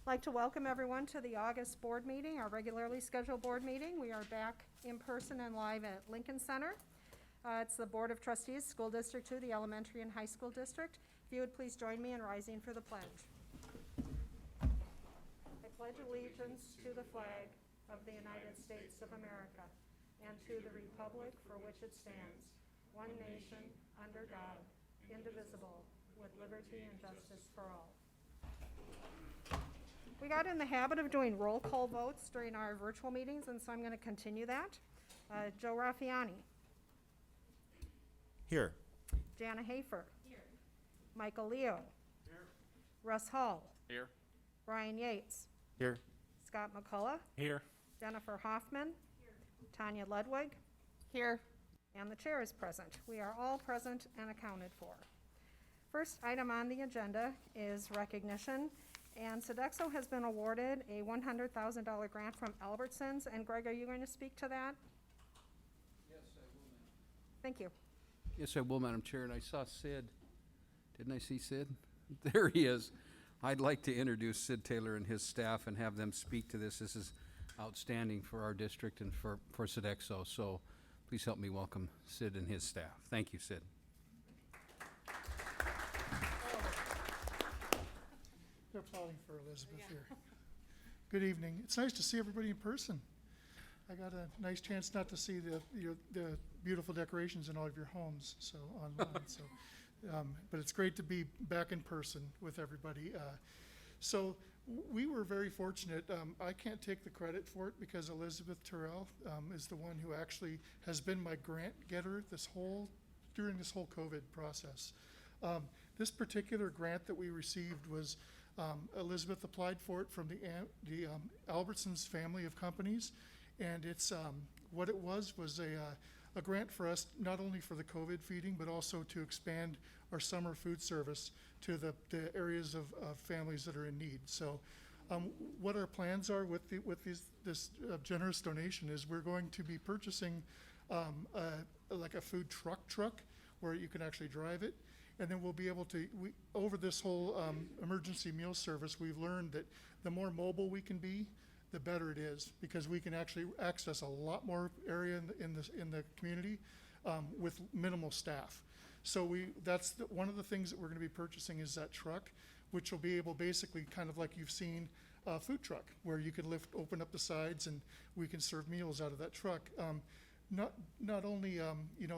I'd like to welcome everyone to the August board meeting, our regularly scheduled board meeting. We are back in person and live at Lincoln Center. It's the Board of Trustees, School District 2, the elementary and high school district. If you would please join me in rising for the pledge. I pledge allegiance to the flag of the United States of America and to the republic for which it stands, one nation, under God, indivisible, with liberty and justice for all. We got in the habit of doing roll call votes during our virtual meetings, and so I'm going to continue that. Joe Raffiani. Here. Jana Hafer. Here. Michael Leo. Here. Russ Hall. Here. Brian Yates. Here. Scott McCullough. Here. Jennifer Hoffman. Here. Tanya Ludwig. Here. And the chair is present. We are all present and accounted for. First item on the agenda is recognition. And Sodexo has been awarded a $100,000 grant from Albertsons. And Greg, are you going to speak to that? Yes, I will, ma'am. Thank you. Yes, I will, Madam Chair, and I saw Sid. Didn't I see Sid? There he is. I'd like to introduce Sid Taylor and his staff and have them speak to this. This is outstanding for our district and for Sodexo, so please help me welcome Sid and his staff. Thank you, Sid. They're applauding for Elizabeth here. Good evening. It's nice to see everybody in person. I got a nice chance not to see the beautiful decorations in all of your homes, so online. But it's great to be back in person with everybody. So we were very fortunate. I can't take the credit for it because Elizabeth Terrell is the one who actually has been my grant getter during this whole COVID process. This particular grant that we received was Elizabeth applied for it from the Albertsons family of companies, and it's what it was a grant for us not only for the COVID feeding but also to expand our summer food service to the areas of families that are in need. So what our plans are with this generous donation is we're going to be purchasing like a food truck where you can actually drive it. And then we'll be able to, over this whole emergency meal service, we've learned that the more mobile we can be, the better it is, because we can actually access a lot more area in the community with minimal staff. So that's one of the things that we're going to be purchasing is that truck, which will be able basically kind of like you've seen a food truck, where you can open up the sides and we can serve meals out of that truck. Not only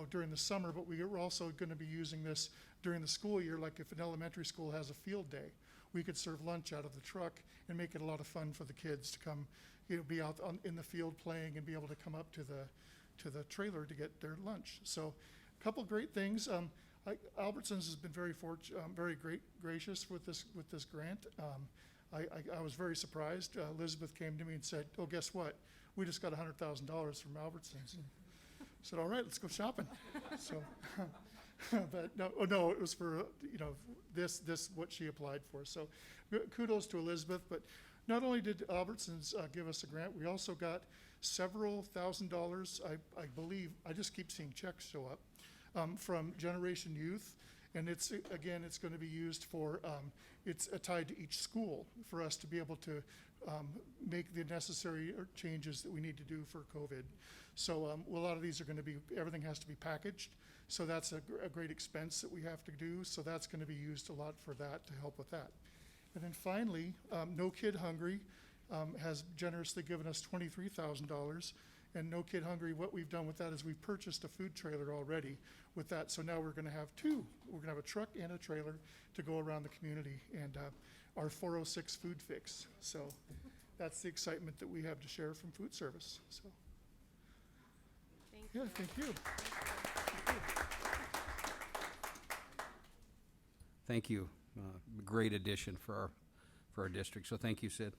during the summer, but we're also going to be using this during the school year. Like if an elementary school has a field day, we could serve lunch out of the truck and make it a lot of fun for the kids to come, be out in the field playing and be able to come up to the trailer to get their lunch. So, a couple great things. Albertsons has been very gracious with this grant. I was very surprised. Elizabeth came to me and said, "Oh, guess what? We just got $100,000 from Albertsons." I said, "All right, let's go shopping." So, but no, it was for this what she applied for. So, kudos to Elizabeth. But not only did Albertsons give us a grant, we also got several $1,000s. I believe I just keep seeing checks show up from Generation Youth. And it's going to be used for, it's tied to each school for us to be able to make the necessary changes that we need to do for COVID. So a lot of these are going to be, everything has to be packaged. So that's a great expense that we have to do. So that's going to be used a lot for that, to help with that. And then finally, No Kid Hungry has generously given us $23,000. And No Kid Hungry, what we've done with that is we've purchased a food trailer already with that. So now we're going to have two. We're going to have a truck and a trailer to go around the community, and our 406 food fix. So that's the excitement that we have to share from food service. So Thank you. Thank you. Thank you. Great addition for our district. So thank you, Sid.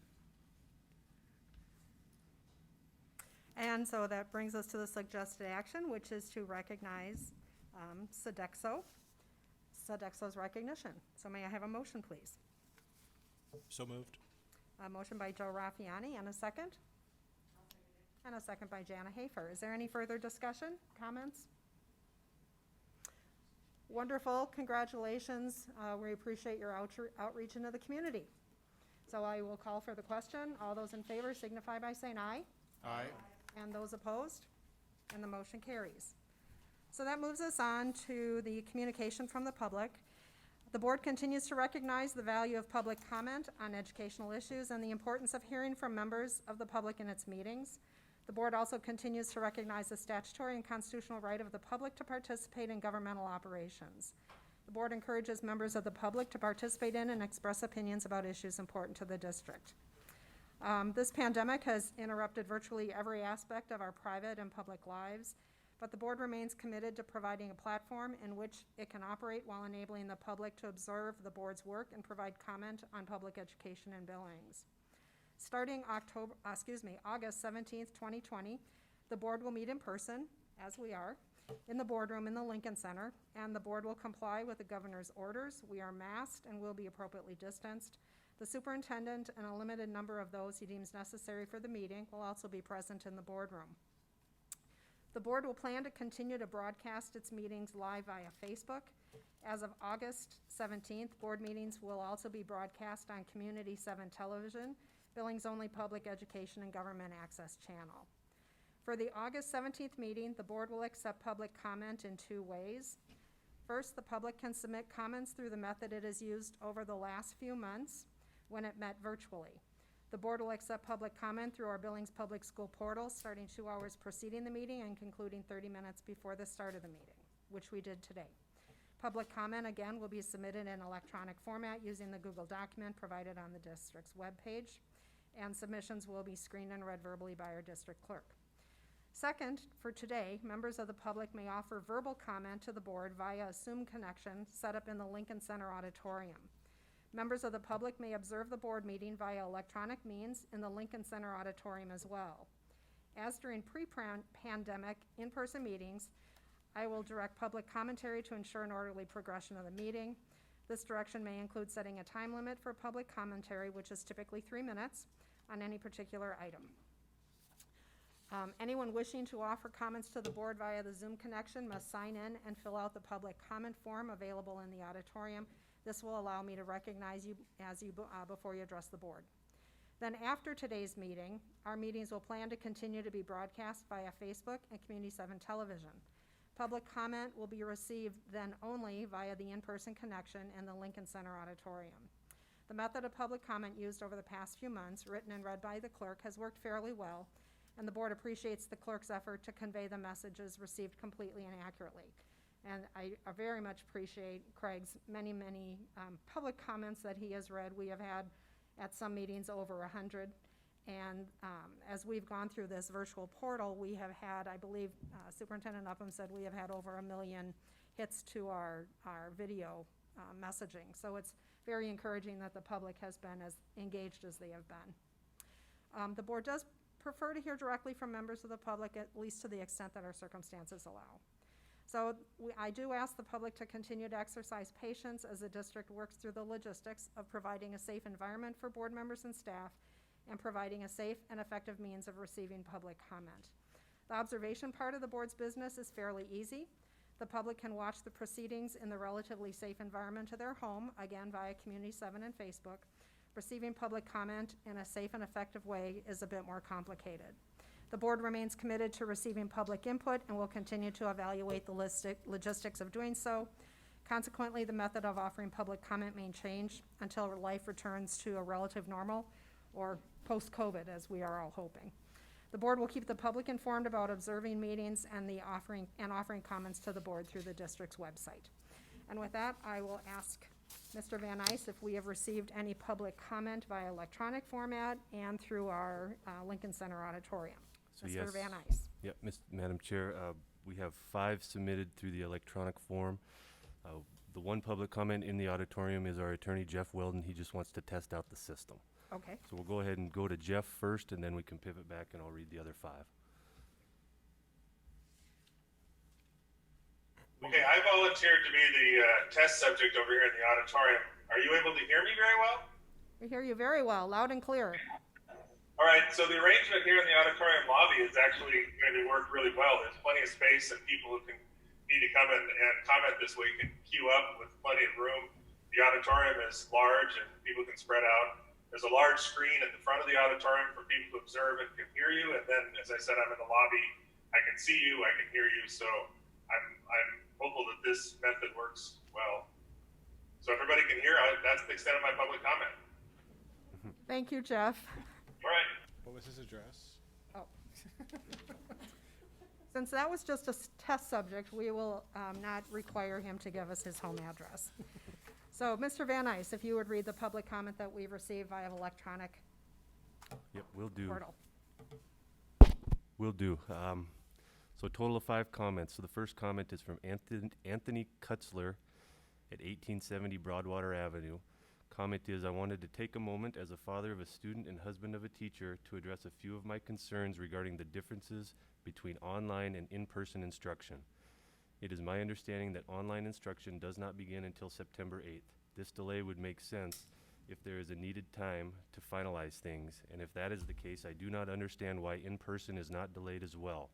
And so that brings us to the suggested action, which is to recognize Sodexo's recognition. So may I have a motion, please? So moved. A motion by Joe Raffiani and a second? And a second by Jana Hafer. Is there any further discussion, comments? Wonderful, congratulations. We appreciate your outreach into the community. So I will call for the question. All those in favor signify by saying aye. Aye. And those opposed? And the motion carries. So that moves us on to the communication from the public. The board continues to recognize the value of public comment on educational issues and the importance of hearing from members of the public in its meetings. The board also continues to recognize the statutory and constitutional right of the public to participate in governmental operations. The board encourages members of the public to participate in and express opinions about issues important to the district. This pandemic has interrupted virtually every aspect of our private and public lives, but the board remains committed to providing a platform in which it can operate while enabling the public to observe the board's work and provide comment on public education and Billings. Starting August 17th, 2020, the board will meet in person, as we are, in the boardroom in the Lincoln Center, and the board will comply with the governor's orders. We are masked and will be appropriately distanced. The superintendent and a limited number of those he deems necessary for the meeting will also be present in the boardroom. The board will plan to continue to broadcast its meetings live via Facebook. As of August 17th, board meetings will also be broadcast on Community 7 Television, Billings' only public education and government access channel. For the August 17th meeting, the board will accept public comment in two ways. First, the public can submit comments through the method it has used over the last few months when it met virtually. The board will accept public comment through our Billings Public School portal starting 2 hours preceding the meeting and concluding 30 minutes before the start of the meeting, which we did today. Public comment, again, will be submitted in electronic format using the Google document provided on the district's webpage, and submissions will be screened and read verbally by our district clerk. Second, for today, members of the public may offer verbal comment to the board via a Zoom connection set up in the Lincoln Center auditorium. Members of the public may observe the board meeting via electronic means in the Lincoln Center auditorium as well. As during pre-pandemic in-person meetings, I will direct public commentary to ensure an orderly progression of the meeting. This direction may include setting a time limit for public commentary, which is typically 3 minutes, on any particular item. Anyone wishing to offer comments to the board via the Zoom connection must sign in and fill out the public comment form available in the auditorium. This will allow me to recognize you before you address the board. Then after today's meeting, our meetings will plan to continue to be broadcast via Facebook and Community 7 Television. Public comment will be received then only via the in-person connection in the Lincoln Center auditorium. The method of public comment used over the past few months, written and read by the clerk, has worked fairly well, and the board appreciates the clerk's effort to convey the messages received completely and accurately. And I very much appreciate Craig's many public comments that he has read. We have had at some meetings over 100. And as we've gone through this virtual portal, we have had, I believe Superintendent Upham said we have had over 1 million hits to our video messaging. So it's very encouraging that the public has been as engaged as they have been. The board does prefer to hear directly from members of the public, at least to the extent that our circumstances allow. So I do ask the public to continue to exercise patience as the district works through the logistics of providing a safe environment for board members and staff and providing a safe and effective means of receiving public comment. The observation part of the board's business is fairly easy. The public can watch the proceedings in the relatively safe environment of their home, again via Community 7 and Facebook. Receiving public comment in a safe and effective way is a bit more complicated. The board remains committed to receiving public input and will continue to evaluate the logistics of doing so. Consequently, the method of offering public comment may change until life returns to a relative normal or post-COVID, as we are all hoping. The board will keep the public informed about observing meetings and offering comments to the board through the district's website. And with that, I will ask Mr. Van Ice if we have received any public comment via electronic format and through our Lincoln Center auditorium. So Mr. yes. Van Ice. Yep, Madam Chair, we have 5 submitted through the electronic form. The one public comment in the auditorium is our attorney, Jeff Weldon. He just wants to test out the system. Okay. So we'll go ahead and go to Jeff first, and then we can pivot back, and I'll read the other 5. Okay, I volunteered to be the test subject over here in the auditorium. Are you able to hear me very well? We hear you very well, loud and clear. All right, so the arrangement here in the auditorium lobby is actually going to work really well. There's plenty of space, and people who need to come in and comment this way can queue up with plenty of room. The auditorium is large, and people can spread out. There's a large screen at the front of the auditorium for people to observe and can hear you. And then, as I said, I'm in the lobby. I can see you. I can hear you. So I'm hopeful that this method works well. So everybody can hear. That's the extent of my public comment. Thank you, Jeff. All right. What was his address? Oh. Since that was just a test subject, we will not require him to give us his home address. So, Mr. Van Ice, if you would read the public comment that we've received via electronic Yep, will do. portal. Will do. So a total of 5 comments. So the first comment is from Anthony Kutzler at 1870 Broadwater Avenue. Comment is, I wanted to take a moment as a father of a student and husband of a teacher to address a few of my concerns regarding the differences between online and in-person instruction. It is my understanding that online instruction does not begin until September 8th. This delay would make sense if there is a needed time to finalize things, and if that is the case, I do not understand why in-person is not delayed as well.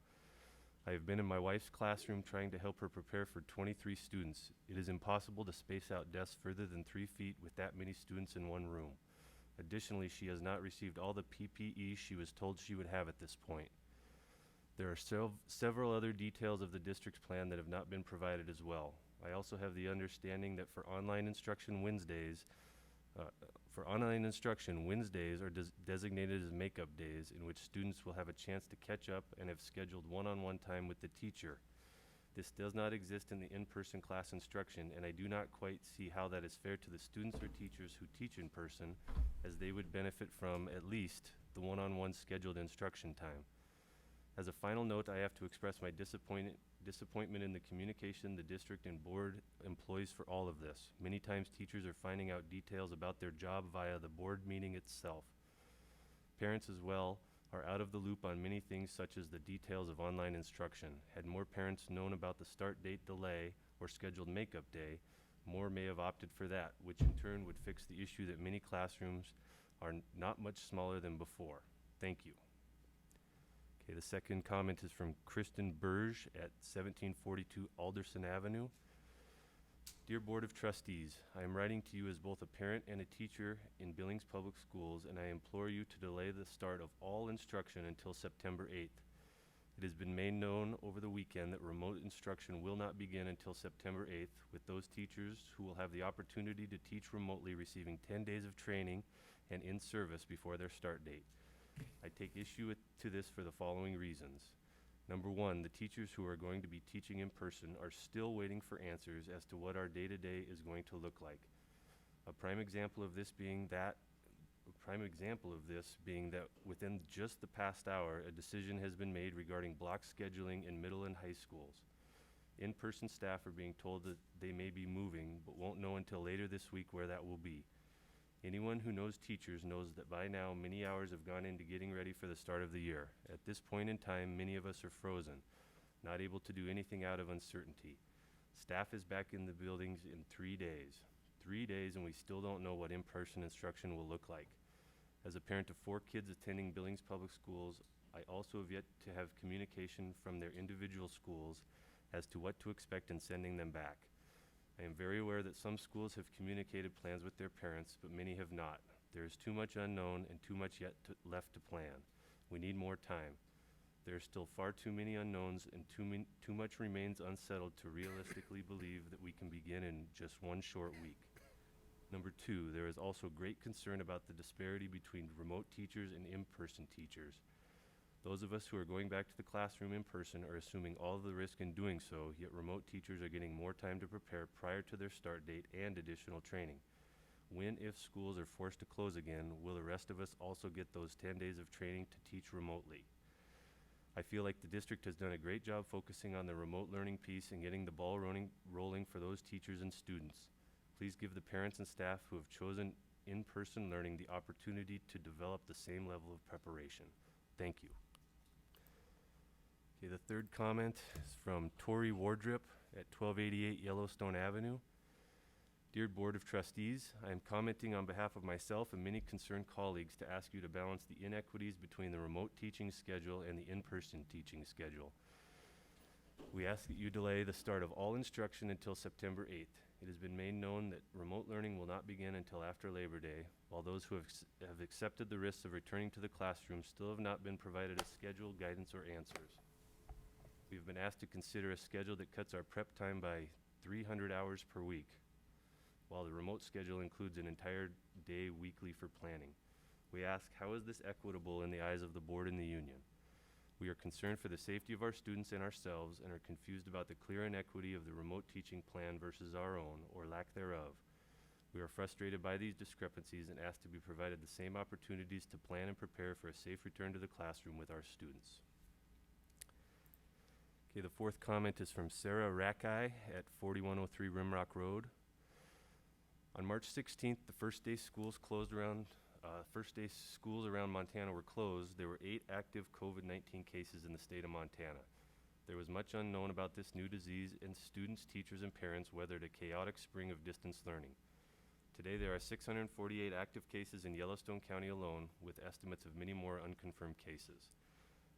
I have been in my wife's classroom trying to help her prepare for 23 students. It is impossible to space out desks further than 3 feet with that many students in one room. Additionally, she has not received all the PPE she was told she would have at this point. There are several other details of the district's plan that have not been provided as well. I also have the understanding that for online instruction, Wednesdays are designated as makeup days in which students will have a chance to catch up and have scheduled one-on-one time with the teacher. This does not exist in the in-person class instruction, and I do not quite see how that is fair to the students or teachers who teach in person, as they would benefit from at least the one-on-one scheduled instruction time. As a final note, I have to express my disappointment in the communication the district and board employs for all of this. Many times teachers are finding out details about their job via the board meeting itself. Parents as well are out of the loop on many things such as the details of online instruction. Had more parents known about the start date delay or scheduled makeup day, more may have opted for that, which in turn would fix the issue that many classrooms are not much smaller than before. Thank you. Okay, the second comment is from Kristen Burge at 1742 Alderson Avenue. Dear Board of Trustees, I am writing to you as both a parent and a teacher in Billings Public Schools, and I implore you to delay the start of all instruction until September 8th. It has been made known over the weekend that remote instruction will not begin until September 8th, with those teachers who will have the opportunity to teach remotely receiving 10 days of training and in service before their start date. I take issue to this for the following reasons. Number one, the teachers who are going to be teaching in person are still waiting for answers as to what our day-to-day is going to look like. A prime example of this being that within just the past hour, a decision has been made regarding block scheduling in middle and high schools. In-person staff are being told that they may be moving, but won't know until later this week where that will be. Anyone who knows teachers knows that by now many hours have gone into getting ready for the start of the year. At this point in time, many of us are frozen, not able to do anything out of uncertainty. Staff is back in the buildings in 3 days. 3 days, and we still don't know what in-person instruction will look like. As a parent of 4 kids attending Billings Public Schools, I also have yet to have communication from their individual schools as to what to expect in sending them back. I am very aware that some schools have communicated plans with their parents, but many have not. There is too much unknown and too much yet left to plan. We need more time. There are still far too many unknowns and too much remains unsettled to realistically believe that we can begin in just one short week. Number 2, there is also great concern about the disparity between remote teachers and in-person teachers. Those of us who are going back to the classroom in person are assuming all of the risk in doing so, yet remote teachers are getting more time to prepare prior to their start date and additional training. When, if schools are forced to close again, will the rest of us also get those 10 days of training to teach remotely? I feel like the district has done a great job focusing on the remote learning piece and getting the ball rolling for those teachers and students. Please give the parents and staff who have chosen in-person learning the opportunity to develop the same level of preparation. Thank you. Okay, the third comment is from Tori Wardrip at 1288 Yellowstone Avenue. Dear Board of Trustees, I am commenting on behalf of myself and many concerned colleagues to ask you to balance the inequities between the remote teaching schedule and the in-person teaching schedule. We ask that you delay the start of all instruction until September 8th. It has been made known that remote learning will not begin until after Labor Day, while those who have accepted the risks of returning to the classroom still have not been provided a schedule, guidance, or answers. We have been asked to consider a schedule that cuts our prep time by 300 hours per week, while the remote schedule includes an entire day weekly for planning. We ask, how is this equitable in the eyes of the board and the union? We are concerned for the safety of our students and ourselves and are confused about the clear inequity of the remote teaching plan versus our own, or lack thereof. We are frustrated by these discrepancies and ask to be provided the same opportunities to plan and prepare for a safe return to the classroom with our students. Okay, the fourth comment is from Sarah Rackeye at 4103 Rimrock Road. On March 16th, the first day schools around Montana were closed. There were 8 active COVID-19 cases in the state of Montana. There was much unknown about this new disease, and students, teachers, and parents weathered a chaotic spring of distance learning. Today, there are 648 active cases in Yellowstone County alone, with estimates of many more unconfirmed cases.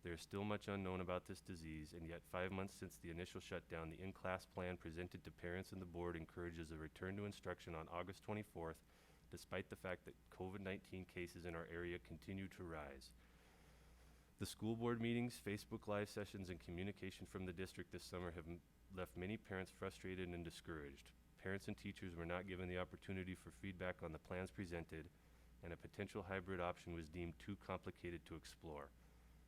There is still much unknown about this disease, and yet 5 months since the initial shutdown, the in-class plan presented to parents and the board encourages a return to instruction on August 24th, despite the fact that COVID-19 cases in our area continue to rise. The school board meetings, Facebook Live sessions, and communication from the district this summer have left many parents frustrated and discouraged. Parents and teachers were not given the opportunity for feedback on the plans presented, and a potential hybrid option was deemed too complicated to explore.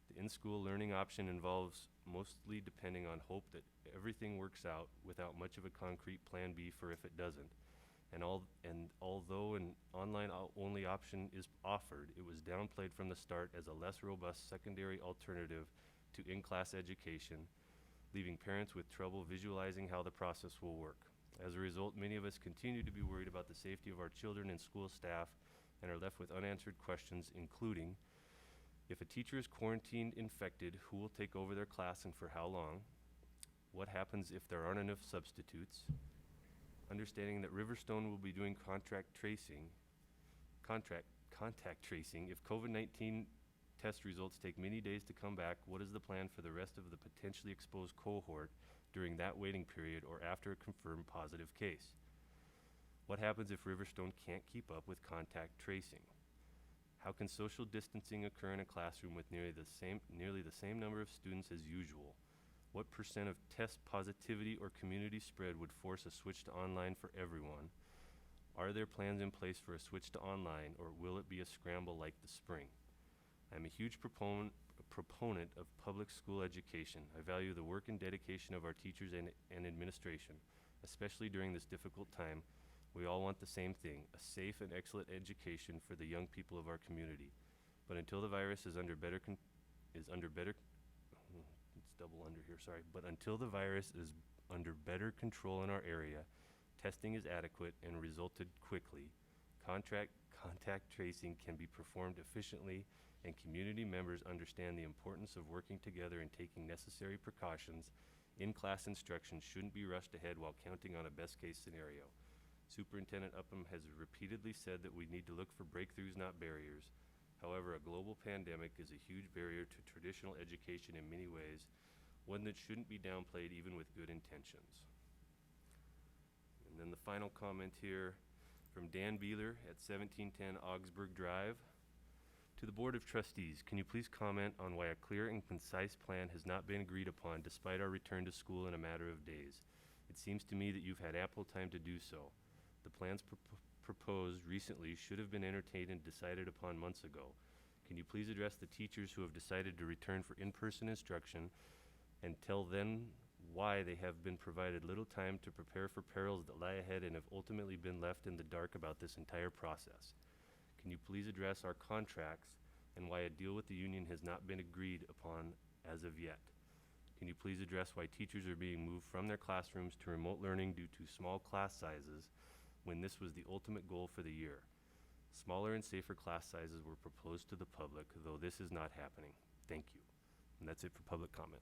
The in-school learning option involves mostly depending on hope that everything works out without much of a concrete plan B for if it doesn't. And although an online-only option is offered, it was downplayed from the start as a less robust secondary alternative to in-class education, leaving parents with trouble visualizing how the process will work. As a result, many of us continue to be worried about the safety of our children and school staff and are left with unanswered questions, including, if a teacher is quarantined infected, who will take over their class and for how long? What happens if there aren't enough substitutes? Understanding that Riverstone will be doing contact tracing, if COVID-19 test results take many days to come back, what is the plan for the rest of the potentially exposed cohort during that waiting period or after a confirmed positive case? What happens if Riverstone can't keep up with contact tracing? How can social distancing occur in a classroom with nearly the same number of students as usual? What percent of test positivity or community spread would force a switch to online for everyone? Are there plans in place for a switch to online, or will it be a scramble like the spring? I'm a huge proponent of public school education. I value the work and dedication of our teachers and administration, especially during this difficult time. We all want the same thing, a safe and excellent education for the young people of our community. But until the virus is under better control in our area, testing is adequate and resulted quickly, contact tracing can be performed efficiently, and community members understand the importance of working together and taking necessary precautions, in-class instruction shouldn't be rushed ahead while counting on a best-case scenario. Superintendent Upham has repeatedly said that we need to look for breakthroughs, not barriers. However, a global pandemic is a huge barrier to traditional education in many ways, one that shouldn't be downplayed even with good intentions. And then the final comment here from Dan Beeler at 1710 Augsburg Drive. To the Board of Trustees, can you please comment on why a clear and concise plan has not been agreed upon despite our return to school in a matter of days? It seems to me that you've had ample time to do so. The plans proposed recently should have been entertained and decided upon months ago. Can you please address the teachers who have decided to return for in-person instruction and tell them why they have been provided little time to prepare for perils that lie ahead and have ultimately been left in the dark about this entire process? Can you please address our contracts and why a deal with the union has not been agreed upon as of yet? Can you please address why teachers are being moved from their classrooms to remote learning due to small class sizes when this was the ultimate goal for the year? Smaller and safer class sizes were proposed to the public, though this is not happening. Thank you. And that's it for public comment.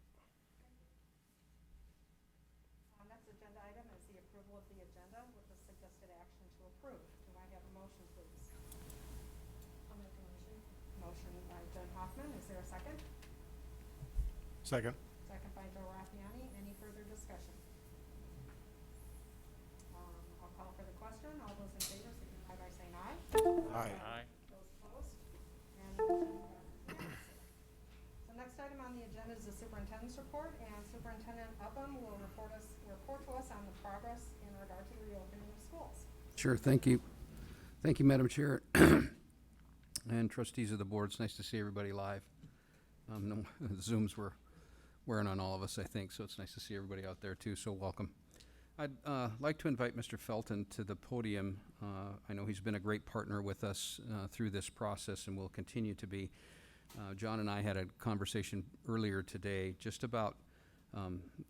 Next agenda item is the approval of the agenda with the suggested action to approve. Do I have a motion, please? I'll make a motion. Motion by Jen Hoffman. Is there a second? Second. Second by Joe Raffiani. Any further discussion? I'll question? All those in favor signify by saying aye. Aye. Those opposed? And the motion passes unanimously. So next item on the agenda is the superintendent's report, and Superintendent Upham will report to us on the progress in regard to the reopening of schools. Sure, thank you. Thank you, Madam Chair. And trustees of the board, it's nice to see everybody live. No, Zooms were wearing on all of us, I think, so it's nice to see everybody out there too, so welcome. I'd like to invite Mr. Felton to the podium. I know he's been a great partner with us through this process and will continue to be. John and I had a conversation earlier today just about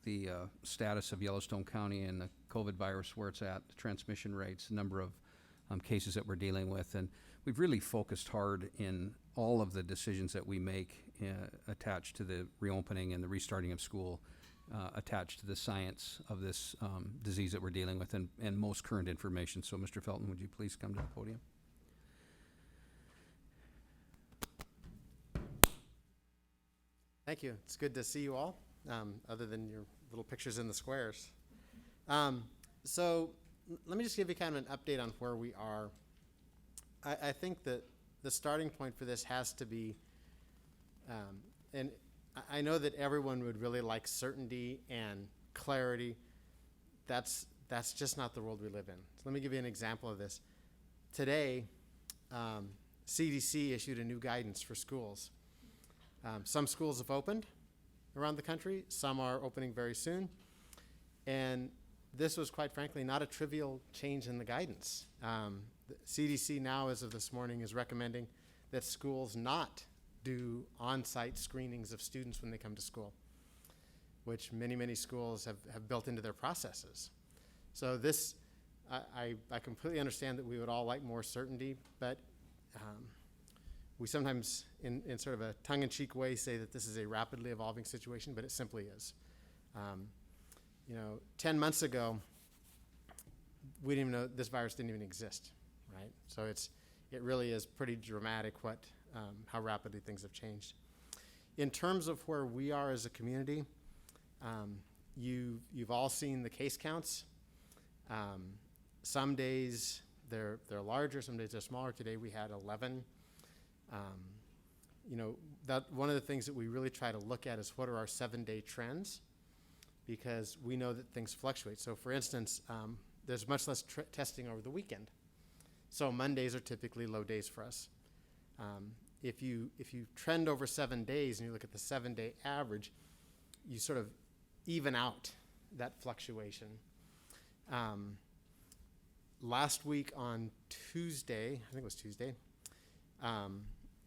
the status of Yellowstone County and the COVID virus, where it's at, the transmission rates, the number of cases that we're dealing with. And we've really focused hard in all of the decisions that we make attached to the reopening and the restarting of school, attached to the science of this disease that we're dealing with and most current information. So Mr. Felton, would you please come to the podium? Thank you. It's good to see you all, other than your little pictures in the squares. So let me just give you kind of an update on where we are. I think that the starting point for this has to be, and I know that everyone would really like certainty and clarity. That's just not the world we live in. So let me give you an example of this. Today, CDC issued a new guidance for schools. Some schools have opened around the country. Some are opening very soon. And this was, quite frankly, not a trivial change in the guidance. The CDC now, as of this morning, is recommending that schools not do on-site screenings of students when they come to school, which many schools have built into their processes. So this, I completely understand that we would all like more certainty, but we sometimes, in sort of a tongue-in-cheek way, say that this is a rapidly evolving situation, but it simply is. 10 months ago, we didn't even know this virus didn't even exist, right? So it really is pretty dramatic how rapidly things have changed. In terms of where we are as a community, you've all seen the case counts. Some days they're larger, some days they're smaller. Today we had 11. That one of the things that we really try to look at is what are our 7-day trends, because we know that things fluctuate. So for instance, there's much less testing over the weekend. So Mondays are typically low days for us. If you trend over 7 days and you look at the 7-day average, you sort of even out that fluctuation. Last week on Tuesday, I think it was Tuesday,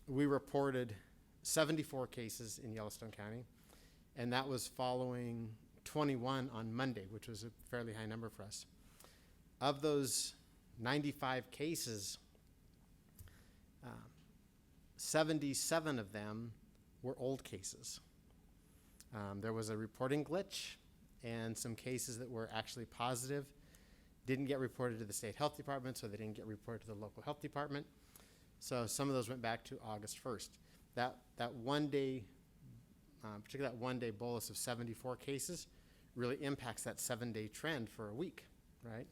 we reported 74 cases in Yellowstone County, and that was following 21 on Monday, which was a fairly high number for us. Of those 95 cases, 77 of them were old cases. There was a reporting glitch, and some cases that were actually positive didn't get reported to the state health department, so they didn't get reported to the local health department. So some of those went back to August 1st. That one day, particularly that 1 day bolus of 74 cases, really impacts that 7-day trend for a week, right?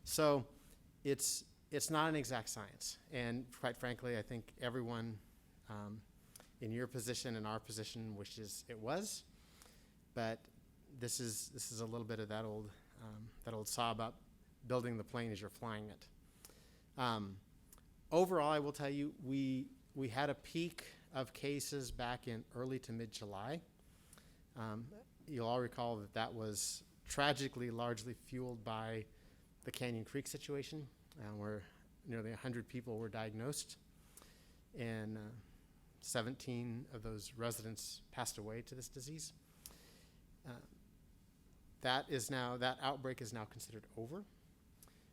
So it's not an exact science, and quite frankly, I think everyone in your position and our position wishes it was. But this is a little bit of that old saw about building the plane as you're flying it. Overall, I will tell you, we had a peak of cases back in early to mid-July. You'll all recall that was tragically largely fueled by the Canyon Creek situation, where nearly 100 people were diagnosed, and 17 of those residents passed away to this disease. That outbreak is now considered over,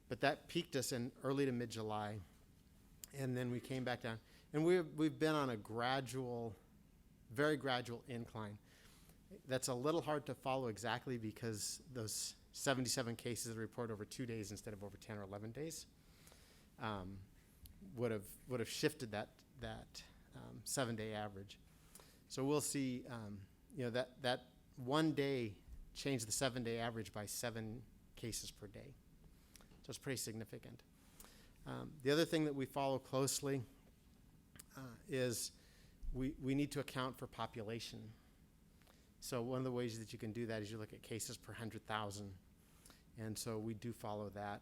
but that peaked us in early to mid-July, and then we came back down. And we've been on a very gradual incline. That's a little hard to follow exactly because those 77 cases reported over 2 days instead of over 10 or 11 days would have shifted that 7-day average. So we'll see, that 1 day changed the 7-day average by 7 cases per day. So it's pretty significant. The other thing that we follow closely is we need to account for population. So one of the ways that you can do that is you look at cases per 100,000. And so we do follow that.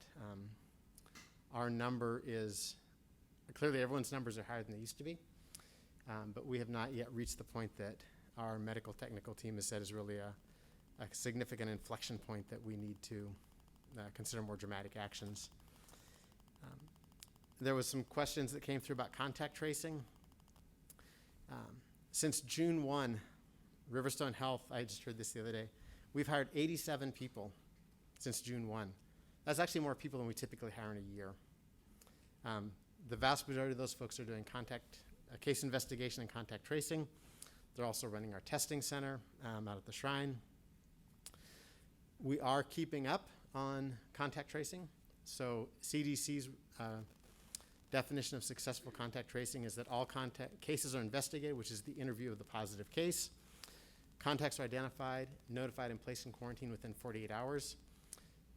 Our number is, clearly everyone's numbers are higher than they used to be, but we have not yet reached the point that our medical technical team has said is really a significant inflection point that we need to consider more dramatic actions. There was some questions that came through about contact tracing. Since June 1, Riverstone Health, I just heard this the other day, we've hired 87 people since June 1. That's actually more people than we typically hire in a year. The vast majority of those folks are doing case investigation and contact tracing. They're also running our testing center out at the Shrine. We are keeping up on contact tracing. So CDC's definition of successful contact tracing is that all contact cases are investigated, which is the interview of the positive case. Contacts are identified, notified, and placed in quarantine within 48 hours.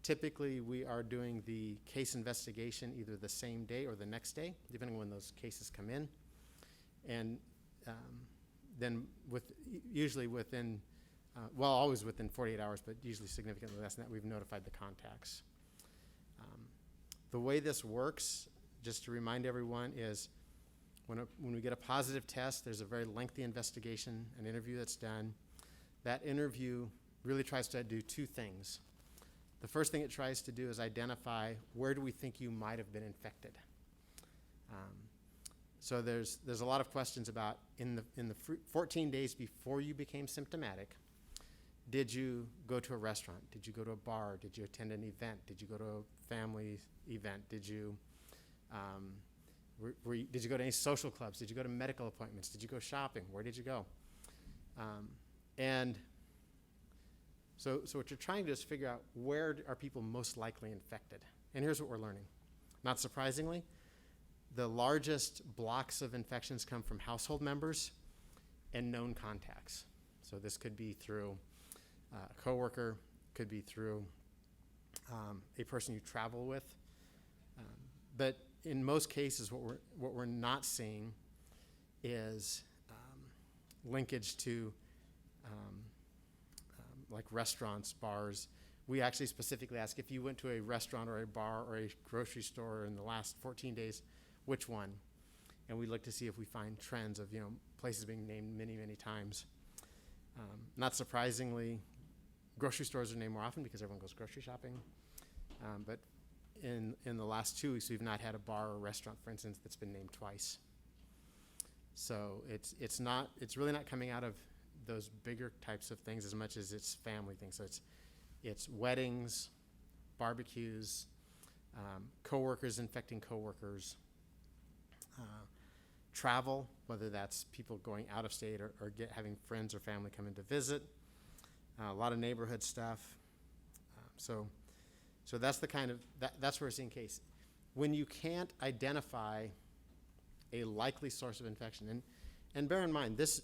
Typically, we are doing the case investigation either the same day or the next day, depending on when those cases come in. And then usually within, always within 48 hours, but usually significantly less than that, we've notified the contacts. The way this works, just to remind everyone, is when we get a positive test, there's a very lengthy investigation, an interview that's done. That interview really tries to do two things. The first thing it tries to do is identify where do we think you might have been infected. So there's a lot of questions about in the 14 days before you became symptomatic, did you go to a restaurant? Did you go to a bar? Did you attend an event? Did you go to a family event? Did you did you go to any social clubs? Did you go to medical appointments? Did you go shopping? Where did you go? And so what you're trying to do is figure out where are people most likely infected. And here's what we're learning. Not surprisingly, the largest blocks of infections come from household members and known contacts. So this could be through a coworker, could be through a person you travel with. But in most cases, what we're not seeing is linkage to like restaurants, bars. We actually specifically ask if you went to a restaurant or a bar or a grocery store in the last 14 days, which one? And we look to see if we find trends of places being named many, many times. Not surprisingly, grocery stores are named more often because everyone goes grocery shopping. But in the last 2 weeks, we've not had a bar or restaurant, for instance, that's been named twice. So it's really not coming out of those bigger types of things as much as it's family things. So it's weddings, barbecues, coworkers infecting coworkers, travel, whether that's people going out of state or having friends or family come in to visit, a lot of neighborhood stuff. So that's the kind of, that's where we're seeing case. When you can't identify a likely source of infection, and bear in mind, this,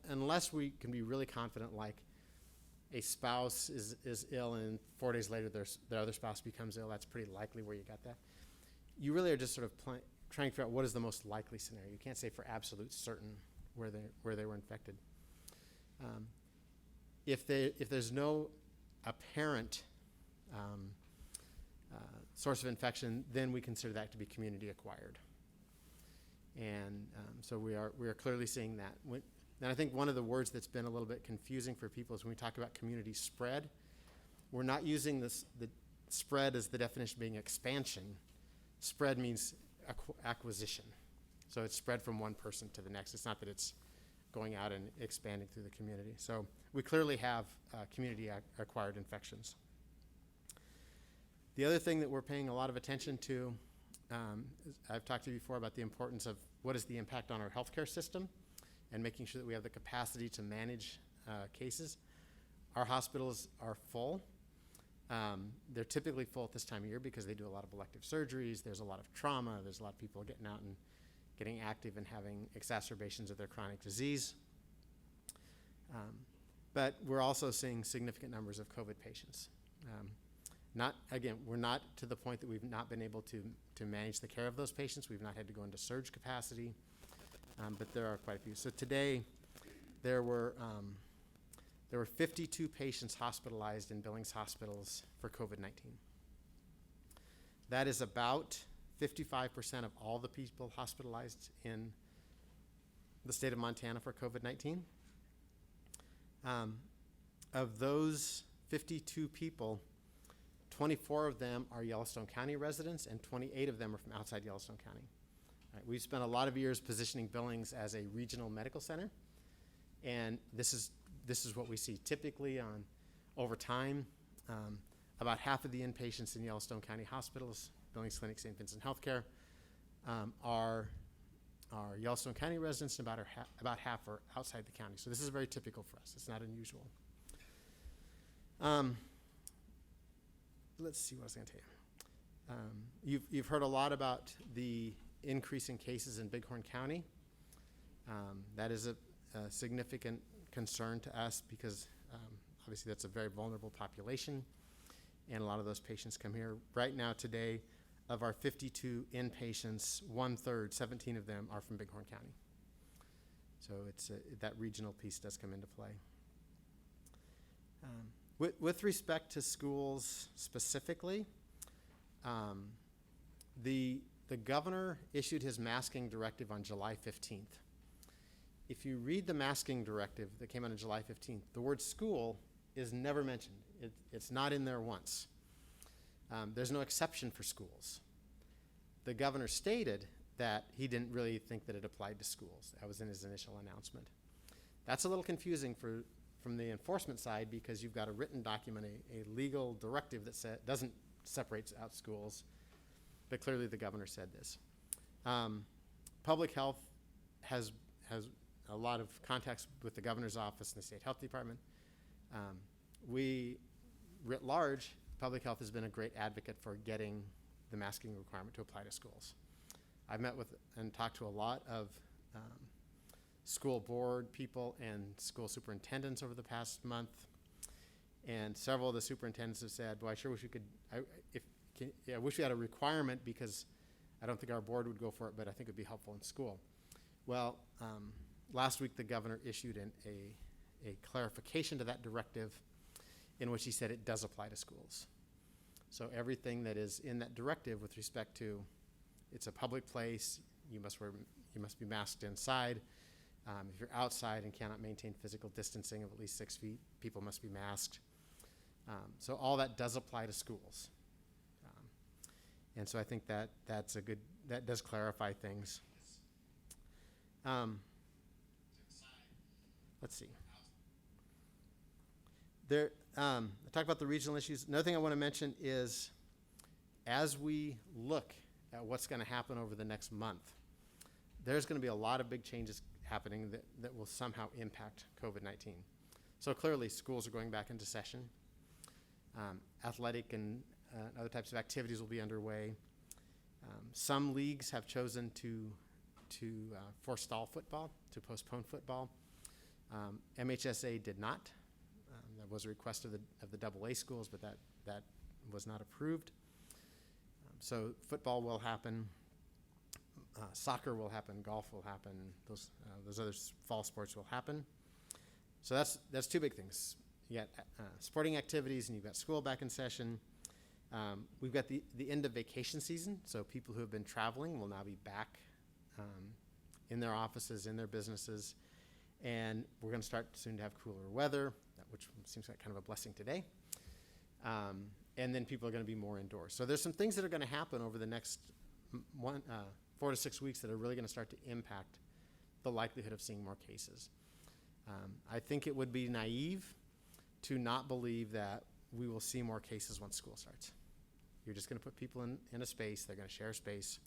unless we can be really confident, like a spouse is ill and 4 days later their other spouse becomes ill, that's pretty likely where you got that. You really are just sort of trying to figure out what is the most likely scenario. You can't say for absolute certain where they were infected. If there's no apparent source of infection, then we consider that to be community acquired. And so we are clearly seeing that. And I think one of the words that's been a little bit confusing for people is when we talk about community spread, we're not using the spread as the definition being expansion. Spread means acquisition. So it's spread from one person to the next. It's not that it's going out and expanding through the community. So we clearly have community acquired infections. The other thing that we're paying a lot of attention to, I've talked to you before about the importance of what is the impact on our healthcare system and making sure that we have the capacity to manage cases. Our hospitals are full. They're typically full at this time of year because they do a lot of elective surgeries. There's a lot of trauma. There's a lot of people getting out and getting active and having exacerbations of their chronic disease. But we're also seeing significant numbers of COVID patients. Again, we're not to the point that we've not been able to manage the care of those patients. We've not had to go into surge capacity, but there are quite a few. So today, there were 52 patients hospitalized in Billings hospitals for COVID-19. That is about 55% of all the people hospitalized in the state of Montana for COVID-19. Of those 52 people, 24 of them are Yellowstone County residents and 28 of them are from outside Yellowstone County. All right, we've spent a lot of years positioning Billings as a regional medical center, and this is what we see typically over time. About half of the inpatients in Yellowstone County hospitals, Billings Clinic, St. Vincent Healthcare, are Yellowstone County residents, and about half are outside the county. So this is very typical for us. It's not unusual. Let's see what I was going to tell you. You've heard a lot about the increase in cases in Bighorn County. That is a significant concern to us because obviously that's a very vulnerable population, and a lot of those patients come here. Right now, today, of our 52 inpatients, 1/3, 17 of them are from Bighorn County. So that regional piece does come into play. With respect to schools specifically, the governor issued his masking directive on July 15th. If you read the masking directive that came out on July 15th, the word school is never mentioned. It's not in there once. There's no exception for schools. The governor stated that he didn't really think that it applied to schools. That was in his initial announcement. That's a little confusing from the enforcement side because you've got a written document, a legal directive that doesn't separate out schools, but clearly the governor said this. Public health has a lot of contacts with the governor's office and the state health department. We, writ large, public health has been a great advocate for getting the masking requirement to apply to schools. I've met with and talked to a lot of school board people and school superintendents over the past month, and several of the superintendents have said, "Well, I sure wish we could. I wish we had a requirement because I don't think our board would go for it, but I think it'd be helpful in school." Well, last week the governor issued a clarification to that directive in which he said it does apply to schools. So everything that is in that directive with respect to it's a public place, you must be masked inside. If you're outside and cannot maintain physical distancing of at least 6 feet, people must be masked. So all that does apply to schools. And so I think that does clarify things. Let's see. I talked about the regional issues. Another thing I want to mention is as we look at what's going to happen over the next month, there's going to be a lot of big changes happening that will somehow impact COVID-19. So clearly schools are going back into session. Athletic and other types of activities will be underway. Some leagues have chosen to forestall football, to postpone football. MHSA did not. That was a request of the AA schools, but that was not approved. So football will happen. Soccer will happen. Golf will happen. Those other fall sports will happen. So that's two big things. You got sporting activities, and you've got school back in session. We've got the end of vacation season, so people who have been traveling will now be back in their offices, in their businesses, and we're going to start soon to have cooler weather, which seems like kind of a blessing today. And then people are going to be more indoors. So there's some things that are going to happen over the next 4 to 6 weeks that are really going to start to impact the likelihood of seeing more cases. I think it would be naive to not believe that we will see more cases once school starts. You're just going to put people in a space. They're going to share a space.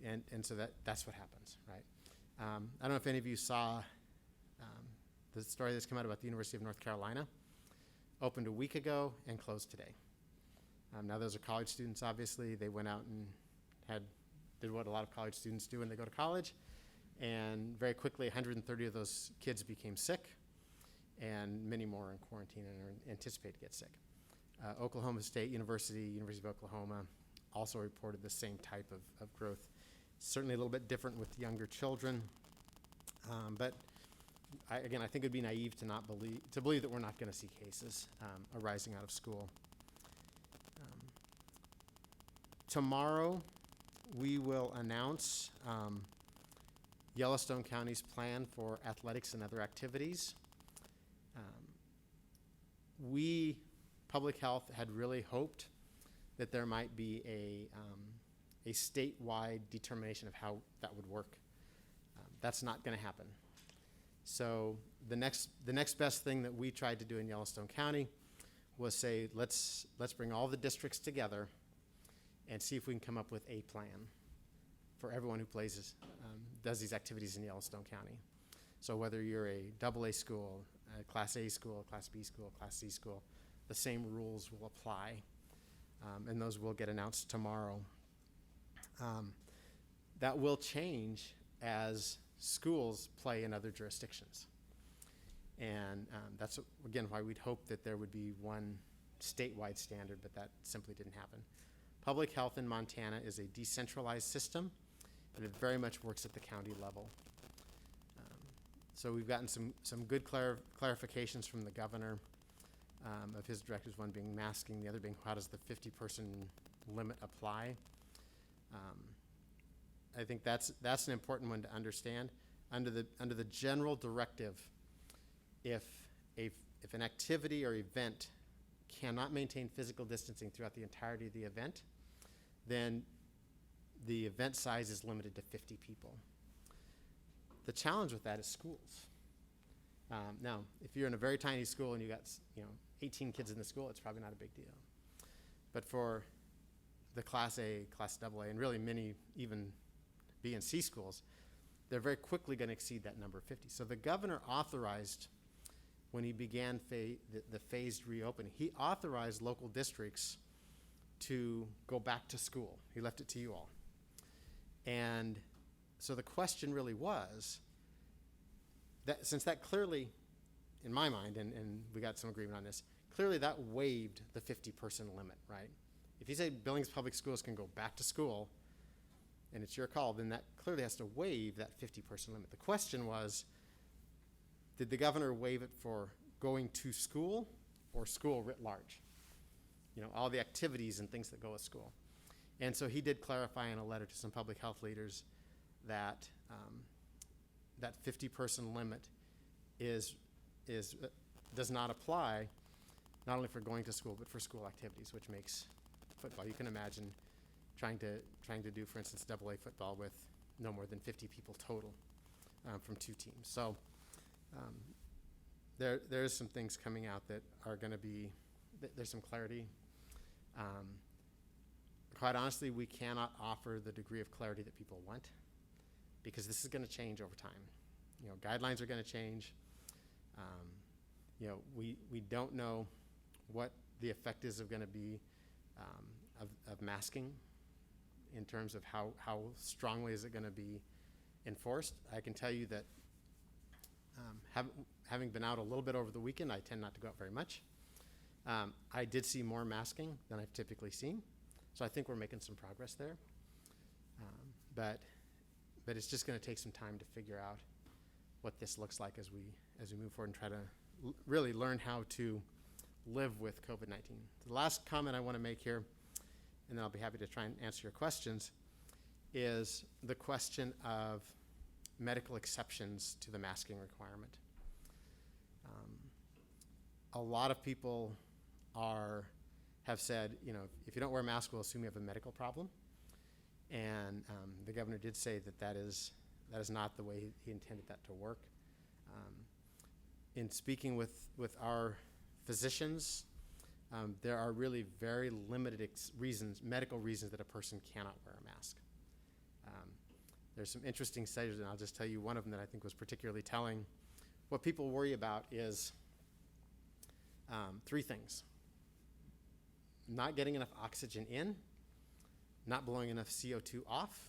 And so that's what happens, right? I don't know if any of you saw the story that's come out about the University of North Carolina. Opened a week ago and closed today. Now those are college students, obviously. They went out and did what a lot of college students do when they go to college. And very quickly, 130 of those kids became sick. and many more are in quarantine and are anticipated to get sick. Oklahoma State University of Oklahoma, also reported the same type of growth. Certainly a little bit different with younger children, but I think it'd be naive to believe that we're not going to see cases arising out of school. Tomorrow, we will announce Yellowstone County's plan for athletics and other activities. We, Public Health, had really hoped that there might be a statewide determination of how that would work. That's not going to happen. So the next best thing that we tried to do in Yellowstone County was say, let's bring all the districts together and see if we can come up with a plan for everyone who does these activities in Yellowstone County. So whether you're a AA school, a Class A school, Class B school, Class C school, the same rules will apply, and those will get announced tomorrow. That will change as schools play in other jurisdictions. And that's, again, why we'd hope that there would be one statewide standard, but that simply didn't happen. Public health in Montana is a decentralized system, and it very much works at the county level. So we've gotten some good clarifications from the governor of his directives, one being masking, the other being how does the 50-person limit apply. I think that's an important one to understand. Under the general directive, if an activity or event cannot maintain physical distancing throughout the entirety of the event, then the event size is limited to 50 people. The challenge with that is schools. Now, if you're in a very tiny school and you got 18 kids in the school, it's probably not a big deal. But for the Class A, Class AA, and really many even B and C schools, they're very quickly going to exceed that number of 50. So the governor authorized, when he began the phased reopening, he authorized local districts to go back to school. He left it to you all. And so the question really was, that since that clearly, in my mind, and we got some agreement on this, clearly that waived the 50-person limit, right? If you say Billings Public Schools can go back to school, and it's your call, then that clearly has to waive that 50-person limit. The question was, did the governor waive it for going to school or school writ large? All the activities and things that go with school. And so he did clarify in a letter to some public health leaders that that 50-person limit does not apply not only for going to school but for school activities, which makes football. You can imagine trying to do, for instance, AA football with no more than 50 people total from two teams. So there's some things coming out that are going to be, there's some clarity. Quite honestly, we cannot offer the degree of clarity that people want because this is going to change over time. Guidelines are going to change. We don't know what the effect is going to be of masking in terms of how strongly is it going to be enforced. I can tell you that having been out a little bit over the weekend, I tend not to go out very much. I did see more masking than I've typically seen, so I think we're making some progress there. But it's just going to take some time to figure out what this looks like as we move forward and try to really learn how to live with COVID-19. The last comment I want to make here, and then I'll be happy to try and answer your questions, is the question of medical exceptions to the masking requirement. A lot of people have said, if you don't wear a mask, we'll assume you have a medical problem. And the governor did say that is not the way he intended that to work. In speaking with our physicians, there are really very limited medical reasons that a person cannot wear a mask. There's some interesting studies, and I'll just tell you one of them that I think was particularly telling. What people worry about is three things: not getting enough oxygen in, not blowing enough CO2 off,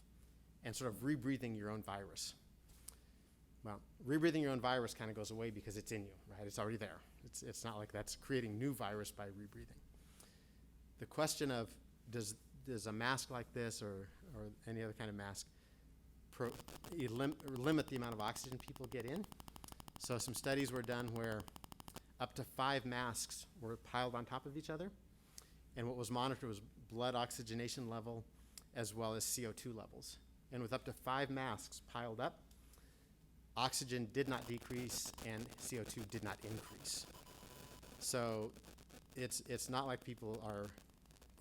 and sort of rebreathing your own virus. well, rebreathing your own virus kind of goes away because it's in you, right? It's already there. It's not like that's creating new virus by rebreathing. The question of does a mask like this or any other kind of mask limit the amount of oxygen people get in? So some studies were done where up to 5 masks were piled on top of each other, and what was monitored was blood oxygenation level as well as CO2 levels. And with up to 5 masks piled up, oxygen did not decrease and CO2 did not increase. So it's not like people are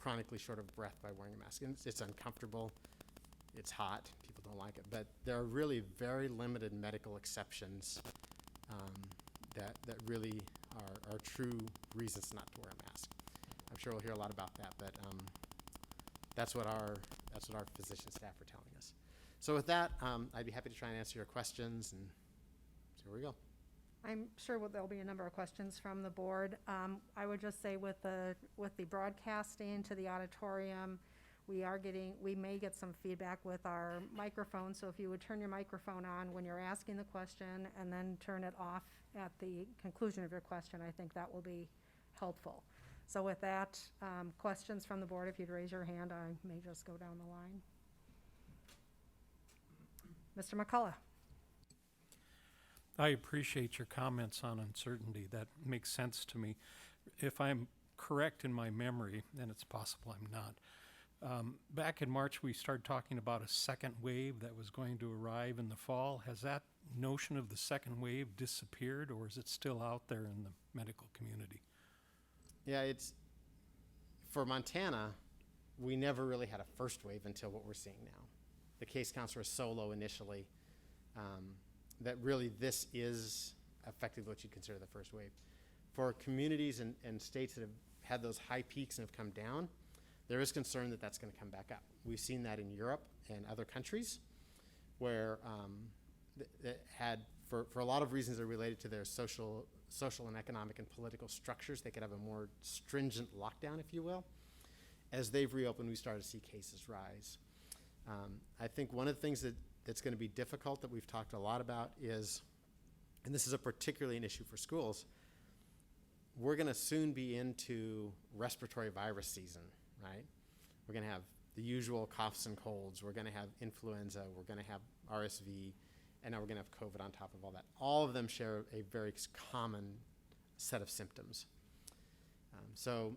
chronically short of breath by wearing a mask. And it's uncomfortable, it's hot, people don't like it, but there are really very limited medical exceptions that really are true reasons not to wear a mask. I'm sure we'll hear a lot about that, but that's what our physician staff are telling us. So with that, I'd be happy to try and answer your questions, and so here we go. I'm sure there'll be a number of questions from the board. I would just say with the broadcasting to the auditorium, we may get some feedback with our microphone, so if you would turn your microphone on when you're asking the question and then turn it off at the conclusion of your question, I think that will be helpful. So with that, questions from the board, if you'd raise your hand, I may just go down the line. Mr. McCullough. I appreciate your comments on uncertainty. That makes sense to me. If I'm correct in my memory, and it's possible I'm not, back in March we started talking about a second wave that was going to arrive in the fall. Has that notion of the second wave disappeared, or is it still out there in the medical community? Yeah, for Montana, we never really had a first wave until what we're seeing now. The case counts were so low initially that really this is effectively what you'd consider the first wave. For communities and states that have had those high peaks and have come down, there is concern that that's going to come back up. We've seen that in Europe and other countries where that had, for a lot of reasons that are related to their social and economic and political structures, they could have a more stringent lockdown, if you will. As they've reopened, we started to see cases rise. I think one of the things that's going to be difficult that we've talked a lot about is, and this is particularly an issue for schools, we're going to soon be into respiratory virus season, right? We're going to have the usual coughs and colds. We're going to have influenza. We're going to have RSV. And now we're going to have COVID on top of all that. All of them share a very common set of symptoms. So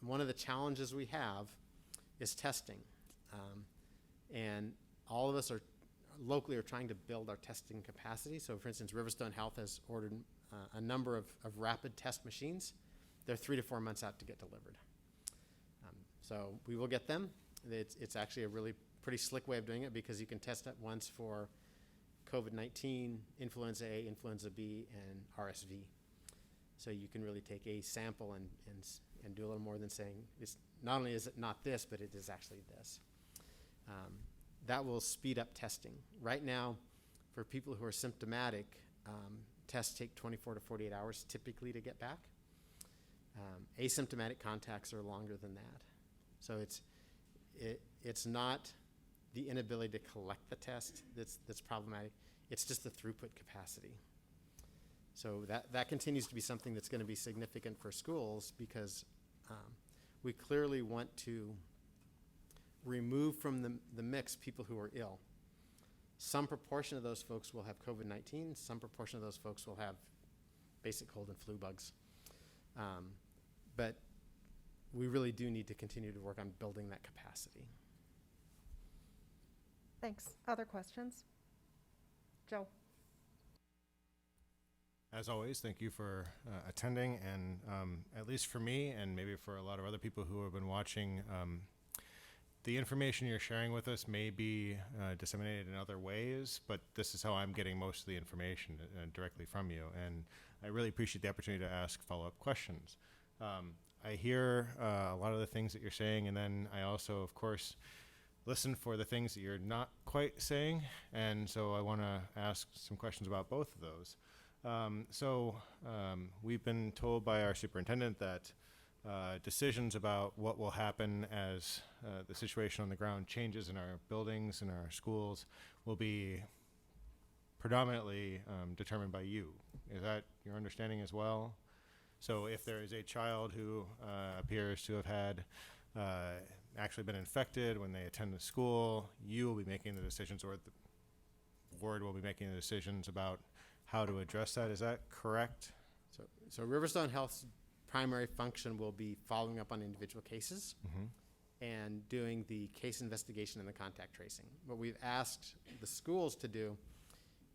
one of the challenges we have is testing. And all of us locally are trying to build our testing capacity. So for instance, Riverstone Health has ordered a number of rapid test machines. They're 3 to 4 months out to get delivered. So we will get them. It's actually a really pretty slick way of doing it because you can test at once for COVID-19, influenza A, influenza B, and RSV. So you can really take a sample and do a little more than saying, not only is it not this, but it is actually this. That will speed up testing. Right now, for people who are symptomatic, tests take 24 to 48 hours typically to get back. Asymptomatic contacts are longer than that. So it's not the inability to collect the test that's problematic. It's just the throughput capacity. So that continues to be something that's going to be significant for schools because we clearly want to remove from the mix people who are ill. Some proportion of those folks will have COVID-19. Some proportion of those folks will have basic cold and flu bugs. But we really do need to continue to work on building that capacity. Thanks. Other questions? Joe? As always, thank you for attending, and at least for me, and maybe for a lot of other people who have been watching, the information you're sharing with us may be disseminated in other ways, but this is how I'm getting most of the information directly from you, and I really appreciate the opportunity to ask follow-up questions. I hear a lot of the things that you're saying, and then I also, of course, listen for the things that you're not quite saying, and so I want to ask some questions about both of those. We've been told by our superintendent that decisions about what will happen as the situation on the ground changes in our buildings and our schools will be predominantly determined by you. Is that your understanding as well? So if there is a child who appears to have had actually been infected when they attend the school, you will be making the decisions, or the board will be making the decisions about how to address that. Is that correct? So Riverstone Health's primary function will be following up on individual cases and doing the case investigation and the contact tracing. What we've asked the schools to do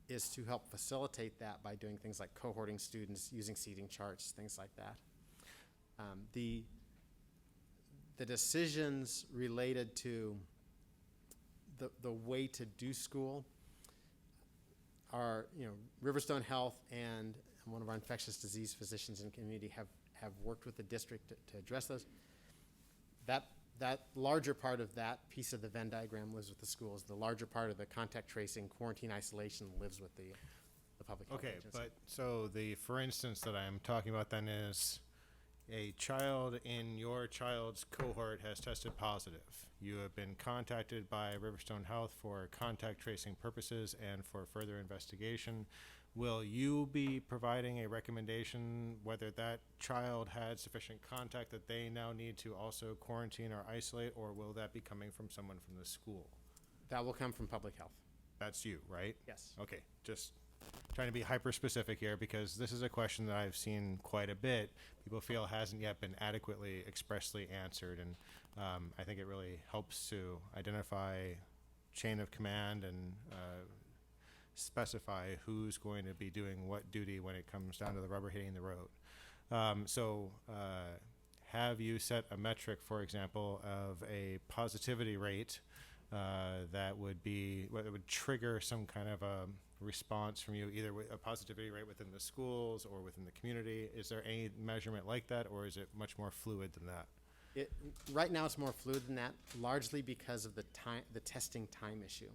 is to help facilitate that by doing things like cohorting students, using seating charts, things like that. The decisions related to the way to do school are, Riverstone Health and one of our infectious disease physicians in the community have worked with the district to address those. That larger part of that piece of the Venn diagram lives with the schools. The larger part of the contact tracing, quarantine isolation lives with the public health Okay, agency. but so the for instance that I'm talking about then is a child in your child's cohort has tested positive. You have been contacted by Riverstone Health for contact tracing purposes and for further investigation. Will you be providing a recommendation whether that child had sufficient contact that they now need to also quarantine or isolate, or will that be coming from someone from the school? That will come from public health. That's you, right? Yes. Okay, just trying to be hyper-specific here, because this is a question that I've seen quite a bit. People feel hasn't yet been adequately expressly answered, and I think it really helps to identify chain of command and specify who's going to be doing what duty when it comes down to the rubber hitting the road. Have you set a metric, for example, of a positivity rate that would be, what would trigger some kind of a response from you, either with a positivity rate within the schools or within the community? Is there any measurement like that, or is it much more fluid than that? Right now it's more fluid than that, largely because of the testing time issue.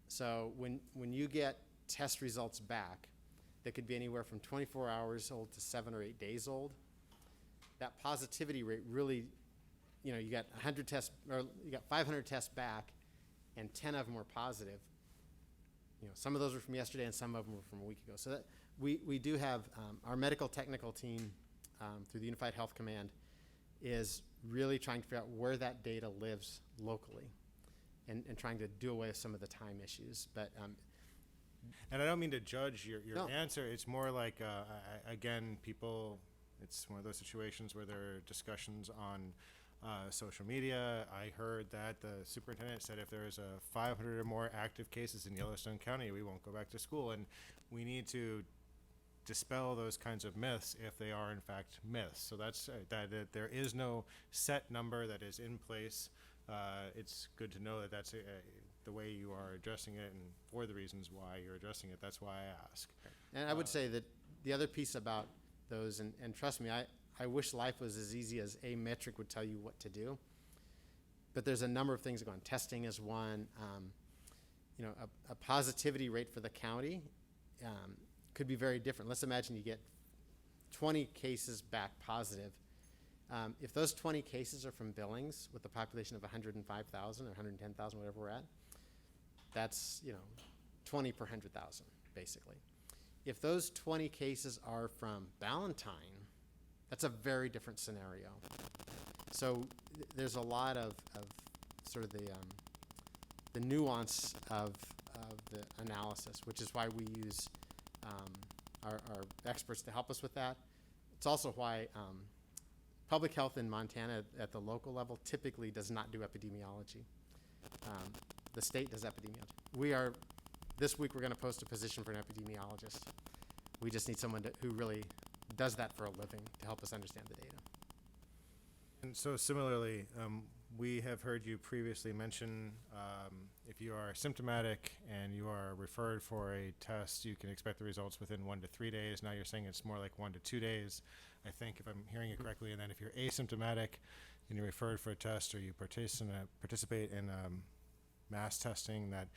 So when you get test results back, that could be anywhere from 24 hours old to 7 or 8 days old, that positivity rate really, you got 100 tests, or you got 500 tests back, and 10 of them were positive. Some of those were from yesterday, and some of them were from a week ago. So that we do have our medical technical team through the Unified Health Command is really trying to figure out where that data lives locally, and trying to do away with some of the time issues. But And I don't mean to judge your No. answer. It's more like, again, people, it's one of those situations where there are discussions on social media. I heard that the superintendent said if there is 500 or more active cases in Yellowstone County, we won't go back to school. And we need to dispel those kinds of myths if they are in fact myths. So that's that there is no set number that is in place. It's good to know that that's the way you are addressing it, and for the reasons why you're addressing it. That's why I ask. And I would say that the other piece about those, and trust me, I wish life was as easy as a metric would tell you what to do. But there's a number of things going on. Testing is one. A positivity rate for the county could be very different. Let's imagine you get 20 cases back positive. If those 20 cases are from Billings with a population of 105,000 or 110,000, whatever we're at, that's 20 per 100,000, basically. If those 20 cases are from Ballantyne, that's a very different scenario. So there's a lot of sort of the nuance of the analysis, which is why we use our experts to help us with that. It's also why public health in Montana at the local level typically does not do epidemiology. The state does epidemiology. This week we're going to post a position for an epidemiologist. We just need someone who really does that for a living to help us understand the data. And so similarly, we have heard you previously mention if you are symptomatic and you are referred for a test, you can expect the results within 1 to 3 days. Now you're saying it's more like 1 to 2 days, I think, if I'm hearing it correctly. And then if you're asymptomatic and you're referred for a test, or you participate in mass testing, that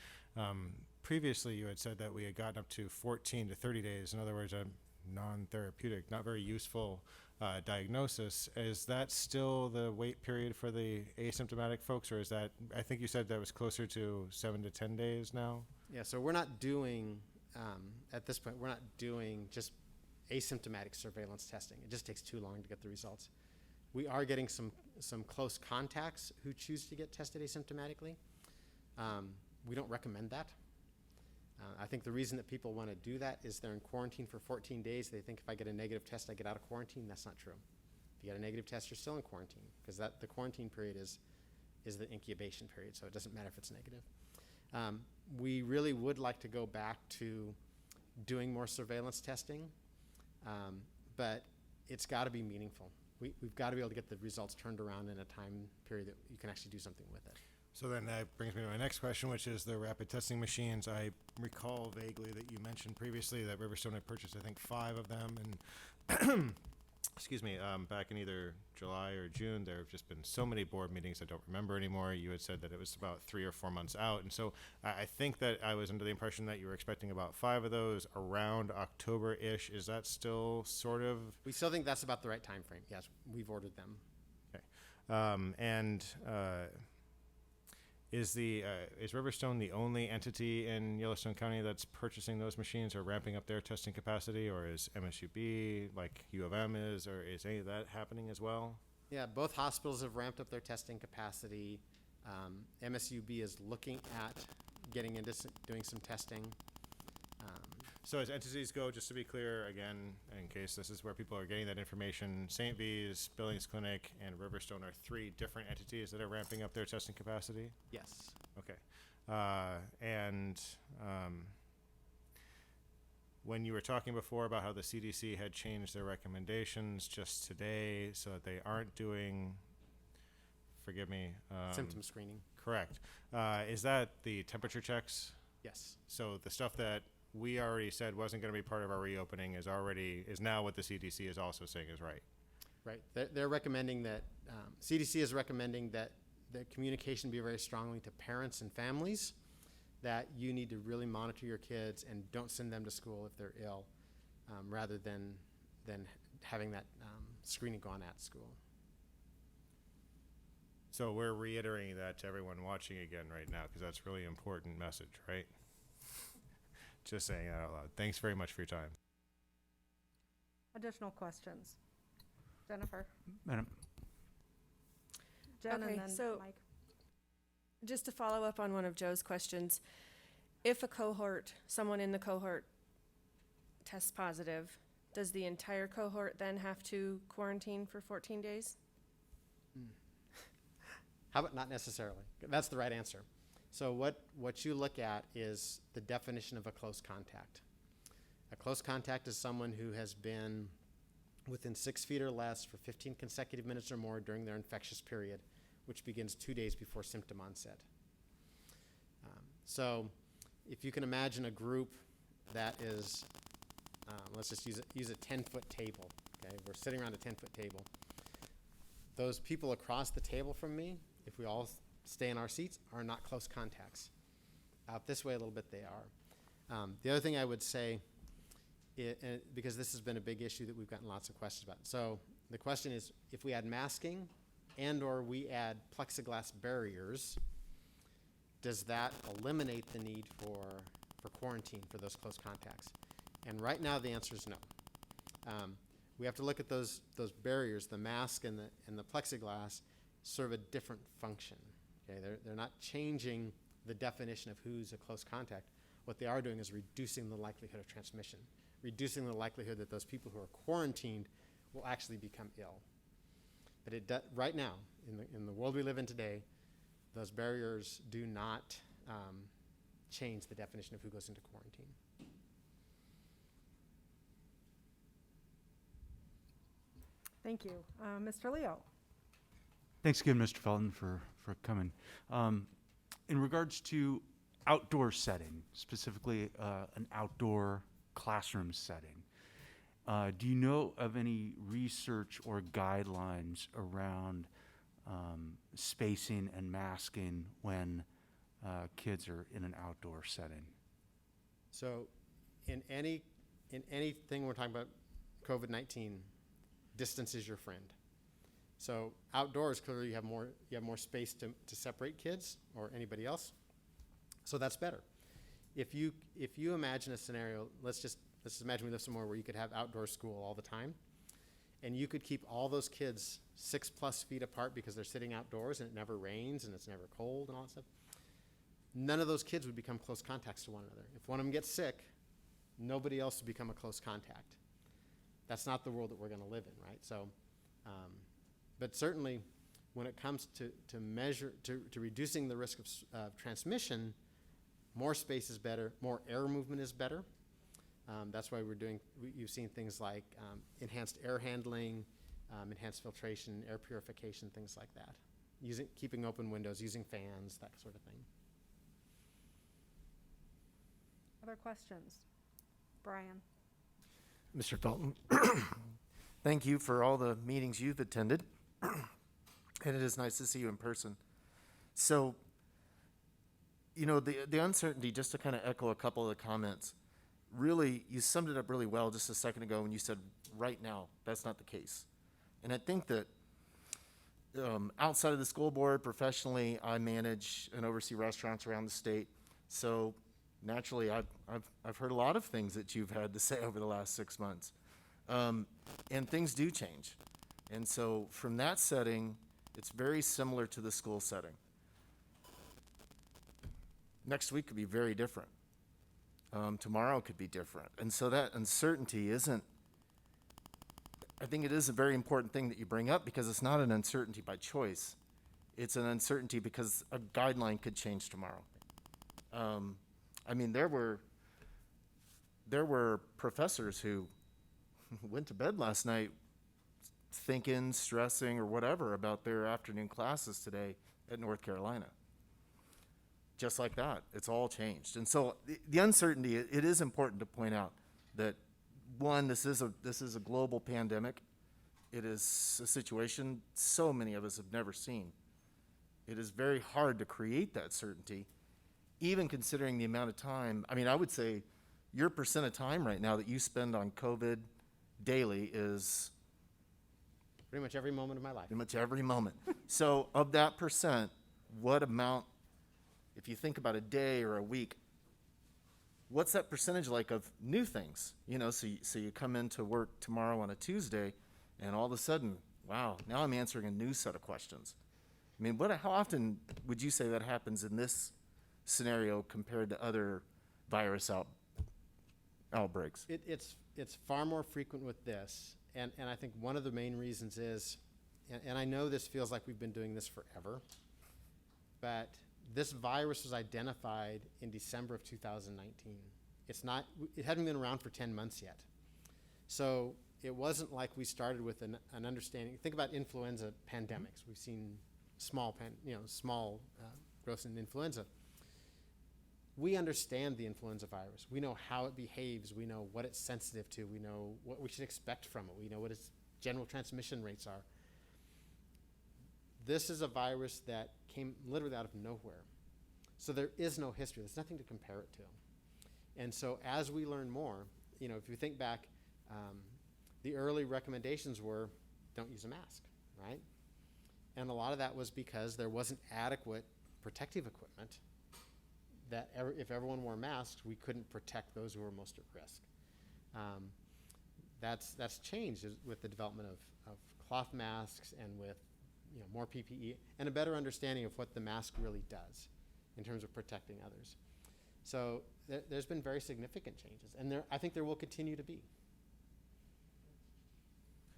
previously you had said that we had gotten up to 14 to 30 days. In other words, a non-therapeutic, not very useful diagnosis. Is that still the wait period for the asymptomatic folks, or is that, I think you said that was closer to 7 to 10 days now? Yeah, so we're not doing, at this point, we're not doing just asymptomatic surveillance testing. It just takes too long to get the results. We are getting some close contacts who choose to get tested asymptomatically. We don't recommend that. I think the reason that people want to do that is they're in quarantine for 14 days. They think if I get a negative test, I get out of quarantine. That's not true. If you get a negative test, you're still in quarantine, because the quarantine period is the incubation period, so it doesn't matter if it's negative. We really would like to go back to doing more surveillance testing, but it's got to be meaningful. We've got to be able to get the results turned around in a time period that you can actually do something with it. So then that brings me to my next question, which is the rapid testing machines. I recall vaguely that you mentioned previously that Riverstone had purchased, I think, 5 of them, and excuse me, back in either July or June. There have just been so many board meetings I don't remember anymore. You had said that it was about 3 or 4 months out, and so I think that I was under the impression that you were expecting about 5 of those around October-ish. Is that still sort of? We still think that's about the right time frame. Yes, we've ordered them. Okay. Is Riverstone the only entity in Yellowstone County that's purchasing those machines or ramping up their testing capacity, or is MSUB, like U of M is, or is any of that happening as well? Yeah, both hospitals have ramped up their testing capacity. MSUB is looking at getting into doing some testing. So as entities go, just to be clear, again, in case this is where people are getting that information, St. V's, Billings Clinic, and Riverstone are 3 different entities that are ramping up their testing capacity? Yes. Okay. When you were talking before about how the CDC had changed their recommendations just today so that they aren't doing, forgive me. Symptom screening. Correct. Is that the temperature checks? Yes. So the stuff that we already said wasn't going to be part of our reopening is now what the CDC is also saying is right. Right. They're recommending that, CDC is recommending that the communication be very strongly to parents and families, that you need to really monitor your kids and don't send them to school if they're ill, rather than having that screening go on at school. So we're reiterating that to everyone watching again right now, because that's a really important message, right? Just saying that out loud. Thanks very much for your time. Additional questions? Jennifer? Madam, Jen, Okay, and then so- Mike. Just to follow up on one of Joe's questions, if someone in the cohort tests positive, does the entire cohort then have to quarantine for 14 days? How about not necessarily? That's the right answer. So what you look at is the definition of a close contact. A close contact is someone who has been within 6 feet or less for 15 consecutive minutes or more during their infectious period, which begins 2 days before symptom onset. So if you can imagine a group that is, let's just use a 10-foot table. Okay, we're sitting around a 10-foot table. Those people across the table from me, if we all stay in our seats, are not close contacts. Out this way a little bit they are. The other thing I would say, because this has been a big issue that we've gotten lots of questions about. So the question is, if we add masking and or we add plexiglass barriers, does that eliminate the need for quarantine for those close contacts? And right now the answer is no. We have to look at those barriers, the mask and the plexiglass serve a different function. Okay, they're not changing the definition of who's a close contact. What they are doing is reducing the likelihood of transmission, reducing the likelihood that those people who are quarantined will actually become ill. But right now, in the world we live in today, those barriers do not change the definition of who goes into quarantine. Thank you. Mr. Leo? thanks again, Mr. Felton, for coming. In regards to outdoor setting, specifically an outdoor classroom setting, do you know of any research or guidelines around spacing and masking when kids are in an outdoor setting? So in anything we're talking about COVID-19, distance is your friend. So outdoors, clearly you have more space to separate kids or anybody else. So that's better. if you imagine a scenario, let's just imagine we live somewhere where you could have outdoor school all the time, and you could keep all those kids 6+ feet apart because they're sitting outdoors and it never rains and it's never cold and all that stuff. None of those kids would become close contacts to one another. If one of them gets sick, nobody else would become a close contact. That's not the world that we're going to live in, right? So, but certainly, when it comes to reducing the risk of transmission, more space is better, more air movement is better. That's why you've seen things like enhanced air handling, enhanced filtration, air purification, things like that. Keeping open windows, using fans, that sort of thing. Other questions? Brian? Mr. Felton, thank you for all the meetings you've attended, and it is nice to see you in person. So, you know, the uncertainty, just to kind of echo a couple of the comments, really, you summed it up really well just a second ago when you said, right now, that's not the case. And I think that outside of the school board, professionally, I manage and oversee restaurants around the state. So naturally, I've heard a lot of things that you've had to say over the last 6 months. And things do change. And so from that setting, it's very similar to the school setting. Next week could be very different. Tomorrow could be different. And so that uncertainty I think it is a very important thing that you bring up, because it's not an uncertainty by choice. It's an uncertainty because a guideline could change tomorrow. I mean, there were professors who went to bed last night thinking, stressing, or whatever about their afternoon classes today at North Carolina. Just like that, it's all changed. And so the uncertainty, it is important to point out that, one, this is a global pandemic. It is a situation so many of us have never seen. It is very hard to create that certainty, even considering the amount of time. I mean, I would say your percent of time right now that you spend on COVID daily is Pretty much every moment of my life. pretty much every moment. So of that percent, what amount, if you think about a day or a week, what's that percentage like of new things? You know, so you come into work tomorrow on a Tuesday, and all of a sudden, wow, now I'm answering a new set of questions. I mean, how often would you say that happens in this scenario compared to other virus outbreaks? It's far more frequent with this, and I think one of the main reasons is, and I know this feels like we've been doing this forever, but this virus was identified in December of 2019. It hadn't been around for 10 months yet. So it wasn't like we started with an understanding. Think about influenza pandemics. We've seen small growth in influenza. We understand the influenza virus. We know how it behaves. We know what it's sensitive to. We know what we should expect from it. We know what its general transmission rates are. This is a virus that came literally out of nowhere. So there is no history. There's nothing to compare it to. And so as we learn more, if you think back, the early recommendations were don't use a mask, right? And a lot of that was because there wasn't adequate protective equipment that if everyone wore masks, we couldn't protect those who were most at risk. That's changed with the development of cloth masks and with more PPE and a better understanding of what the mask really does in terms of protecting others. So there's been very significant changes, and I think there will continue to be.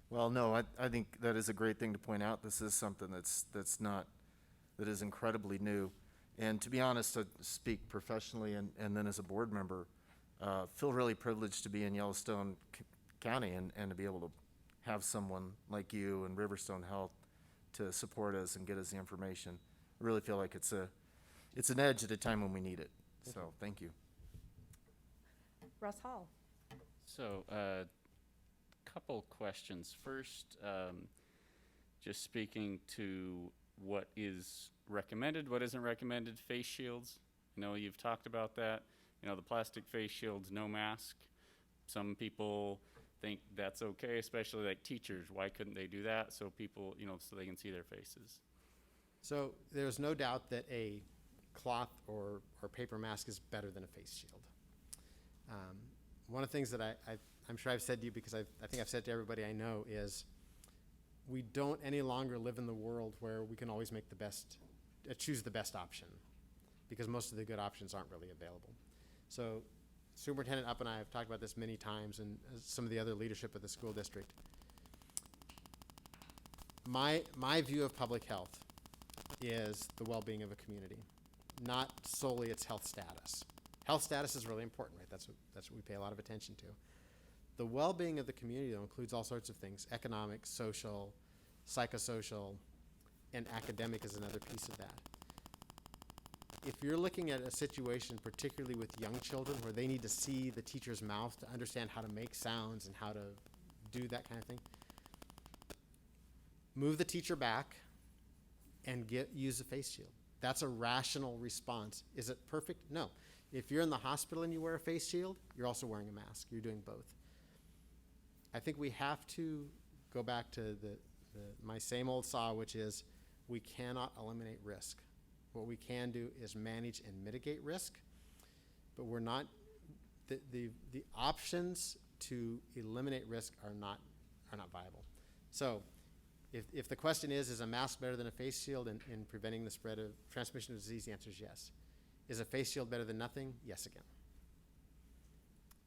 Well, no, I think that is a great thing to point out. This is something that is incredibly new. And to be honest, to speak professionally and then as a board member, feel really privileged to be in Yellowstone County and to be able to have someone like you and Riverstone Health to support us and get us the information. I really feel like it's an edge at a time when we need it. So thank you. Russ Hall? So, couple questions. First, just speaking to what is recommended, what isn't recommended, face shields. I know you've talked about that. The plastic face shields, no mask. Some people think that's okay, especially like teachers. Why couldn't they do that? So people, so they can see their faces. So there's no doubt that a cloth or paper mask is better than a face shield. One of the things that I'm sure I've said to you, because I think I've said to everybody I know, is we don't any longer live in the world where we can always make the best, choose the best option, because most of the good options aren't really available. So Superintendent Up and I have talked about this many times, and some of the other leadership of the school district. My view of public health is the well-being of a community, not solely its health status. Health status is really important, right? That's what we pay a lot of attention to. The well-being of the community, though, includes all sorts of things: economic, social, psychosocial, and academic is another piece of that. If you're looking at a situation, particularly with young children, where they need to see the teacher's mouth to understand how to make sounds and how to do that kind of thing, move the teacher back and use a face shield. That's a rational response. Is it perfect? No. If you're in the hospital and you wear a face shield, you're also wearing a mask. You're doing both. I think we have to go back to my same old saw, which is we cannot eliminate risk. What we can do is manage and mitigate risk, but we're not, the options to eliminate risk are not viable. So if the question is a mask better than a face shield in preventing the spread of transmission of disease, the answer is yes. Is a face shield better than nothing? Yes again.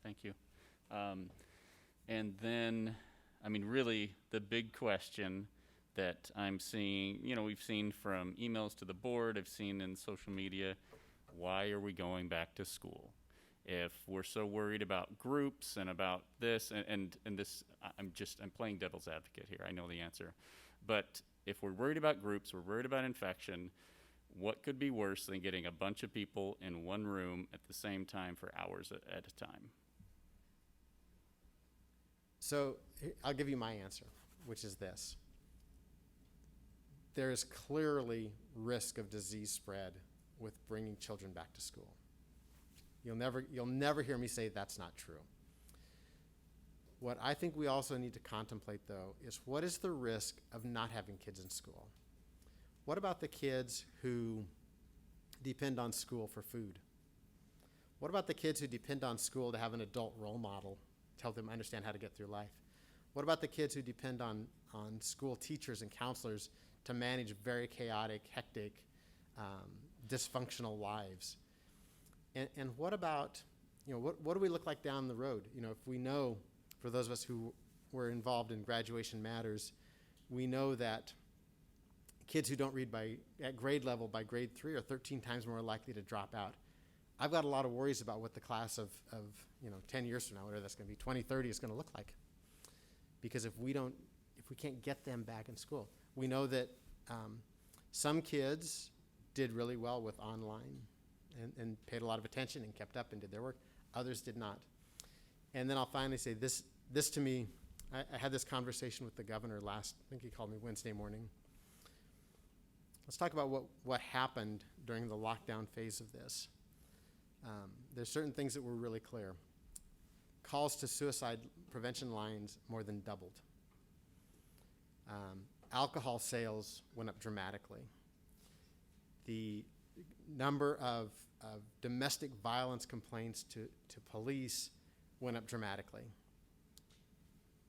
Thank you. And then, I mean, really, the big question that I'm seeing, we've seen from emails to the board, I've seen in social media, why are we going back to school? If we're so worried about groups and about this, and this, I'm playing devil's advocate here, I know the answer. But if we're worried about groups, we're worried about infection, what could be worse than getting a bunch of people in one room at the same time for hours at a time? So I'll give you my answer, which is this. There is clearly risk of disease spread with bringing children back to school. You'll never hear me say that's not true. What I think we also need to contemplate, though, is what is the risk of not having kids in school? What about the kids who depend on school for food? What about the kids who depend on school to have an adult role model to help them understand how to get through life? What about the kids who depend on school teachers and counselors to manage very chaotic, hectic, dysfunctional lives? And what about, what do we look like down the road? If we know, for those of us who were involved in Graduation Matters, we know that kids who don't read at grade level by grade 3 are 13 times more likely to drop out. I've got a lot of worries about what the class of 10 years from now, whatever that's going to be, 2030 is going to look like. Because if we can't get them back in school, we know that some kids did really well with online and paid a lot of attention and kept up and did their work. Others did not. And then I'll finally say this to me, I had this conversation with the governor I think he called me Wednesday morning. Let's talk about what happened during the lockdown phase of this. There's certain things that were really clear. Calls to suicide prevention lines more than doubled. Alcohol sales went up dramatically. The number of domestic violence complaints to police went up dramatically.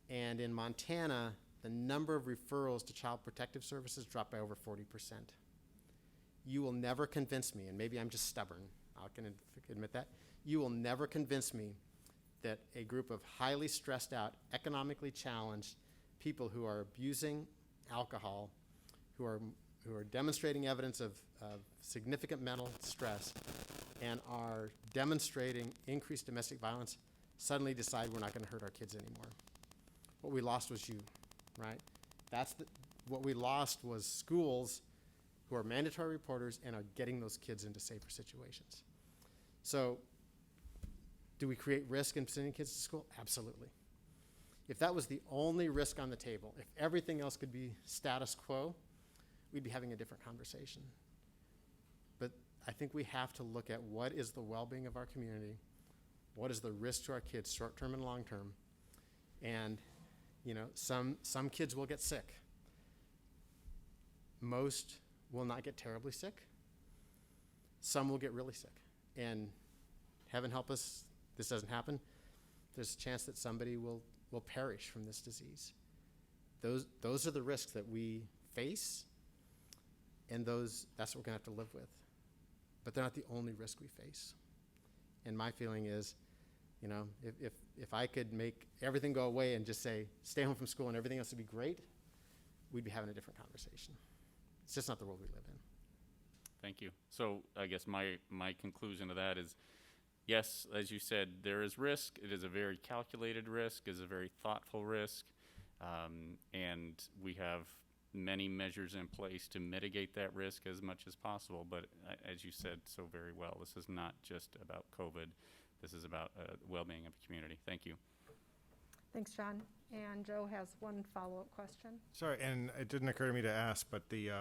And in Montana, the number of referrals to Child Protective Services dropped by over 40%. You will never convince me, and maybe I'm just stubborn, I can admit that, you will never convince me that a group of highly stressed out, economically challenged people who are abusing alcohol, who are demonstrating evidence of significant mental stress and are demonstrating increased domestic violence, suddenly decide we're not going to hurt our kids anymore. What we lost was you, right? What we lost was schools who are mandatory reporters and are getting those kids into safer situations. So, do we create risk in sending kids to school? Absolutely. If that was the only risk on the table, if everything else could be status quo, we'd be having a different conversation. But I think we have to look at what is the well-being of our community, what is the risk to our kids, short-term and long-term, and some kids will get sick. Most will not get terribly sick. some will get really sick. And heaven help us, this doesn't happen. There's a chance that somebody will perish from this disease. Those are the risks that we face, and that's what we're gonna have to live with. But they're not the only risk we face. And my feeling is, you know, if I could make everything go away and just say, stay home from school and everything else would be great, we'd be having a different conversation. It's just not the world we live in. Thank you. So I guess my conclusion to that is, yes, as you said, there is risk. It is a very calculated risk. It is a very thoughtful risk. And we have many measures in place to mitigate that risk as much as possible. But as you said so very well, this is not just about COVID. This is about well-being of the community. Thank you. Thanks, John. And Joe has one follow-up question. Sorry, and it didn't occur to me to ask, but the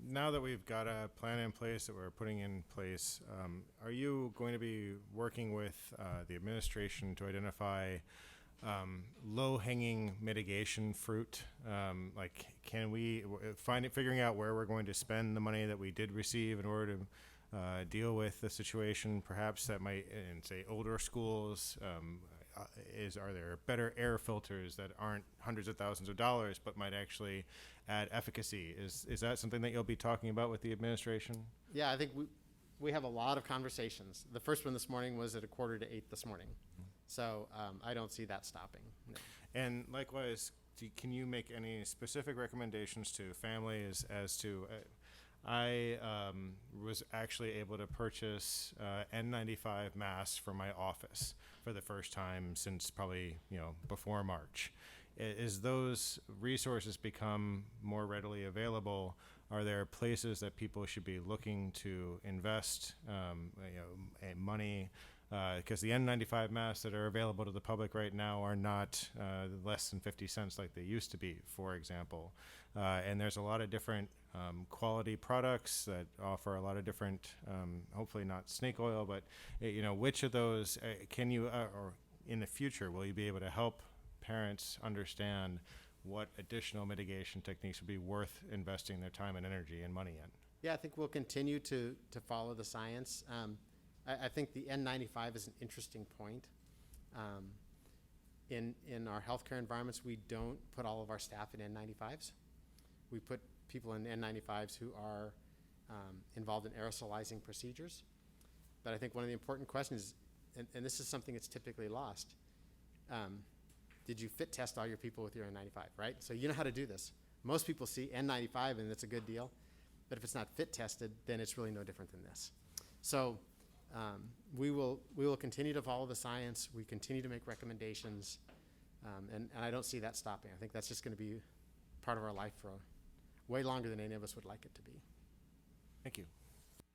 now that we've got a plan in place that we're putting in place, are you going to be working with the administration to identify low-hanging mitigation fruit? Like, can we figuring out where we're going to spend the money that we did receive in order to deal with the situation, perhaps that might, in say, older schools, are there better air filters that aren't hundreds of thousands of dollars but might actually add efficacy? Is that something that you'll be talking about with the administration? Yeah, I think we have a lot of conversations. The first one this morning was at 7:45 this morning. So I don't see that stopping. No. And likewise, can you make any specific recommendations to families as to, I was actually able to purchase N95 masks for my office for the first time since probably, before March. As those resources become more readily available, are there places that people should be looking to invest money? Because the N95 masks that are available to the public right now are not less than 50 cents like they used to be, for example. And there's a lot of different quality products that offer a lot of different, hopefully not snake oil, but which of those can you, or in the future, will you be able to help parents understand what additional mitigation techniques would be worth investing their time and energy and money in? Yeah, I think we'll continue to follow the science. I think the N95 is an interesting point. In our healthcare environments, we don't put all of our staff in N95s. We put people in N95s who are involved in aerosolizing procedures. But I think one of the important questions, and this is something that's typically lost, did you fit test all your people with your N95, right? So you know how to do this. Most people see N95 and it's a good deal, but if it's not fit tested, then it's really no different than this. So we will continue to follow the science. We continue to make recommendations, and I don't see that stopping. I think that's just going to be part of our life for way longer than any of us would like it to be. Thank you.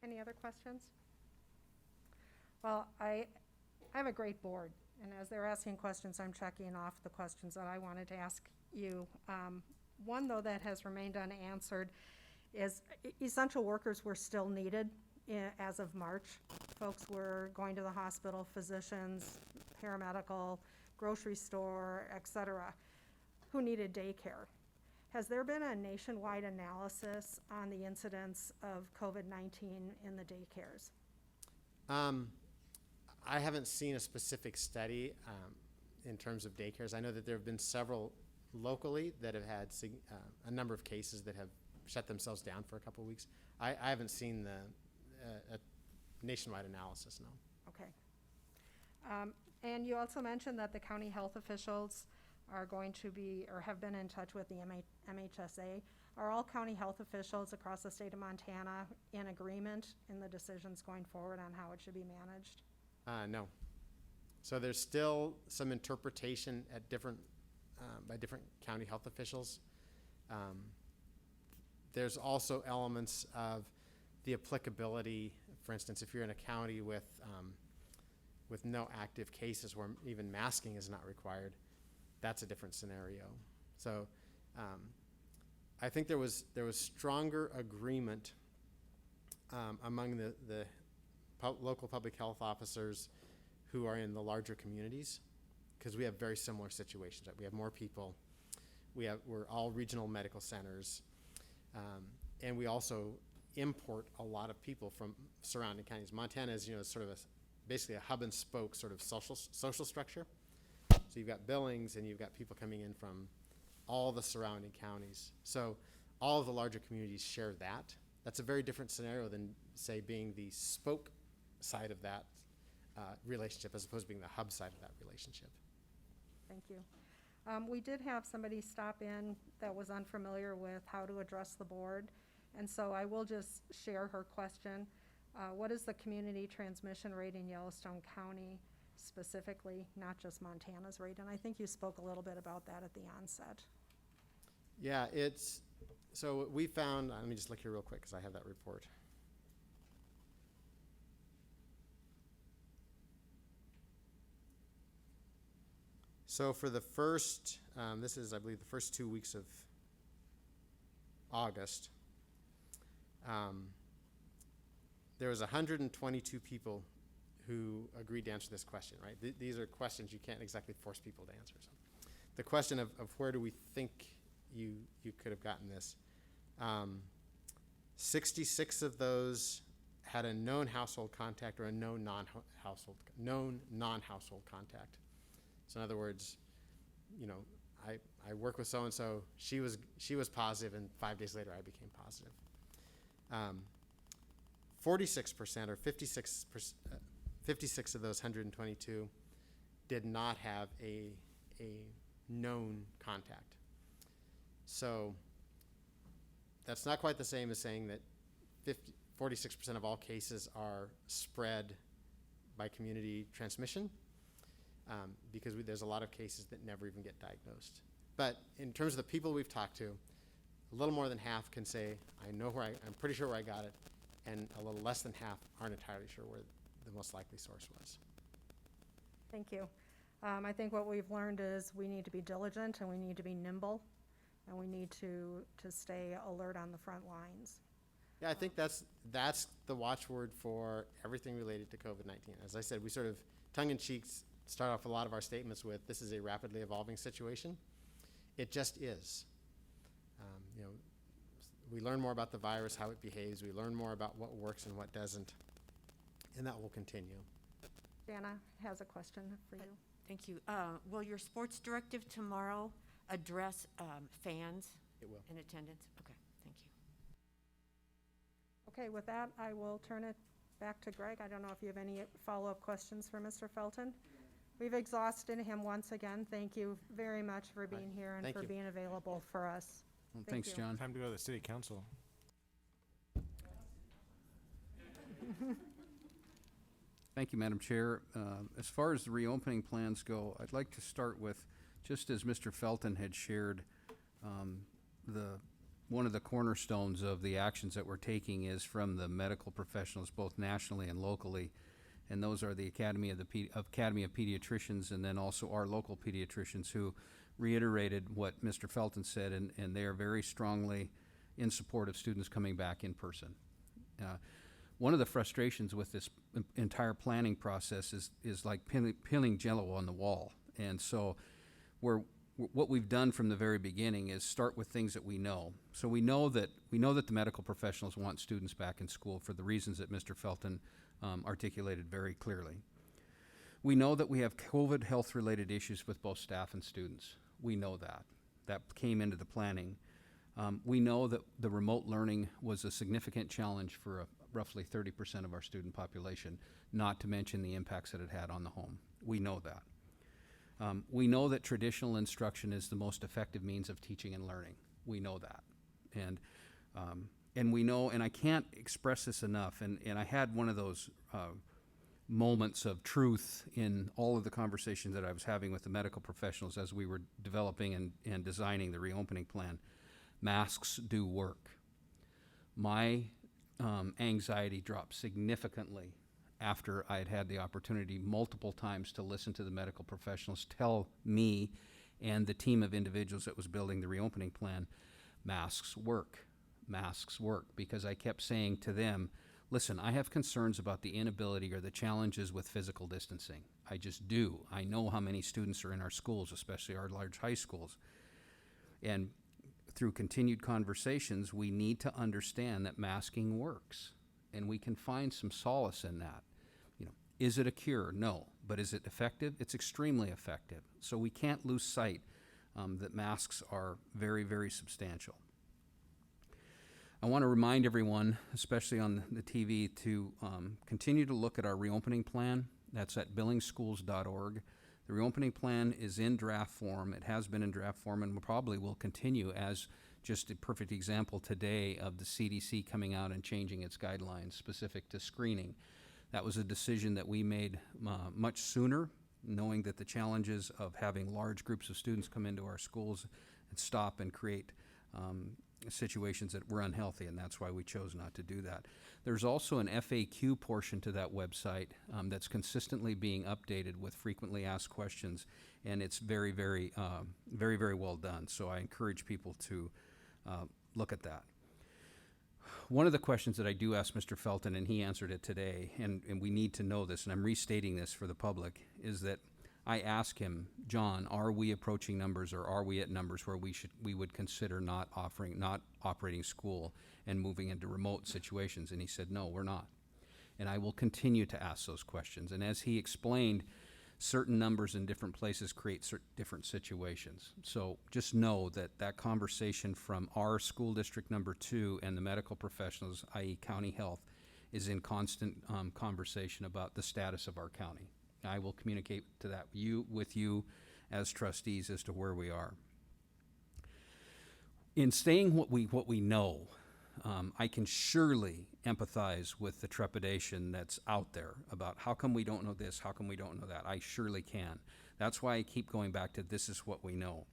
Any other questions? Well, I have a great board, and as they're asking questions, I'm checking off the questions that I wanted to ask you. One, though, that has remained unanswered is essential workers were still needed as of March. Folks were going to the hospital, physicians, paramedical, grocery store, et cetera, who needed daycare. Has there been a nationwide analysis on the incidence of COVID-19 in the daycares? I haven't seen a specific study in terms of daycares. I know that there have been several locally that have had a number of cases that have shut themselves down for a couple of weeks. I haven't seen a nationwide analysis, no. Okay. And you also mentioned that the county health officials are going to be, or have been in touch with the MHSA. Are all county health officials across the state of Montana in agreement in the decisions going forward on how it should be managed? No. So there's still some interpretation at by different county health officials. There's also elements of the applicability. For instance, if you're in a county with no active cases where even masking is not required, that's a different scenario. So I think there was stronger agreement among the local public health officers who are in the larger communities, because we have very similar situations. Right? We have more people. We're all regional medical centers, and we also, import a lot of people from surrounding counties. Montana is, sort of basically a hub and spoke sort of social structure. So you've got Billings and you've got people coming in from all the surrounding counties. So all of the larger communities share that. That's a very different scenario than, say, being the spoke side of that relationship as opposed to being the hub side of that relationship. Thank you. We did have somebody stop in that was unfamiliar with how to address the board, and so I will just share her question. What is the community transmission rate in Yellowstone County specifically, not just Montana's rate? And I think you spoke a little bit about that at the onset. Yeah, so we found, let me just look here real quick because I have that report. So for the first, this is, I believe, the first 2 weeks of August, there was 122 people who agreed to answer this question, right? These are questions you can't exactly force people to answer. So the question of where do we think you could have gotten this, 66 of those had a known household contact or a known non-household contact. So in other words, I work with so-and-so, she was positive, and 5 days later I became positive. 46% or 56 of those 122 did not have a known contact. So that's not quite the same as saying that 46% of all cases are spread by community transmission, because there's a lot of cases that never even get diagnosed. But in terms of the people we've talked to, a little more than half can say, I'm pretty sure where I got it, and a little less than half aren't entirely sure where the most likely source was. Thank you. I think what we've learned is we need to be diligent and we need to be nimble, and we need to stay alert on the front lines. Yeah, I think that's the watchword for everything related to COVID-19. As I said, we sort of tongue-in-cheek start off a lot of our statements with, this is a rapidly evolving situation. It just is. We learn more about the virus, how it behaves. We learn more about what works and what doesn't, and that will continue. Jana has a question for you. Thank you. Will your sports directive tomorrow address fans It will. in attendance? Okay, thank you. Okay, with that, I will turn it back to Greg. I don't know if you have any follow-up questions for Mr. Felton. We've exhausted him once again. Thank you very much for being here and Thank for you. being available for us. Well, Thank thanks, you. John. Time to go to the city council. Thank you, Madam Chair. As far as the reopening plans go, I'd like to start with, just as Mr. Felton had shared, one of the cornerstones of the actions that we're taking is from the medical professionals, both nationally and locally, and those are the Academy of Pediatricians, and then also our local pediatricians who reiterated what Mr. Felton said, and they are very strongly in support of students coming back in person. One of the frustrations with this entire planning process is like peeling Jell-O on the wall. And so what we've done from the very beginning is start with things that we know. So we know that the medical professionals want students back in school for the reasons that Mr. Felton articulated very clearly. We know that we have COVID health-related issues with both staff and students. We know that. That came into the planning. We know that the remote learning was a significant challenge for roughly 30% of our student population, not to mention the impacts that it had on the home. We know that. We know that traditional instruction is the most effective means of teaching and learning. We know that. And we know, and I can't express this enough, and I had one of those moments of truth in all of the conversations that I was having with the medical professionals as we were developing and designing the reopening plan. Masks do work. My anxiety dropped significantly after I had the opportunity multiple times to listen to the medical professionals tell me and the team of individuals that was building the reopening plan, masks work. Masks work, because I kept saying to them, listen, I have concerns about the inability or the challenges with physical distancing. I just do. I know how many students are in our schools, especially our large high schools. And through continued conversations, we need to understand that masking works, and we can find some solace in that. Is it a cure? No. But is it effective? It's extremely effective. So we can't lose sight that masks are very, very substantial. I want to remind everyone, especially on the TV, to continue to look at our reopening plan. That's at billingschools.org. The reopening plan is in draft form. It has been in draft form and probably will continue, as just a perfect example today of the CDC coming out and changing its guidelines specific to screening. That was a decision that we made much sooner, knowing that the challenges of having large groups of students come into our schools and stop and create situations that were unhealthy, and that's why we chose not to do that. There's also an FAQ portion to that website that's consistently being updated with frequently asked questions, and it's very, very, very, very well done. So I encourage people to look at that. One of the questions that I do ask Mr. Felton, and he answered it today, and we need to know this, and I'm restating this for the public, is that I ask him, John, are we approaching numbers, or are we at numbers where we would consider not operating school and moving into remote situations? And he said, no, we're not. And I will continue to ask those questions. And as he explained, certain numbers in different places create different situations. So just know that that conversation from our school district number 2 and the medical professionals, i.e. county health, is in constant conversation about the status of our county. I will communicate to that with you as trustees as to where we are. In saying what we know, I can surely empathize with the trepidation that's out there about how come we don't know this, how come we don't know that. I surely can. That's why I keep going back to this is what we know.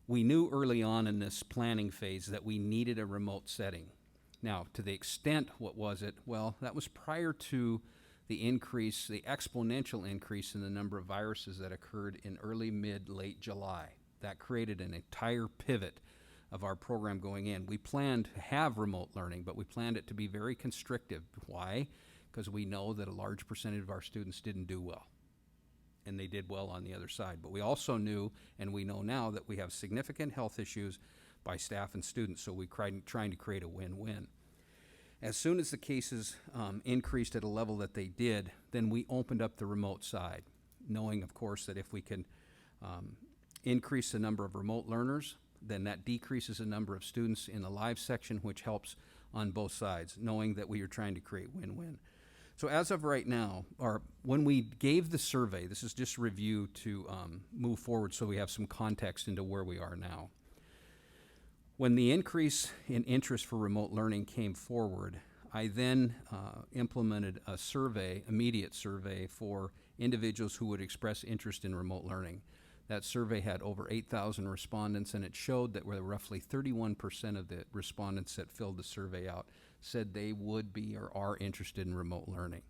We knew early on in this planning phase that we needed a remote setting. Now, to the extent, what was it? Well, that was prior to the increase, the exponential increase in the number of viruses that occurred in early, mid, late July. That created an entire pivot of our program going in. We planned to have remote learning, but we planned it to be very constrictive. Why? Because we know that a large percentage of our students didn't do well, and they did well on the other side. But we also knew, and we know now, that we have significant health issues by staff and students, so we're trying to create a win-win. As soon as the cases increased at a level that they did, then we opened up the remote side, knowing, of course, that if we can increase the number of remote learners, then that decreases the number of students in the live section, which helps on both sides, knowing that we are trying to create win-win. So as of right now, or when we gave the survey, this is just review to move forward so we have some context into where we are now. When the increase in interest for remote learning came forward, I then implemented a survey, immediate survey, for individuals who would express interest in remote learning. That survey had over 8,000 respondents, and it showed that roughly 31% of the respondents that filled the survey out said they would be or are interested in remote learning.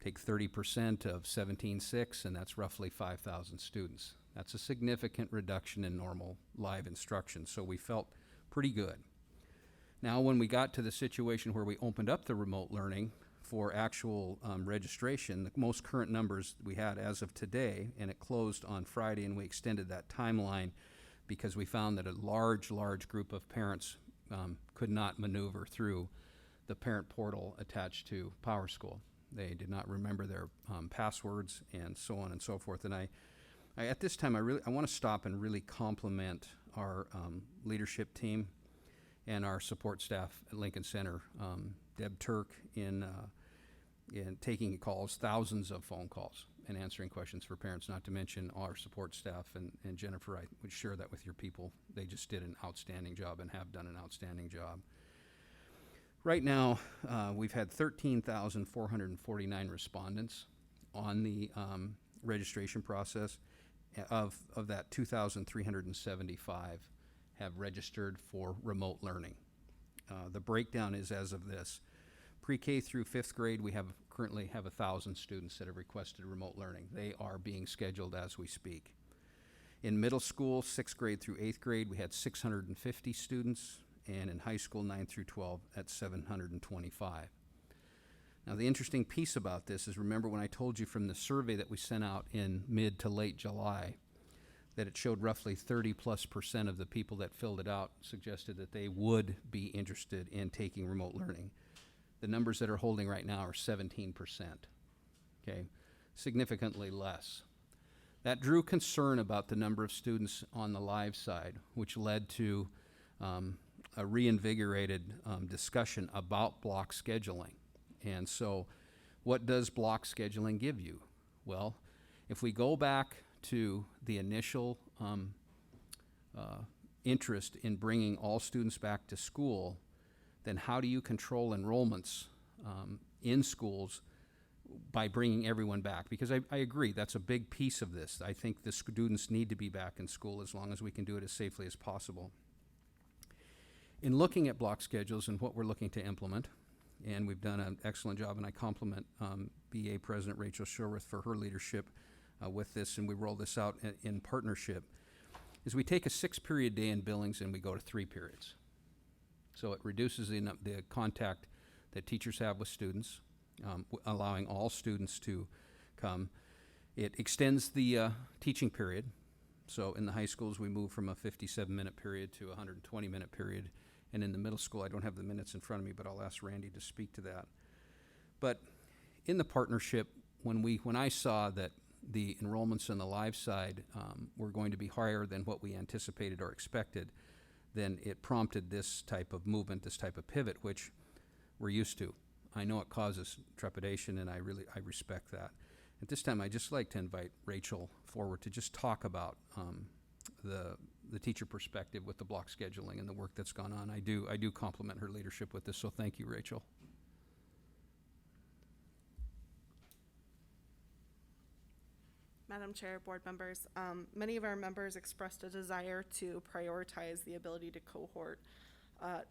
Take 30% of 17.6, and that's roughly 5,000 students. That's a significant reduction in normal live instruction, so we felt pretty good. Now, when we got to the situation where we opened up the remote learning for actual registration, the most current numbers we had as of today, and it closed on Friday, and we extended that timeline because we found that a large group of parents could not maneuver through the parent portal attached to PowerSchool. They did not remember their passwords and so on and so forth. And I at this time, I want to stop and really compliment our leadership team and our support staff at Lincoln Center. Deb Turk in taking calls, thousands of phone calls, and answering questions for parents, not to mention our support staff, and Jennifer, I would share that with your people. They just did an outstanding job and have done an outstanding job. Right now, we've had 13,449 respondents on the registration process. Of that, 2,375 have registered for remote learning. The breakdown is as of this. Pre-K through 5th grade, we currently have 1,000 students that have requested remote learning. They are being scheduled as we speak. In middle school, 6th grade through 8th grade, we had 650 students, and in high school, 9 through 12, at 725. Now, the interesting piece about this is, remember when I told you from the survey that we sent out in mid to late July, that it showed roughly 30+% of the people that filled it out suggested that they would be interested in taking remote learning. The numbers that are holding right now are 17%, okay? Significantly less. That drew concern about the number of students on the live side, which led to a reinvigorated discussion about block scheduling. And so what does block scheduling give you? Well, if we go back to the initial interest in bringing all students back to school, then how do you control enrollments in schools by bringing everyone back? Because I agree, that's a big piece of this. I think the students need to be back in school as long as we can do it as safely as possible. In looking at block schedules and what we're looking to implement, and we've done an excellent job, and I compliment BA President Rachel Shorworth for her leadership with this, and we roll this out in partnership, is we take a 6-period day in Billings and we go to 3 periods. So it reduces the contact that teachers have with students, allowing all students to come. It extends the teaching period. So in the high schools, we move from a 57-minute period to a 120-minute period. And in the middle school, I don't have the minutes in front of me, but I'll ask Randy to speak to that. But in the partnership, when I saw that the enrollments on the live side were going to be higher than what we anticipated or expected, then it prompted this type of movement, this type of pivot, which we're used to. I know it causes trepidation, and I respect that. At this time, I'd just like to invite Rachel forward to just talk about the teacher perspective with the block scheduling and the work that's gone on. I do compliment her leadership with this, so thank you, Rachel. Madam Chair, board members, many of our members expressed a desire to prioritize the ability to cohort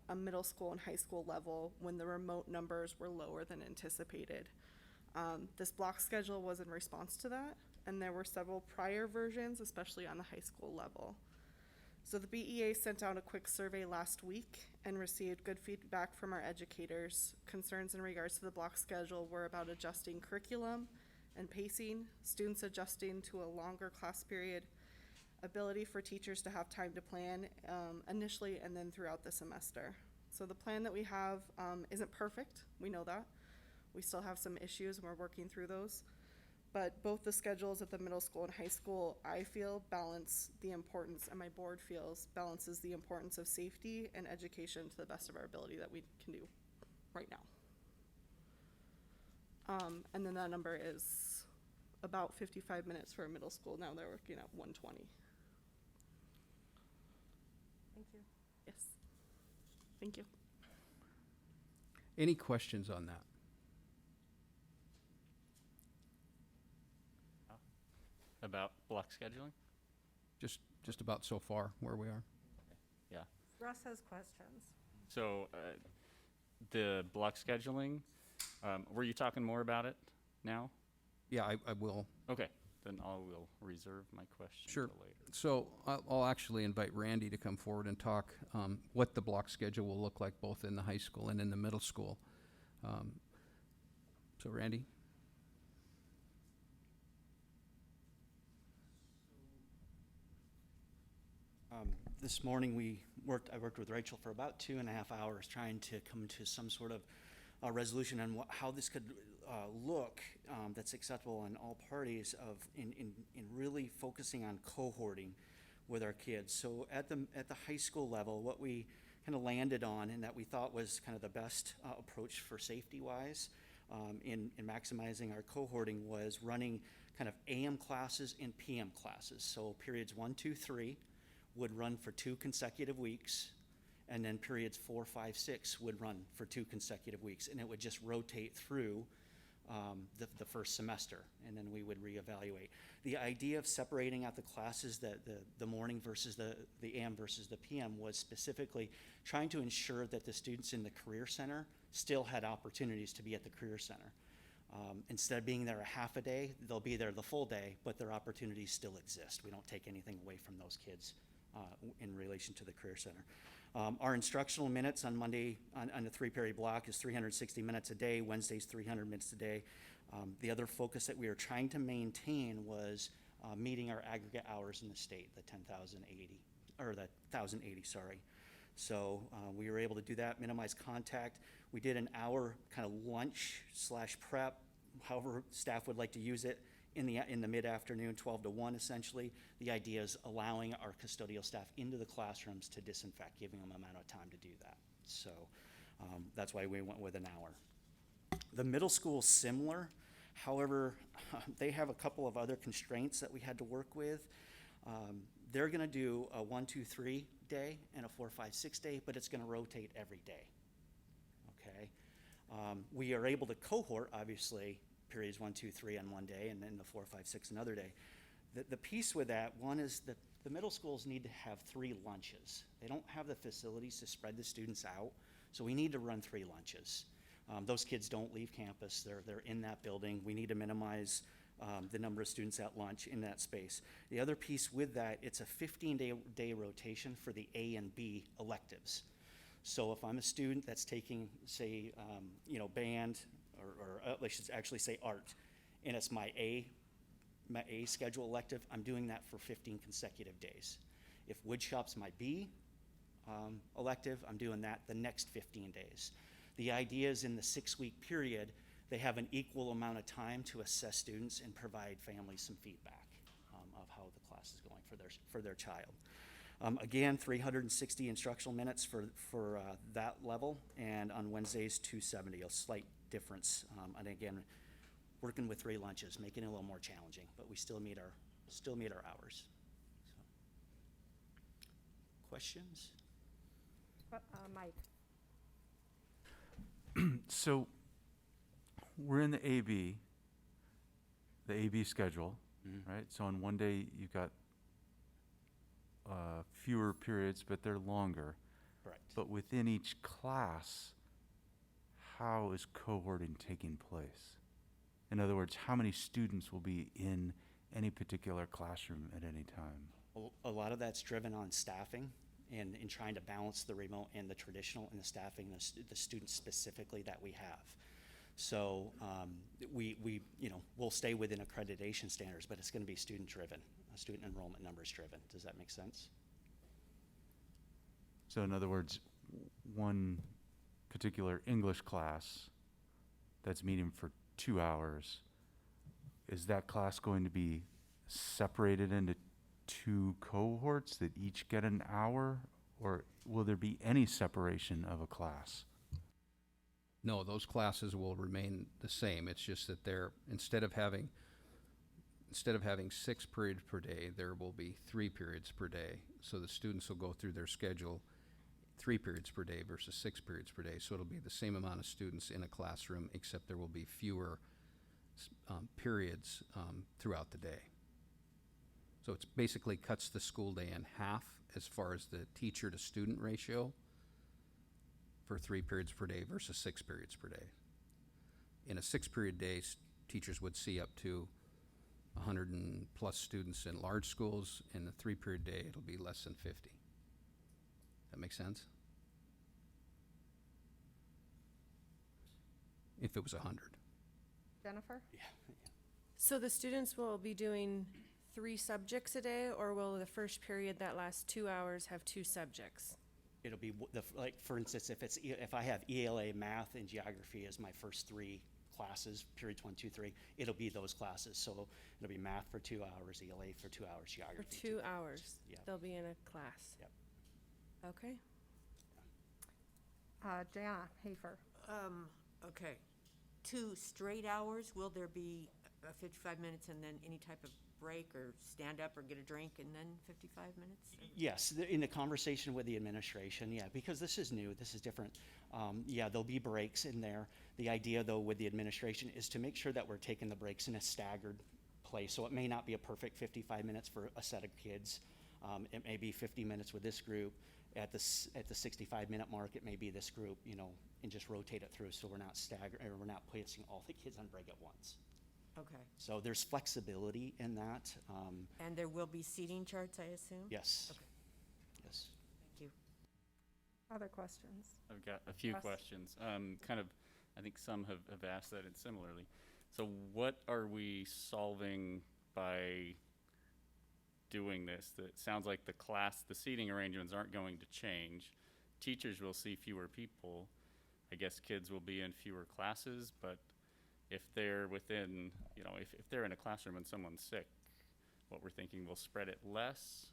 a middle school and high school level when the remote numbers were lower than anticipated. This block schedule was in response to that, and there were several prior versions, especially on the high school level. So the BEA sent out a quick survey last week and received good feedback from our educators. Concerns in regards to the block schedule were about adjusting curriculum and pacing, students adjusting to a longer class period, ability for teachers to have time to plan initially and then throughout the semester. So the plan that we have isn't perfect, we know that. We still have some issues and we're working through those. But both the schedules at the middle school and high school, I feel, balance the importance, and my board feels balances the importance of safety and education to the best of our ability that we can do right now. And then that number is about 55 minutes for a middle school. Now they're working at 120. Thank you. Yes. Thank you. Any questions on that? About block scheduling? Just about so far where we are. Yeah. Russ has questions. So the block scheduling, were you talking more about it now? Yeah, I will. Okay, then I will reserve my question Sure. till later. So I'll actually invite Randy to come forward and talk what the block schedule will look like both in the high school and in the middle school. So Randy? This morning I worked with Rachel for about 2.5 hours trying to come to some sort of resolution on how this could look that's acceptable on all parties in really focusing on cohorting with our kids. So at the high school level, what we kind of landed on and that we thought was kind of the best approach for safety-wise in maximizing our cohorting was running kind of AM classes and PM classes. So periods 1, 2, 3 would run for 2 consecutive weeks, and then periods 4, 5, 6 would run for 2 consecutive weeks, and it would just rotate through the first semester, and then we would reevaluate. The idea of separating out the classes, the morning versus the AM versus the PM, was specifically trying to ensure that the students in the Career Center still had opportunities to be at the Career Center. Instead of being there a half a day, they'll be there the full day, but their opportunities still exist. We don't take anything away from those kids in relation to the Career Center. Our instructional minutes on Monday on the 3-period block is 360 minutes a day, Wednesday's 300 minutes a day. The other focus that we were trying to maintain was meeting our aggregate hours in the state, the 10,080, or the 1,080, sorry. So we were able to do that, minimize contact. We did an hour kind of lunch / prep, however staff would like to use it, in the mid-afternoon, 12 to 1 essentially. The idea is allowing our custodial staff into the classrooms to disinfect, giving them amount of time to do that. So that's why we went with an hour. The middle school is similar. However, they have a couple of other constraints that we had to work with. They're gonna do a 1, 2, 3 day and a 4, 5, 6 day, but it's gonna rotate every day, okay? We are able to cohort, obviously, periods 1, 2, 3 on one day, and then the 4, 5, 6 another day. The piece with that, one is that the middle schools need to have 3 lunches. They don't have the facilities to spread the students out, so we need to run 3 lunches. Those kids don't leave campus, they're in that building. We need to minimize the number of students at lunch in that space. The other piece with that, it's a 15-day rotation for the A and B electives. So if I'm a student that's taking, say, band, or I should actually say art, and it's my A schedule elective, I'm doing that for 15 consecutive days. If woodshop's my B elective, I'm doing that the next 15 days. The idea is in the 6-week period, they have an equal amount of time to assess students and provide families some feedback of how the class is going for their child. Again, 360 instructional minutes for that level, and on Wednesdays, 270, a slight difference. And again, working with 3 lunches, making it a little more challenging, but we still meet our hours. So. Questions? Mike? So we're in the AB schedule, right? So on one day you've got fewer periods, but they're longer. Correct. But within each class, how is cohorting taking place? In other words, how many students will be in any particular classroom at any time? A lot of that's driven on staffing and in trying to balance the remote and the traditional and the staffing, the students specifically that we have. So we'll stay within accreditation standards, but it's going to be student driven, student enrollment numbers driven. Does that make sense? So in other words, one particular English class that's meeting for 2 hours, is that class going to be separated into 2 cohorts that each get an hour, or will there be any separation of a class? No, those classes will remain the same. It's just that instead of having 6 periods per day, there will be 3 periods per day. So the students will go through their schedule 3 periods per day versus 6 periods per day. So it'll be the same amount of students in a classroom, except there will be fewer periods throughout the day. So it basically cuts the school day in half as far as the teacher to student ratio for 3 periods per day versus 6 periods per day. In a 6-period day, teachers would see up to 100 and plus students in large schools. In a 3-period day, it'll be less than 50. That make sense? If it was 100. Jennifer? Yeah. So the students will be doing 3 subjects a day, or will the first period that lasts 2 hours have 2 subjects? It'll be like, for instance, if I have ELA, math, and geography as my first 3 classes, periods 1, 2, 3, it'll be those classes. So it'll be math for 2 hours, ELA for 2 hours, For geography. 2 hours? Yeah. They'll be in a class? Yep. Okay. Jana Hafer? Okay. 2 straight hours, will there be 55 minutes and then any type of break or stand up or get a drink and then 55 minutes? Yes, in the conversation with the administration, yeah, because this is new, this is different. Yeah, there'll be breaks in there. The idea, though, with the administration is to make sure that we're taking the breaks in a staggered place. So it may not be a perfect 55 minutes for a set of kids. It may be 50 minutes with this group. At the 65-minute mark, it may be this group, and just rotate it through so we're not we're not placing all the kids on break at once. Okay. So there's flexibility in that. And there will be seating charts, I assume? Yes. Okay. Yes. Thank you. Other questions? I've got a few Russ? questions. I think some have asked that similarly. So what are we solving by doing this, that it sounds like the seating arrangements aren't going to change. Teachers will see fewer people. I guess kids will be in fewer classes, but if they're within, if they're in a classroom and someone's sick, what we're thinking, we'll spread it less.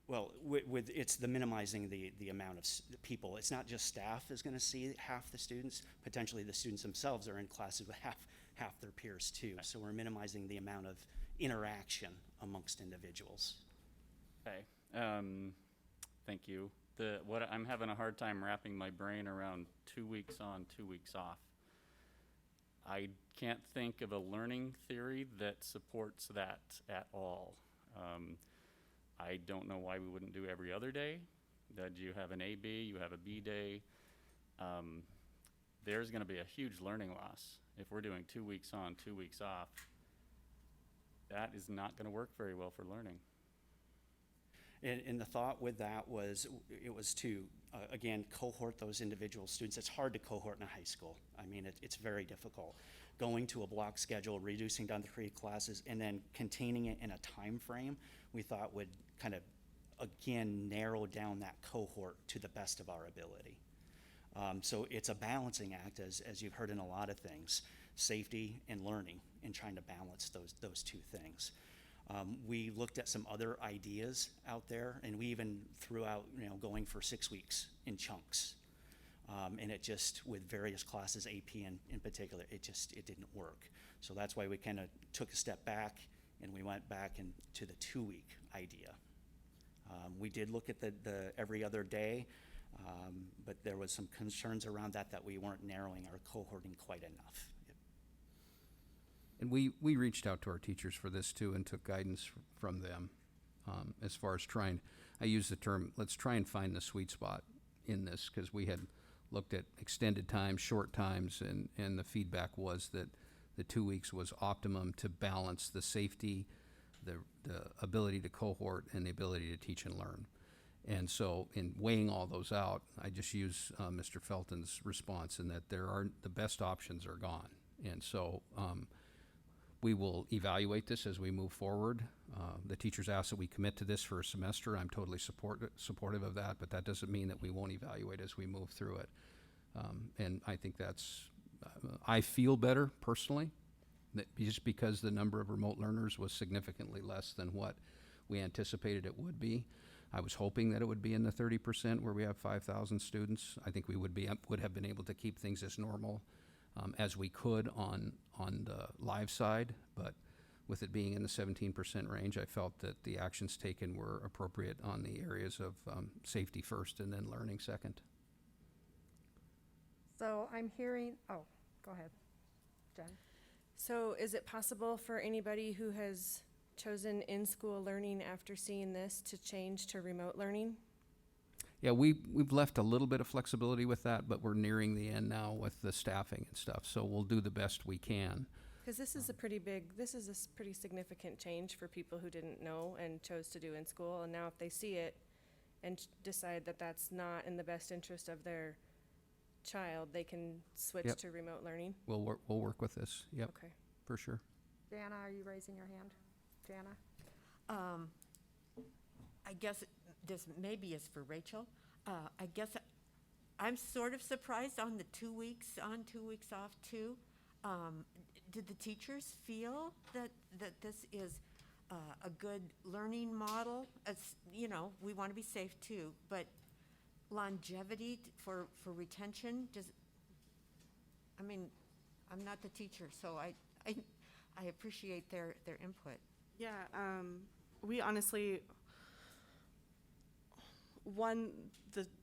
Well, it's the minimizing the amount of people. It's not just staff is going to see half the students. Potentially the students themselves are in classes with half their peers too. So we're minimizing the amount of interaction amongst individuals. Okay, thank you. I'm having a hard time wrapping my brain around 2 weeks on, 2 weeks off. I can't think of a learning theory that supports that at all. I don't know why we wouldn't do every other day. That you have an AB, you have a B day. There's going to be a huge learning loss if we're doing 2 weeks on, 2 weeks off. That is not going to work very well for learning. And the thought with that was, it was to, again, cohort those individual students. It's hard to cohort in a high school. I mean, it's very difficult. Going to a block schedule, reducing down to 3 classes, and then containing it in a time frame, we thought would kind of, again, narrow down that cohort to the best of our ability. So it's a balancing act, as you've heard in a lot of things, safety and learning, and trying to balance those two things. We looked at some other ideas out there, and we even threw out, going for 6 weeks in chunks. And it just, with various classes, AP in particular, it didn't work. So that's why we kind of took a step back, and we went back into the 2-week idea. We did look at the every other day, but there was some concerns around that we weren't narrowing our cohorting quite enough. And we reached out to our teachers for this too and took guidance from them as far as I use the term, let's try and find the sweet spot in this, because we had looked at extended times, short times, and the feedback was that the 2 weeks was optimum to balance the safety, the ability to cohort, and the ability to teach and learn. And so in weighing all those out, I just use Mr. Felton's response in that the best options are gone. And so we will evaluate this as we move forward. The teachers asked that we commit to this for a semester. I'm totally supportive of that, but that doesn't mean that we won't evaluate as we move through it. And I think I feel better personally, just because the number of remote learners was significantly less than what we anticipated it would be. I was hoping that it would be in the 30% where we have 5,000 students. I think we would have been able to keep things as normal as we could on the live side, but with it being in the 17% range, I felt that the actions taken were appropriate on the areas of safety first and then learning second. So I'm hearing, go ahead, Jen. So is it possible for anybody who has chosen in-school learning after seeing this to change to remote learning? Yeah, we've left a little bit of flexibility with that, but we're nearing the end now with the staffing and stuff, so we'll do the best we can. Because this is a pretty significant change for people who didn't know and chose to do in school, and now if they see it and decide that that's not in the best interest of their child, they can switch Yep. to remote learning? We'll work with this, yep, Okay. for sure. Jana, are you raising your hand? Jana? I guess this maybe is for Rachel. I guess I'm sort of surprised on the 2 weeks on, 2 weeks off too. Did the teachers feel that this is a good learning model? As you know, we want to be safe too, but longevity for retention, I'm not the teacher, so I appreciate their input. Yeah, we honestly,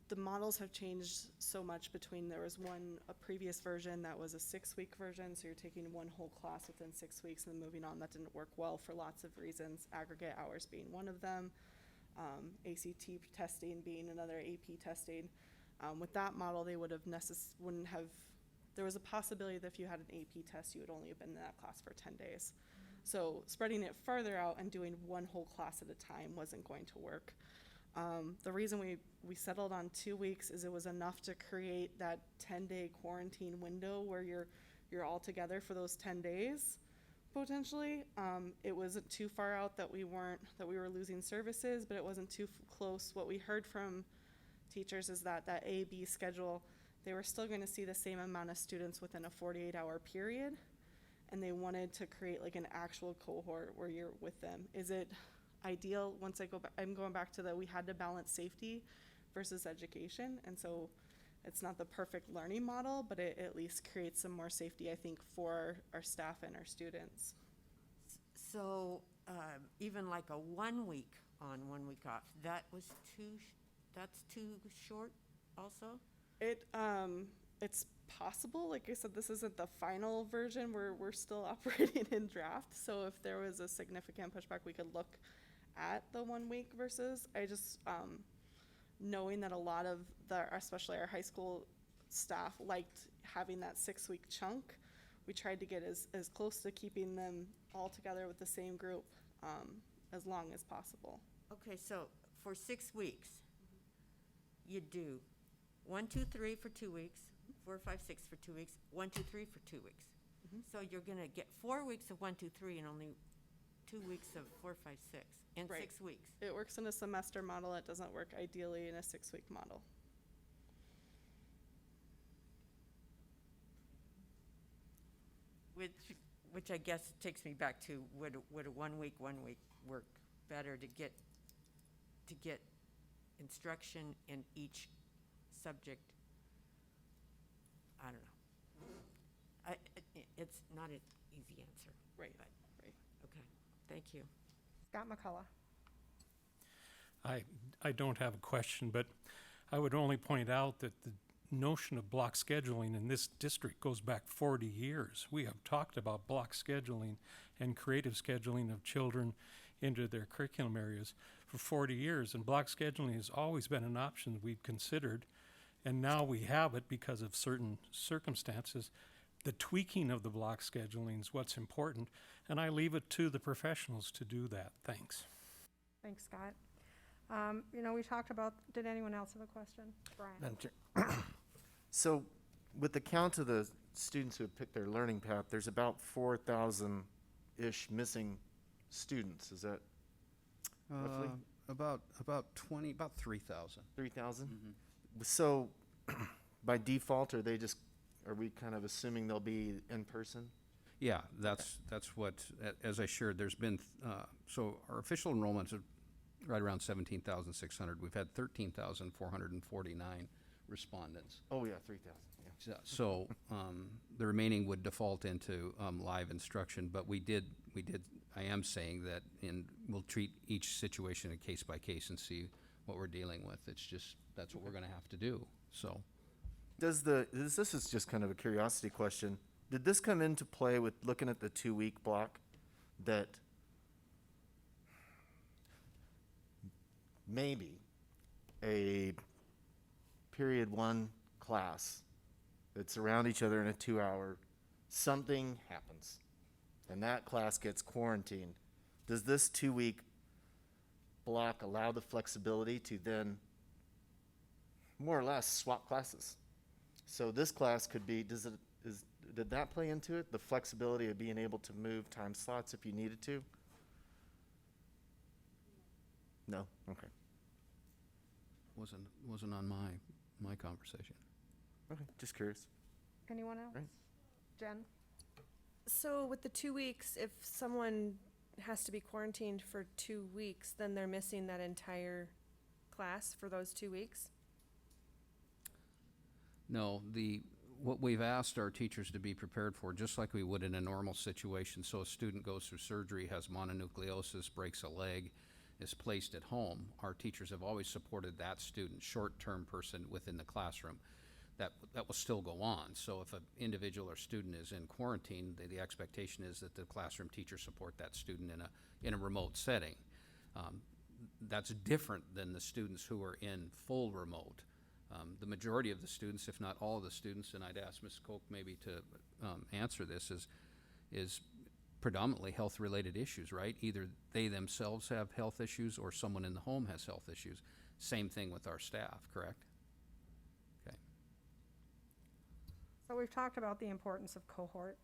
the models have changed so much between, there was a previous version that was a 6-week version, so you're taking one whole class within 6 weeks and then moving on. That didn't work well for lots of reasons, aggregate hours being one of them, ACT testing being another, AP testing. With that model, they there was a possibility that if you had an AP test, you would only have been in that class for 10 days. So spreading it farther out and doing one whole class at a time wasn't going to work. The reason we settled on 2 weeks is it was enough to create that 10-day quarantine window where you're all together for those 10 days, potentially. It wasn't too far out that we were losing services, but it wasn't too close. What we heard from teachers is that A-B schedule, they were still going to see the same amount of students within a 48-hour period, and they wanted to create like an actual cohort where you're with them. Is it ideal? Once I go back, I'm going back to we had to balance safety versus education, and so it's not the perfect learning model, but it at least creates some more safety, I think, for our staff and our students. So, even like a 1 week on, 1 week off, that's too short also? It's possible. Like I said, this isn't the final version. We're still operating in draft. So if there was a significant pushback, we could look at the 1 week versus. I just, knowing that a lot of especially our high school staff liked having that 6 week chunk, we tried to get as close to keeping them all together with the same group as long as possible. Okay, so for 6 weeks, you do 1, 2, 3 for 2 weeks, 4, 5, 6 for 2 weeks, 1, 2, 3 for 2 weeks. So you're gonna get 4 weeks of 1, 2, 3 and only 2 weeks of 4, 5, 6 in Right. 6 weeks. It works in a semester model. It doesn't work ideally in a 6 week model. Which I guess takes me back to would a 1 week work better to get instruction in each subject? I don't know. It's not an easy answer. Right. But, okay, thank you. Scott McCullough. I don't have a question, but I would only point out that the notion of block scheduling in this district goes back 40 years. We have talked about block scheduling and creative scheduling of children into their curriculum areas for 40 years, and block scheduling has always been an option we've considered, and now we have it because of certain circumstances. The tweaking of the block scheduling is what's important, and I leave it to the professionals to do that. Thanks. Thanks, Scott. We talked about, did anyone else have a question? Brian? Madam Chair. So with the count of the students who have picked their learning path, there's about 4,000-ish missing students. Is that roughly? About 3,000. 3,000? So by default, are we kind of assuming they'll be in person? Yeah, that's what, as I shared, there's been, so our official enrollments are right around 17,600. We've had 13,449 respondents. Oh, yeah, 3,000, yeah. So the remaining would default into live instruction, but I am saying that we'll treat each situation a case by case and see what we're dealing with. It's just, that's what we're gonna have to do, so. This is just kind of a curiosity question. Did this come into play with looking at the 2 week block that maybe a period 1 class that's around each other in a 2 hour, something happens and that class gets quarantined? Does this 2 week block allow the flexibility to then more or less swap classes? So this class could be, did that play into it? The flexibility of being able to move time slots if you needed to? No? Okay. Wasn't on my conversation. Okay, just curious. Anyone else? Right. Jen? So with the 2 weeks, if someone has to be quarantined for 2 weeks, then they're missing that entire class for those 2 weeks? No, what we've asked our teachers to be prepared for, just like we would in a normal situation. So a student goes through surgery, has mononucleosis, breaks a leg, is placed at home. Our teachers have always supported that student, short-term person within the classroom. That will still go on. So if an individual or student is in quarantine, the expectation is that the classroom teacher support that student in a remote setting. That's different than the students who are in full remote. The majority of the students, if not all of the students, and I'd ask Ms. Koch maybe to answer this, is predominantly health-related issues, right? Either they themselves have health issues or someone in the home has health issues. Same thing with our staff, correct? Okay. So we've talked about the importance of cohort,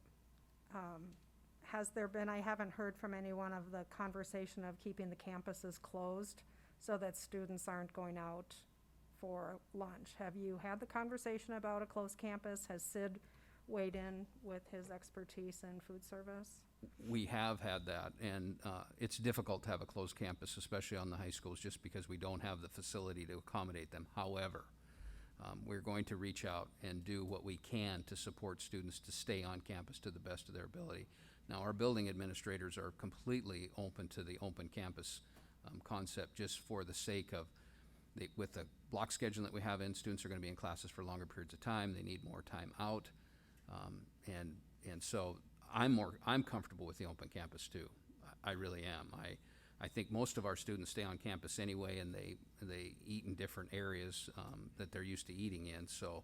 has there been, I haven't heard from anyone of the conversation of keeping the campuses closed so that students aren't going out for lunch. Have you had the conversation about a closed campus? Has Sid weighed in with his expertise in food service? We have had that, and it's difficult to have a closed campus, especially on the high schools, just because we don't have the facility to accommodate them. However, we're going to reach out and do what we can to support students to stay on campus to the best of their ability. Now, our building administrators are completely open to the open campus concept, just for the sake of, with the block schedule that we have in, students are going to be in classes for longer periods of time. They need more time out, and so I'm comfortable with the open campus too. I really am. I think most of our students stay on campus anyway, and they eat in different areas that they're used to eating in. So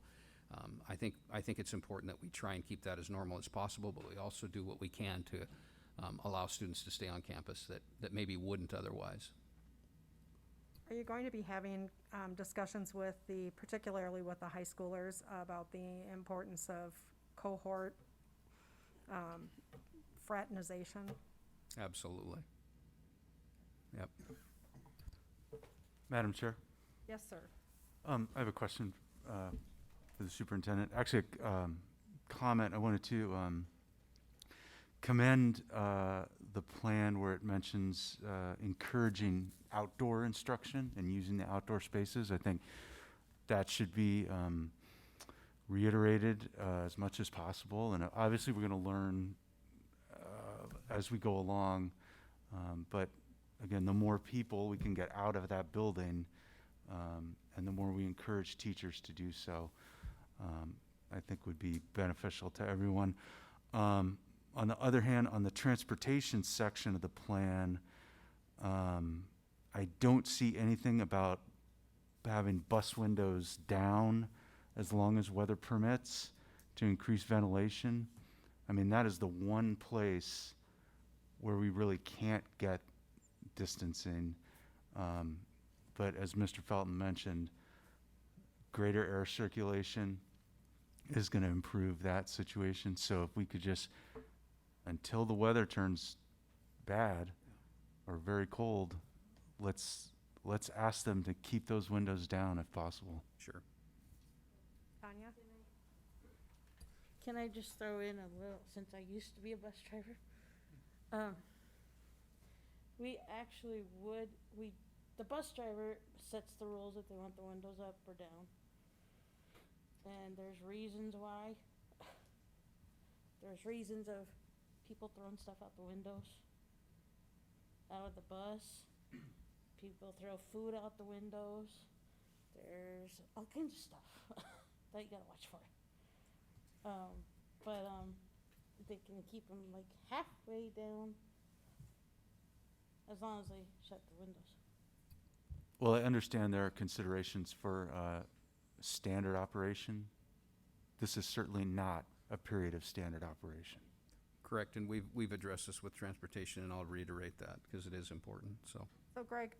I think it's important that we try and keep that as normal as possible, but we also do what we can to allow students to stay on campus that maybe wouldn't otherwise. Are you going to be having discussions with particularly with the high schoolers about the importance of cohort fraternization? Absolutely. Yep. Madam Chair, Yes, sir. I have a question for the superintendent. Actually, a comment. I wanted to commend the plan where it mentions encouraging outdoor instruction and using the outdoor spaces. I think that should be reiterated as much as possible. And obviously, we're going to learn as we go along. But again, the more people we can get out of that building, and the more we encourage teachers to do so, I think would be beneficial to everyone. On the other hand, on the transportation section of the plan, I don't see anything about having bus windows down as long as weather permits to increase ventilation. I mean, that is the one place where we really can't get distancing. But as Mr. Felton mentioned, greater air circulation is going to improve that situation. So if we could just, until the weather turns bad or very cold, let's ask them to keep those windows down if possible. Sure. Tanya? Can I just throw in a little, since I used to be a bus driver? We actually the bus driver sets the rules if they want the windows up or down. And there's reasons why. There's reasons of people throwing stuff out the windows, out of the bus. People throw food out the windows. There's all kinds of stuff that you gotta watch for. But they can keep them like halfway down as long as they shut the windows. Well, I understand there are considerations for standard operation. This is certainly not a period of standard operation. Correct, and we've addressed this with transportation, and I'll reiterate that because it is important. So Greg,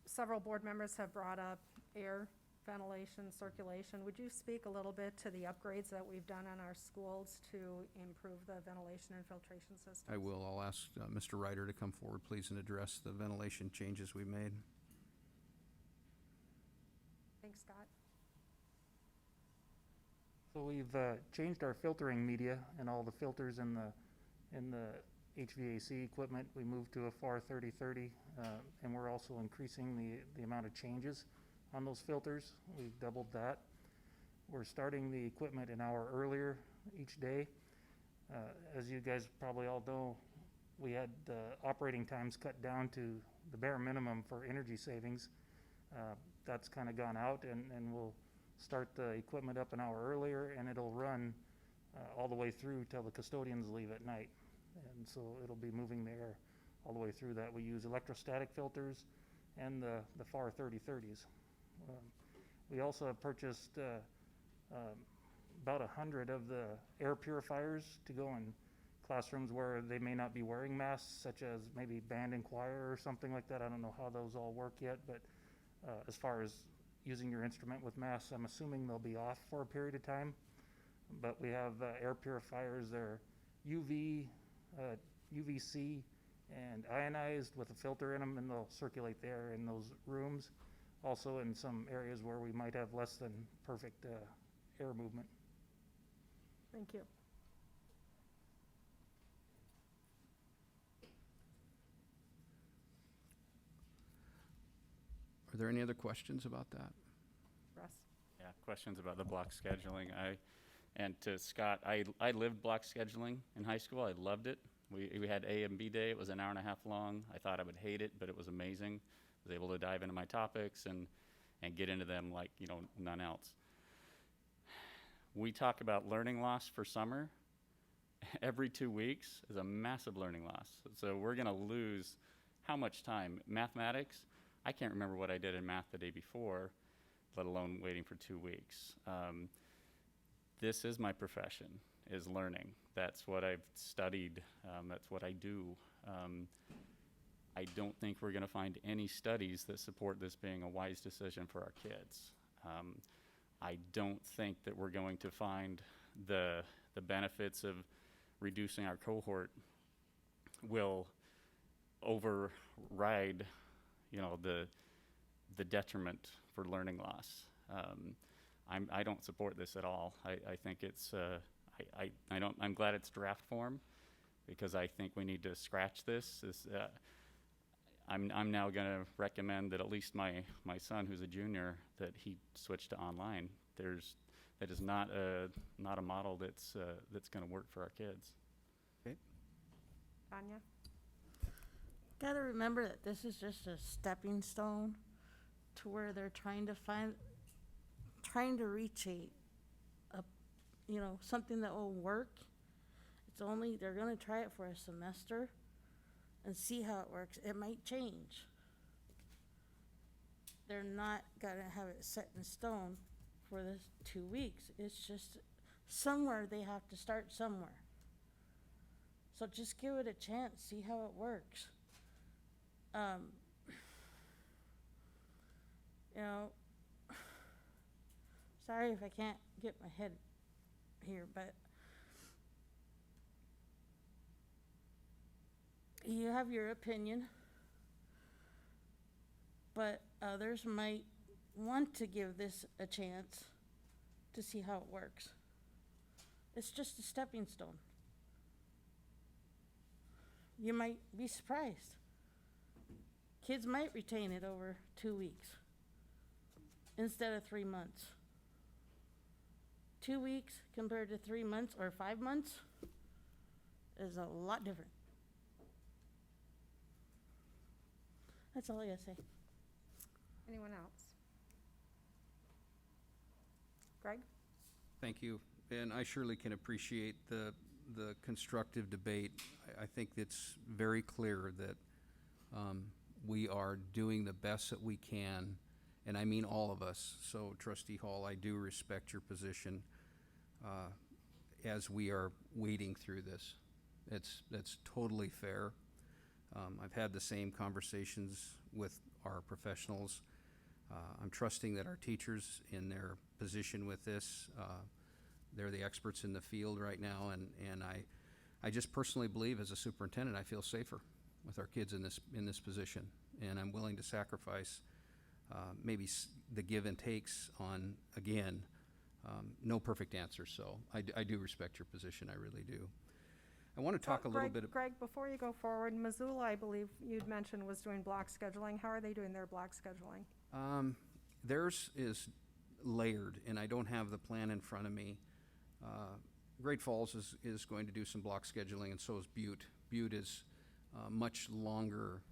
several board members have brought up air ventilation, circulation. Would you speak a little bit to the upgrades that we've done in our schools to improve the ventilation and filtration systems? I will. I'll ask Mr. Ryder to come forward, please, and address the ventilation changes we made. Thanks, Scott. So we've changed our filtering media and all the filters in the HVAC equipment. We moved to a FAR 3030, and we're also increasing the amount of changes on those filters. We've doubled that. We're starting the equipment an hour earlier each day. As you guys probably all know, we had operating times cut down to the bare minimum for energy savings. That's kind of gone out, and we'll start the equipment up an hour earlier, and it'll run all the way through till the custodians leave at night. And so it'll be moving the air all the way through that. We use electrostatic filters and the FAR 3030s. We also have purchased about 100 of the air purifiers to go in classrooms where they may not be wearing masks, such as maybe band and choir or something like that. I don't know how those all work yet, but as far as using your instrument with masks, I'm assuming they'll be off for a period of time. But we have air purifiers. They're UV UVC and ionized with a filter in them, and they'll circulate there in those rooms. Also in some areas where we might have less than perfect air movement. Thank you. Are there any other questions about that? Russ? Yeah, questions about the block scheduling. And to Scott, I lived block scheduling in high school. I loved it. We had A and B day. It was an hour and a half long. I thought I would hate it, but it was amazing. I was able to dive into my topics and get into them like, none else. We talk about learning loss for summer. Every 2 weeks is a massive learning loss. So we're going to lose how much time? Mathematics, I can't remember what I did in math the day before, let alone waiting for 2 weeks. This is my profession, is learning. That's what I've studied. That's what I do. I don't think we're going to find any studies that support this being a wise decision for our kids. I don't think that we're going to find the benefits of reducing our cohort will override, the detriment for learning loss. I don't support this at all. I think it's I'm glad it's draft form, because I think we need to scratch this. I'm now going to recommend that at least my son, who's a junior, that he switch to online. That is not a model that's going to work for our kids. Okay. Tanya? Gotta remember that this is just a stepping stone to where they're trying to reach a something that will work. They're gonna try it for a semester and see how it works. It might change. They're not gonna have it set in stone for this 2 weeks. It's just somewhere they have to start somewhere. So just give it a chance, see how it works. Sorry if I can't get my head here, but you have your opinion, but others might want to give this a chance to see how it works. It's just a stepping stone. You might be surprised. Kids might retain it over 2 weeks instead of 3 months. 2 weeks compared to 3 months or 5 months is a lot different. That's all I gotta say. Anyone else? Greg? Thank you. And I surely can appreciate the constructive debate. I think it's very clear that we are doing the best that we can, and I mean all of us. So Trustee Hall, I do respect your position as we are wading through this. That's totally fair. I've had the same conversations with our professionals. I'm trusting that our teachers in their position with this, they're the experts in the field right now, and I just personally believe as a superintendent I feel safer with our kids in this position, and I'm willing to sacrifice maybe the give and takes on, again, no perfect answer. So I do respect your position, I really do. I want to talk a little bit. Greg, before you go forward, Missoula, I believe you'd mentioned, was doing block scheduling. How are they doing their block scheduling? Theirs is layered, and I don't have the plan in front of me. Great Falls is going to do some block scheduling, and so is Butte. Butte is much longer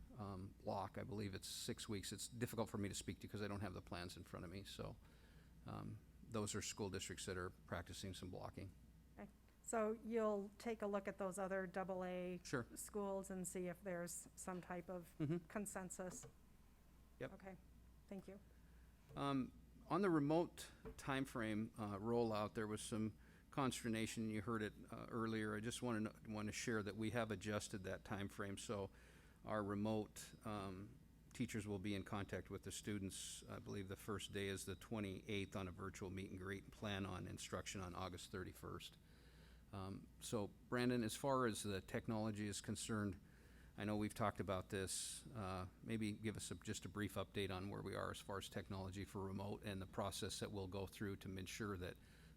block. I believe it's 6 weeks. It's difficult for me to speak to because I don't have the plans in front of me. So those are school districts that are practicing some blocking. Okay. So you'll take a look at those other AA Sure. schools and see if there's some type of consensus? Yep. Okay, thank you. On the remote timeframe rollout, there was some consternation. You heard it earlier. I just want to share that we have adjusted that timeframe. So our remote teachers will be in contact with the students. I believe the first day is the 28th on a virtual meet and greet, and plan on instruction on August 31st. So Brandon, as far as the technology is concerned, I know we've talked about this. Maybe give us just a brief update on where we are as far as technology for remote and the process that we'll go through to ensure that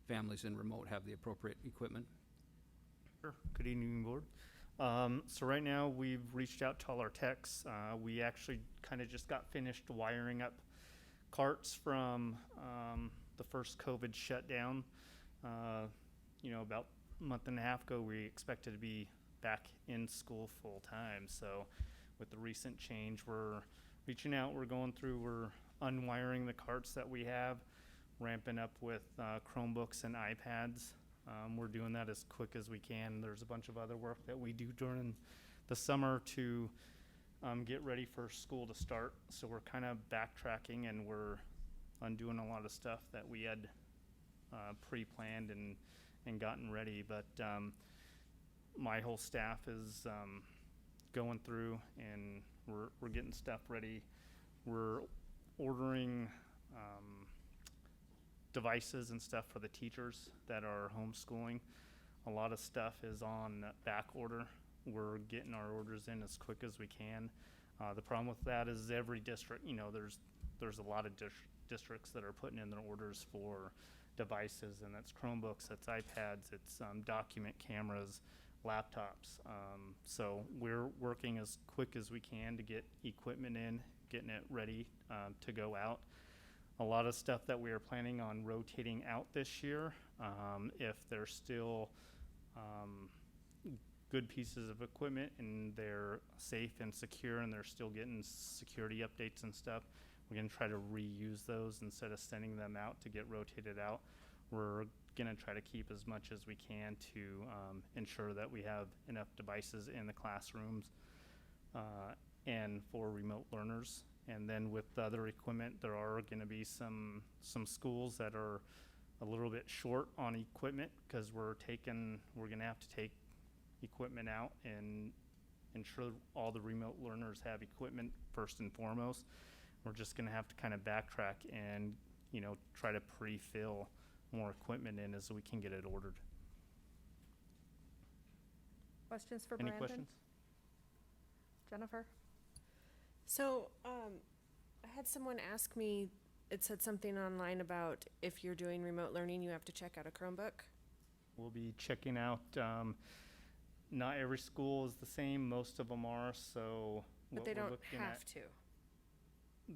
families in remote have the appropriate equipment. Sure. Good evening, board. So right now we've reached out to all our techs. We actually kind of just got finished wiring up carts from the first COVID shutdown. About a month and a half ago, we expected to be back in school full time. So with the recent change, we're reaching out, we're going through, we're unwiring the carts that we have, ramping up with Chromebooks and iPads. We're doing that as quick as we can. There's a bunch of other work that we do during the summer to get ready for school to start. So we're kind of backtracking and we're undoing a lot of stuff that we had pre-planned and gotten ready. But my whole staff is going through and we're getting stuff ready. We're ordering devices and stuff for the teachers that are homeschooling. A lot of stuff is on back order. We're getting our orders in as quick as we can. The problem with that is every district, there's a lot of districts that are putting in their orders for devices, and that's Chromebooks, that's iPads, it's document cameras, laptops. So we're working as quick as we can to get equipment in, getting it ready to go out. A lot of stuff that we are planning on rotating out this year, if there's still good pieces of equipment and they're safe and secure and they're still getting security updates and stuff, we're going to try to reuse those instead of sending them out to get rotated out. We're going to try to keep as much as we can to ensure that we have enough devices in the classrooms and for remote learners. And then with the other equipment, there are going to be some schools that are a little bit short on equipment because we're going to have to take equipment out and ensure all the remote learners have equipment first and foremost. We're just going to have to kind of backtrack and try to pre-fill more equipment in as we can get it ordered. Questions for Any Brandon? questions? Jennifer? So, I had someone ask me, it said something online about if you're doing remote learning, you have to check out a Chromebook. We'll be checking out, not every school is the same, most of them are, so But what they we're don't looking have at- to.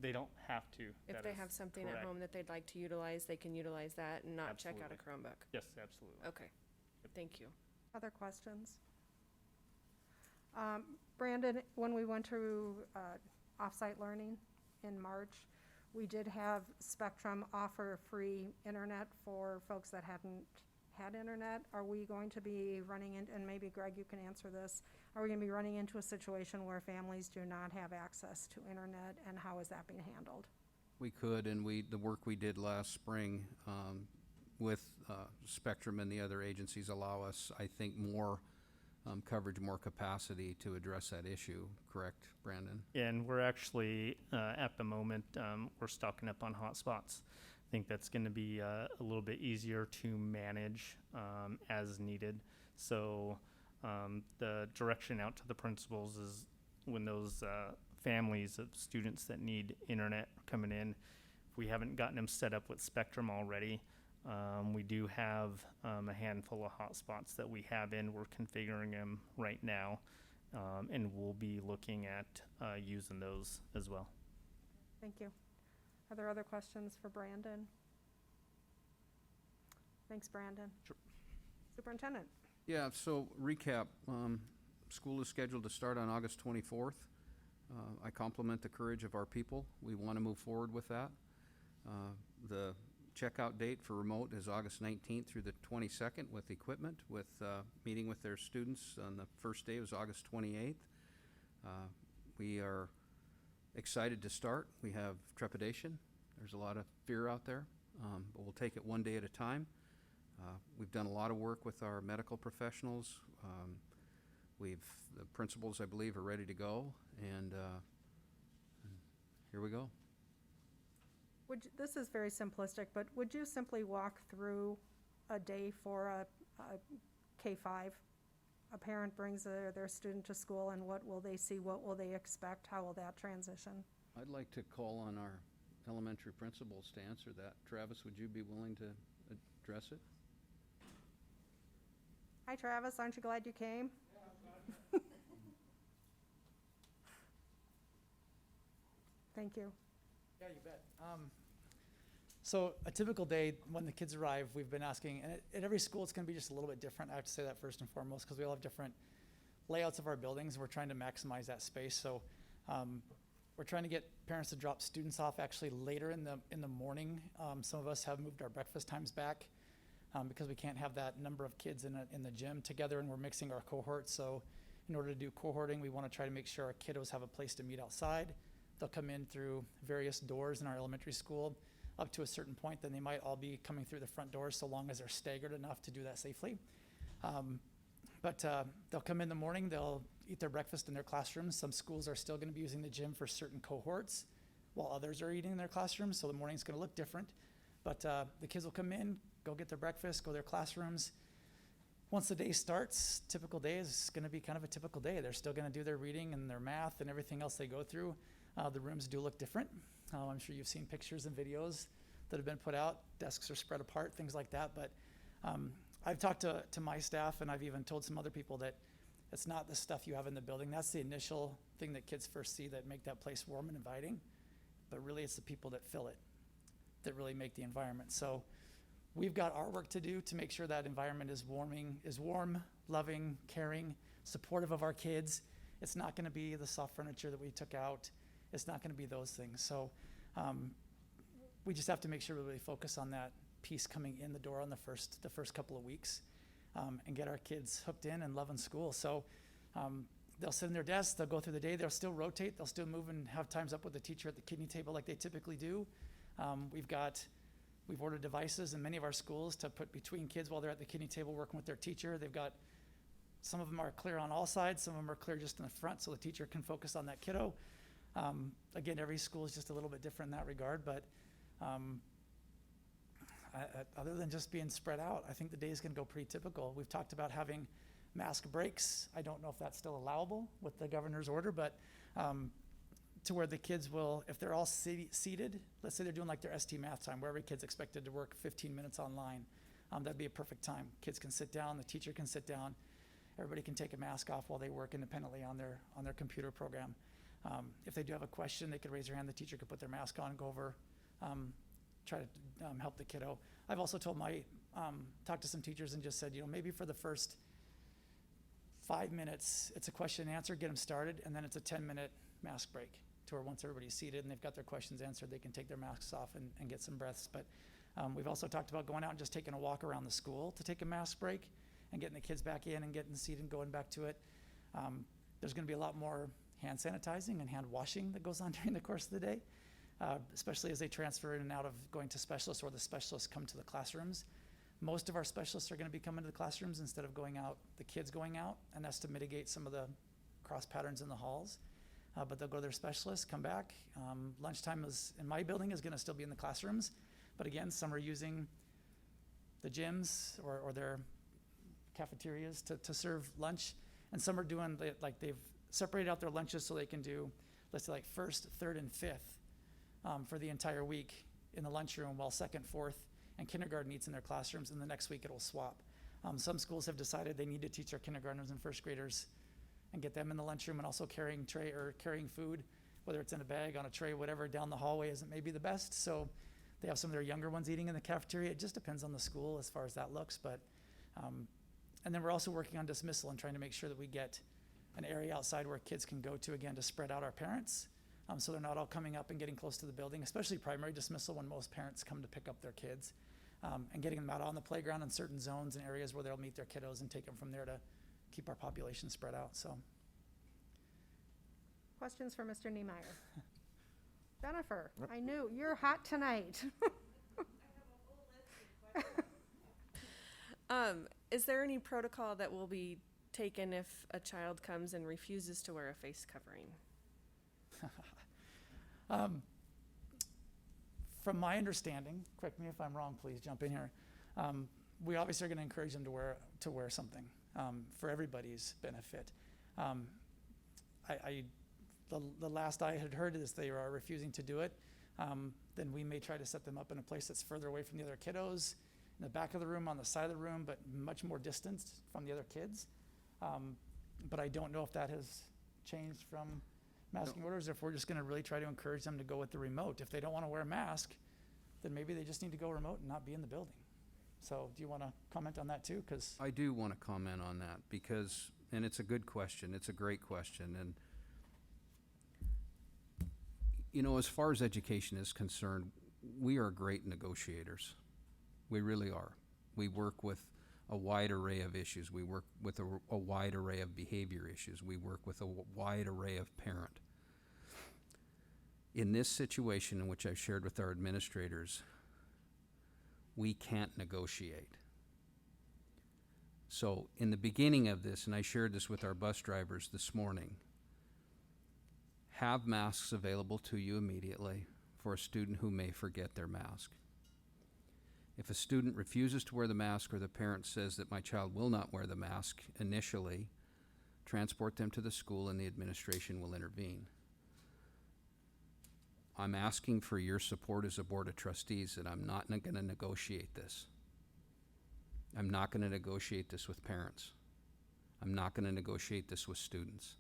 They don't have to. If That they is have something at correct. home that they'd like to utilize, they can utilize that and not check out a Chromebook. Yes, absolutely. Okay, thank you. Other questions? Brandon, when we went to off-site learning in March, we did have Spectrum offer free internet for folks that hadn't had internet. Are we going to be running into, and maybe Greg, you can answer this, are we going to be running into a situation where families do not have access to internet, and how is that being handled? We could, and the work we did last spring with Spectrum and the other agencies allow us, I think, more coverage, more capacity to address that issue. Correct, Brandon? And we're actually, at the moment, we're stocking up on hotspots. I think that's going to be a little bit easier to manage as needed. So the direction out to the principals is when those families of students that need internet are coming in, if we haven't gotten them set up with Spectrum already, we do have a handful of hotspots that we have in. We're configuring them right now, and we'll be looking at using those as well. Thank you. Are there other questions for Brandon? Thanks, Brandon. Sure. Superintendent? Yeah, so recap, school is scheduled to start on August 24th. I compliment the courage of our people. We want to move forward with that. The checkout date for remote is August 19th through the 22nd with equipment, with meeting with their students on the first day was August 28th. We are excited to start. We have trepidation. There's a lot of fear out there, but we'll take it one day at a time. We've done a lot of work with our medical professionals. The principals, I believe, are ready to go, and here we go. This is very simplistic, but would you simply walk through a day for a K-5. A parent brings their student to school, and what will they see, what will they expect, how will that transition? I'd like to call on our elementary principals to answer that. Travis, would you be willing to address it? Hi Travis, aren't you glad you came? Thank you. Yeah, you bet. So a typical day when the kids arrive, we've been asking, and at every school it's going to be just a little bit different. I have to say that first and foremost, because we all have different layouts of our buildings, and we're trying to maximize that space. So we're trying to get parents to drop students off actually later in the morning. Some of us have moved our breakfast times back because we can't have that number of kids in the gym together, and we're mixing our cohorts. So in order to do cohorting, we want to try to make sure our kiddos have a place to meet outside. They'll come in through various doors in our elementary school up to a certain point. Then they might all be coming through the front doors, so long as they're staggered enough to do that safely. But they'll come in the morning, they'll eat their breakfast in their classrooms. Some schools are still going to be using the gym for certain cohorts, while others are eating in their classrooms, so the morning's going to look different. But the kids will come in, go get their breakfast, go to their classrooms. Once the day starts, typical day is going to be kind of a typical day. They're still going to do their reading and their math and everything else they go through. The rooms do look different. I'm sure you've seen pictures and videos that have been put out. Desks are spread apart, things like that. But I've talked to my staff, and I've even told some other people that it's not the stuff you have in the building. That's the initial thing that kids first see that make that place warm and inviting. But really, it's the people that fill it that really make the environment. So we've got our work to do to make sure that environment is warm, loving, caring, supportive of our kids. It's not going to be the soft furniture that we took out. It's not going to be those things. So we just have to make sure we really focus on that piece coming in the door on the first couple of weeks, and get our kids hooked in and loving school. So they'll sit in their desks, they'll go through the day, they'll still rotate, they'll still move and have times up with the teacher at the kidney table like they typically do. We've ordered devices in many of our schools to put between kids while they're at the kidney table working with their teacher. They've got, some of them are clear on all sides, some of them are clear just in the front so the teacher can focus on that kiddo. Again, every school is just a little bit different in that regard, but other than just being spread out, I think the day is going to go pretty typical. We've talked about having mask breaks. I don't know if that's still allowable with the governor's order, but to where the kids will, if they're all seated, let's say they're doing like their ST math time, where every kid's expected to work 15 minutes online, that'd be a perfect time. Kids can sit down, the teacher can sit down, everybody can take a mask off while they work independently on their computer program. If they do have a question, they could raise their hand, the teacher could put their mask on, go over, try to help the kiddo. I've also talked to some teachers and just said, maybe for the first 5 minutes, it's a question and answer, get them started, and then it's a 10-minute mask break to where once everybody's seated and they've got their questions answered, they can take their masks off and get some breaths. But we've also talked about going out and just taking a walk around the school to take a mask break and getting the kids back in and getting seated and going back to it. There's going to be a lot more hand sanitizing and hand washing that goes on during the course of the day, especially as they transfer in and out of going to specialists or the specialists come to the classrooms. Most of our specialists are going to be coming to the classrooms instead of going out, the kids going out, and that's to mitigate some of the cross patterns in the halls. But they'll go to their specialists, come back. Lunchtime in my building is going to still be in the classrooms. But again, some are using the gyms or their cafeterias to serve lunch. And some are doing, they've separated out their lunches so they can do, let's say like first, third, and fifth for the entire week in the lunchroom, while second, fourth, and kindergarten eats in their classrooms, and the next week it'll swap. Some schools have decided they need to teach their kindergartners and first graders and get them in the lunchroom and also carrying food, whether it's in a bag, on a tray, whatever, down the hallway isn't maybe the best. So they have some of their younger ones eating in the cafeteria. It just depends on the school as far as that looks. But and then we're also working on dismissal and trying to make sure that we get an area outside where kids can go to, again, to spread out our parents. So they're not all coming up and getting close to the building, especially primary dismissal when most parents come to pick up their kids, and getting them out on the playground in certain zones and areas where they'll meet their kiddos and take them from there to keep our population spread out. So, Questions for Mr. Niemeyer? Jennifer, I knew you're hot tonight. Is there any protocol that will be taken if a child comes and refuses to wear a face covering? From my understanding, correct me if I'm wrong, please jump in here. we obviously are going to encourage them to wear something for everybody's benefit. The last I had heard is they are refusing to do it. Then we may try to set them up in a place that's further away from the other kiddos, in the back of the room, on the side of the room, but much more distanced from the other kids. But I don't know if that has changed from masking orders, or if we're just going to really try to encourage them to go with the remote. If they don't want to wear a mask, then maybe they just need to go remote and not be in the building. So do you want to comment on that too? Because I do want to comment on that because, and it's a good question, it's a great question, and you know, as far as education is concerned, we are great negotiators. We really are. We work with a wide array of issues. We work with a wide array of behavior issues. We work with a wide array of parent. In this situation in which I've shared with our administrators, we can't negotiate. So in the beginning of this, and I shared this with our bus drivers this morning, have masks available to you immediately for a student who may forget their mask. If a student refuses to wear the mask or the parent says that my child will not wear the mask initially, transport them to the school and the administration will intervene. I'm asking for your support as a board of trustees that I'm not going to negotiate this. I'm not going to negotiate this with parents. I'm not going to negotiate this with students.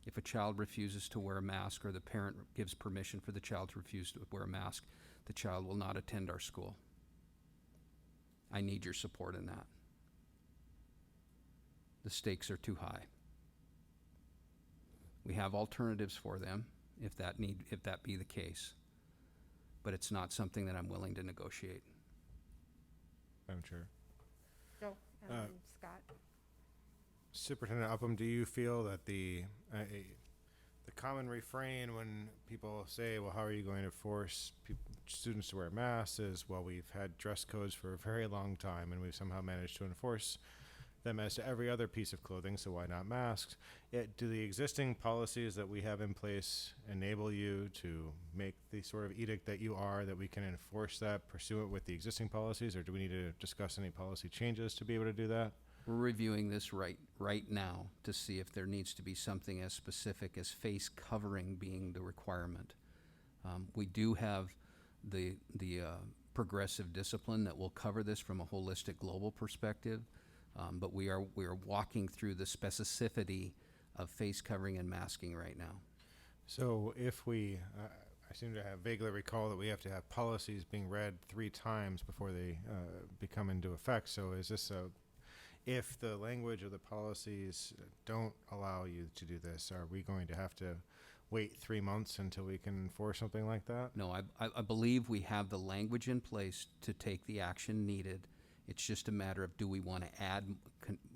If a child refuses to wear a mask or the parent gives permission for the child to refuse to wear a mask, the child will not attend our school. I need your support in that. The stakes are too high. We have alternatives for them if that be the case, but it's not something that I'm willing to negotiate. Madam Chair. Joe, and then Scott. Superintendent Upham, do you feel that the common refrain when people say, well, how are you going to force students to wear masks is, well, we've had dress codes for a very long time and we've somehow managed to enforce them as to every other piece of clothing, so why not masks? Do the existing policies that we have in place enable you to make the sort of edict that you are, that we can enforce that pursuant with the existing policies, or do we need to discuss any policy changes to be able to do that? We're reviewing this right now to see if there needs to be something as specific as face covering being the requirement. We do have the progressive discipline that will cover this from a holistic global perspective, but we are walking through the specificity of face covering and masking right now. So if we, I seem to have vaguely recall that we have to have policies being read 3 times before they become into effect. So is this if the language of the policies don't allow you to do this, are we going to have to wait 3 months until we can enforce something like that? No, I believe we have the language in place to take the action needed. It's just a matter of, do we want to add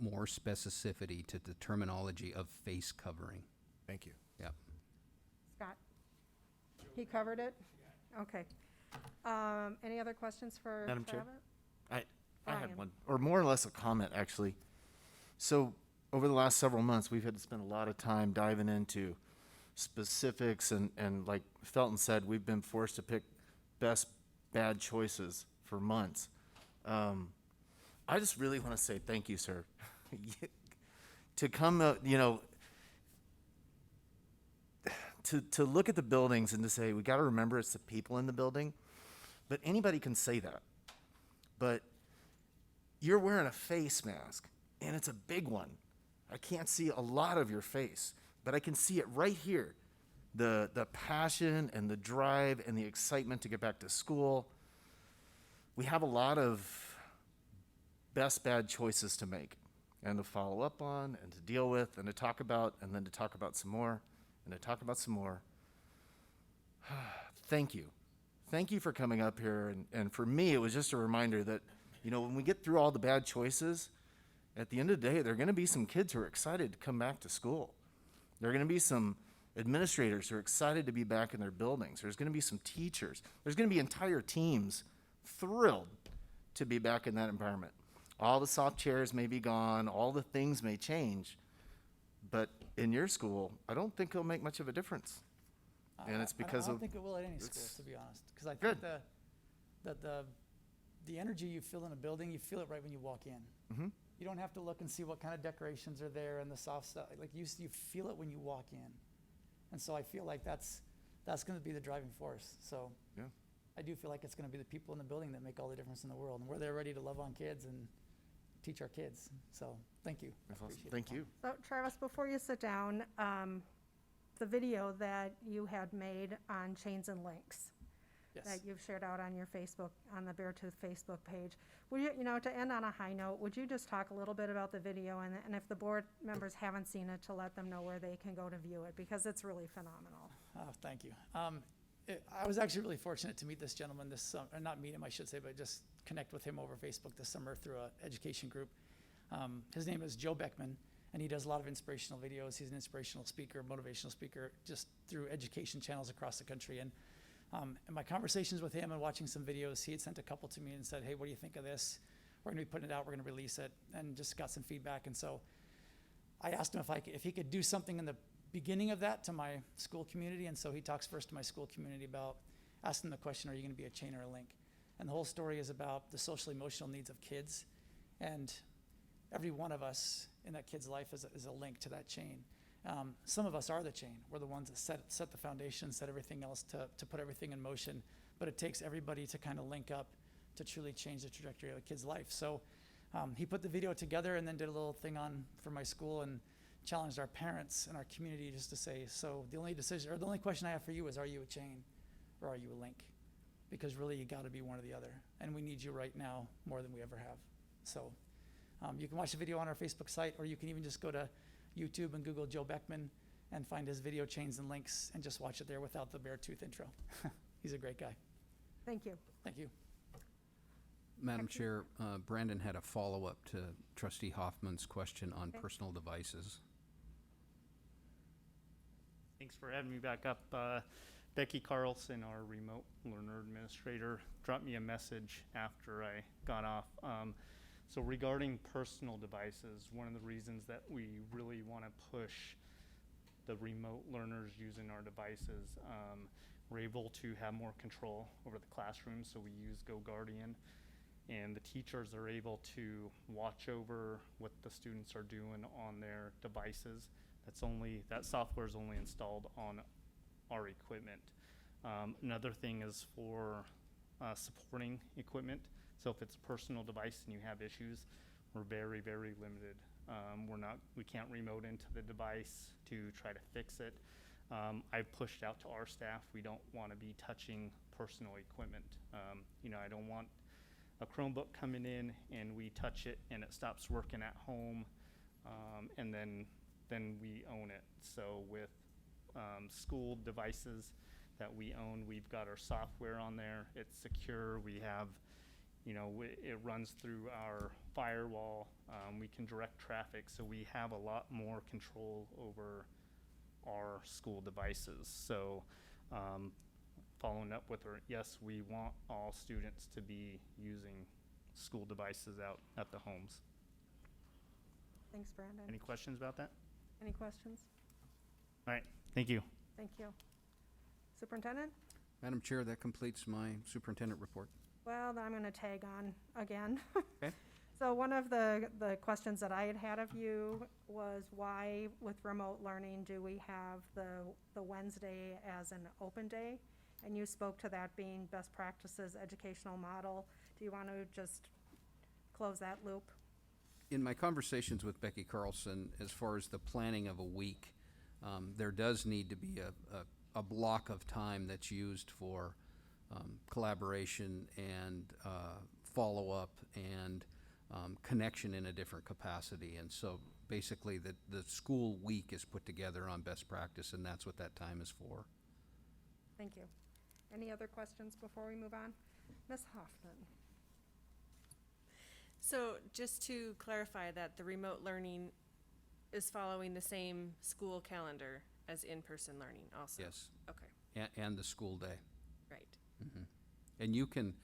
more specificity to the terminology of face covering? Thank you. Yep. Scott? He covered it? Okay. Any other questions for Madam Chair? Travis? I had Brian. one, or more or less a comment, actually. So over the last several months, we've had to spend a lot of time diving into specifics, and like Felton said, we've been forced to pick best bad choices for months. I just really want to say thank you, sir. To come, to look at the buildings and to say, we got to remember it's the people in the building, but anybody can say that. But you're wearing a face mask, and it's a big one. I can't see a lot of your face, but I can see it right here. The passion and the drive and the excitement to get back to school. We have a lot of best bad choices to make and to follow up on and to deal with and to talk about, and then to talk about some more and to talk about some more. Thank you. Thank you for coming up here. And for me, it was just a reminder that, when we get through all the bad choices, at the end of the day, there are going to be some kids who are excited to come back to school. There are going to be some administrators who are excited to be back in their buildings. There's going to be some teachers. There's going to be entire teams thrilled to be back in that environment. All the soft chairs may be gone. All the things may change. But in your school, I don't think it'll make much of a difference. And it's because I don't think it will at any school, to be honest, because I Good. think that the energy you feel in a building, you feel it right when you walk in. Mm-hmm. You don't have to look and see what kind of decorations are there and the soft stuff. Like you feel it when you walk in. And so I feel like that's going to be the driving force. So Yeah. I do feel like it's going to be the people in the building that make all the difference in the world. And we're there ready to love on kids and teach our kids. So thank you. That's awesome. Appreciate Thank it. you. So Travis, before you sit down, the video that you had made on chains and links Yes. that you've shared out on your Facebook, on the Beartooth Facebook page. Would you, to end on a high note, would you just talk a little bit about the video and if the board members haven't seen it, to let them know where they can go to view it, because it's really phenomenal. Oh, thank you. I was actually really fortunate to meet this gentleman this summer, or not meet him, I should say, but just connect with him over Facebook this summer through an education group. His name is Joe Beckman, and he does a lot of inspirational videos. He's an inspirational speaker, motivational speaker, just through education channels across the country. And in my conversations with him and watching some videos, he had sent a couple to me and said, hey, what do you think of this? We're going to be putting it out. We're going to release it, and just got some feedback. And so I asked him if he could do something in the beginning of that to my school community. And so he talks first to my school community about asking the question, are you going to be a chain or a link? And the whole story is about the social emotional needs of kids. And every one of us in that kid's life is a link to that chain. Some of us are the chain. We're the ones that set the foundation, set everything else to put everything in motion. But it takes everybody to kind of link up to truly change the trajectory of a kid's life. So he put the video together and then did a little thing for my school and challenged our parents and our community just to say, so the only question I have for you is, are you a chain or are you a link? Because really you got to be one or the other. And we need you right now more than we ever have. So you can watch the video on our Facebook site, or you can even just go to YouTube and Google Joe Beckman and find his video Chains and Links and just watch it there without the Beartooth intro. He's a great guy. Thank you. Thank you. Madam Chair, Brandon had a follow-up to Trustee Hoffman's question on personal devices. Thanks for having me back up. Becky Carlson, our remote learner administrator, dropped me a message after I got off. So regarding personal devices, one of the reasons that we really want to push the remote learners using our devices, we're able to have more control over the classroom, so we use GoGuardian, and the teachers are able to watch over what the students are doing on their devices. That software is only installed on our equipment. Another thing is for supporting equipment. So if it's a personal device and you have issues, we're very, very limited. We can't remote into the device to try to fix it. I've pushed out to our staff, we don't want to be touching personal equipment. I don't want a Chromebook coming in and we touch it and it stops working at home, and then we own it. So with school devices that we own, we've got our software on there, it's secure, we have it runs through our firewall. We can direct traffic, so we have a lot more control over our school devices. So following up with her, yes, we want all students to be using school devices out at the homes. Thanks, Brandon. Any questions about that? Any questions? All right, thank you. Thank you. Superintendent? Madam Chair, that completes my superintendent report. Well, then I'm going to tag on again. Okay. So one of the questions that I had of you was, why with remote learning do we have the Wednesday as an open day? And you spoke to that being best practices educational model. Do you want to just close that loop? In my conversations with Becky Carlson, as far as the planning of a week, there does need to be a block of time that's used for collaboration and follow-up and connection in a different capacity. And so basically the school week is put together on best practice, and that's what that time is for. Thank you. Any other questions before we move on? Ms. Hoffman? So just to clarify that the remote learning is following the same school calendar as in-person learning also? Yes. Okay. And the school day. Right. Mm-hmm. And you can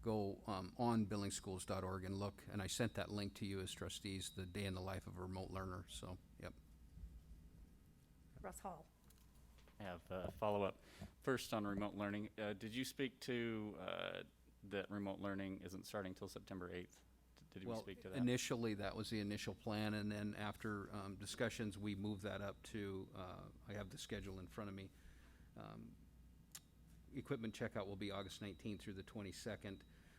go on billingschools.org and look, and I sent that link to you as trustees, the day in the life of a remote learner, so, yep. Russ Hall? I have a follow-up. First on remote learning, did you speak to that remote learning isn't starting till September 8th. Did we Well, speak to that? initially, that was the initial plan, and then after discussions, we moved that up to, I have the schedule in front of me. Equipment checkout will be August 19th through the 22nd.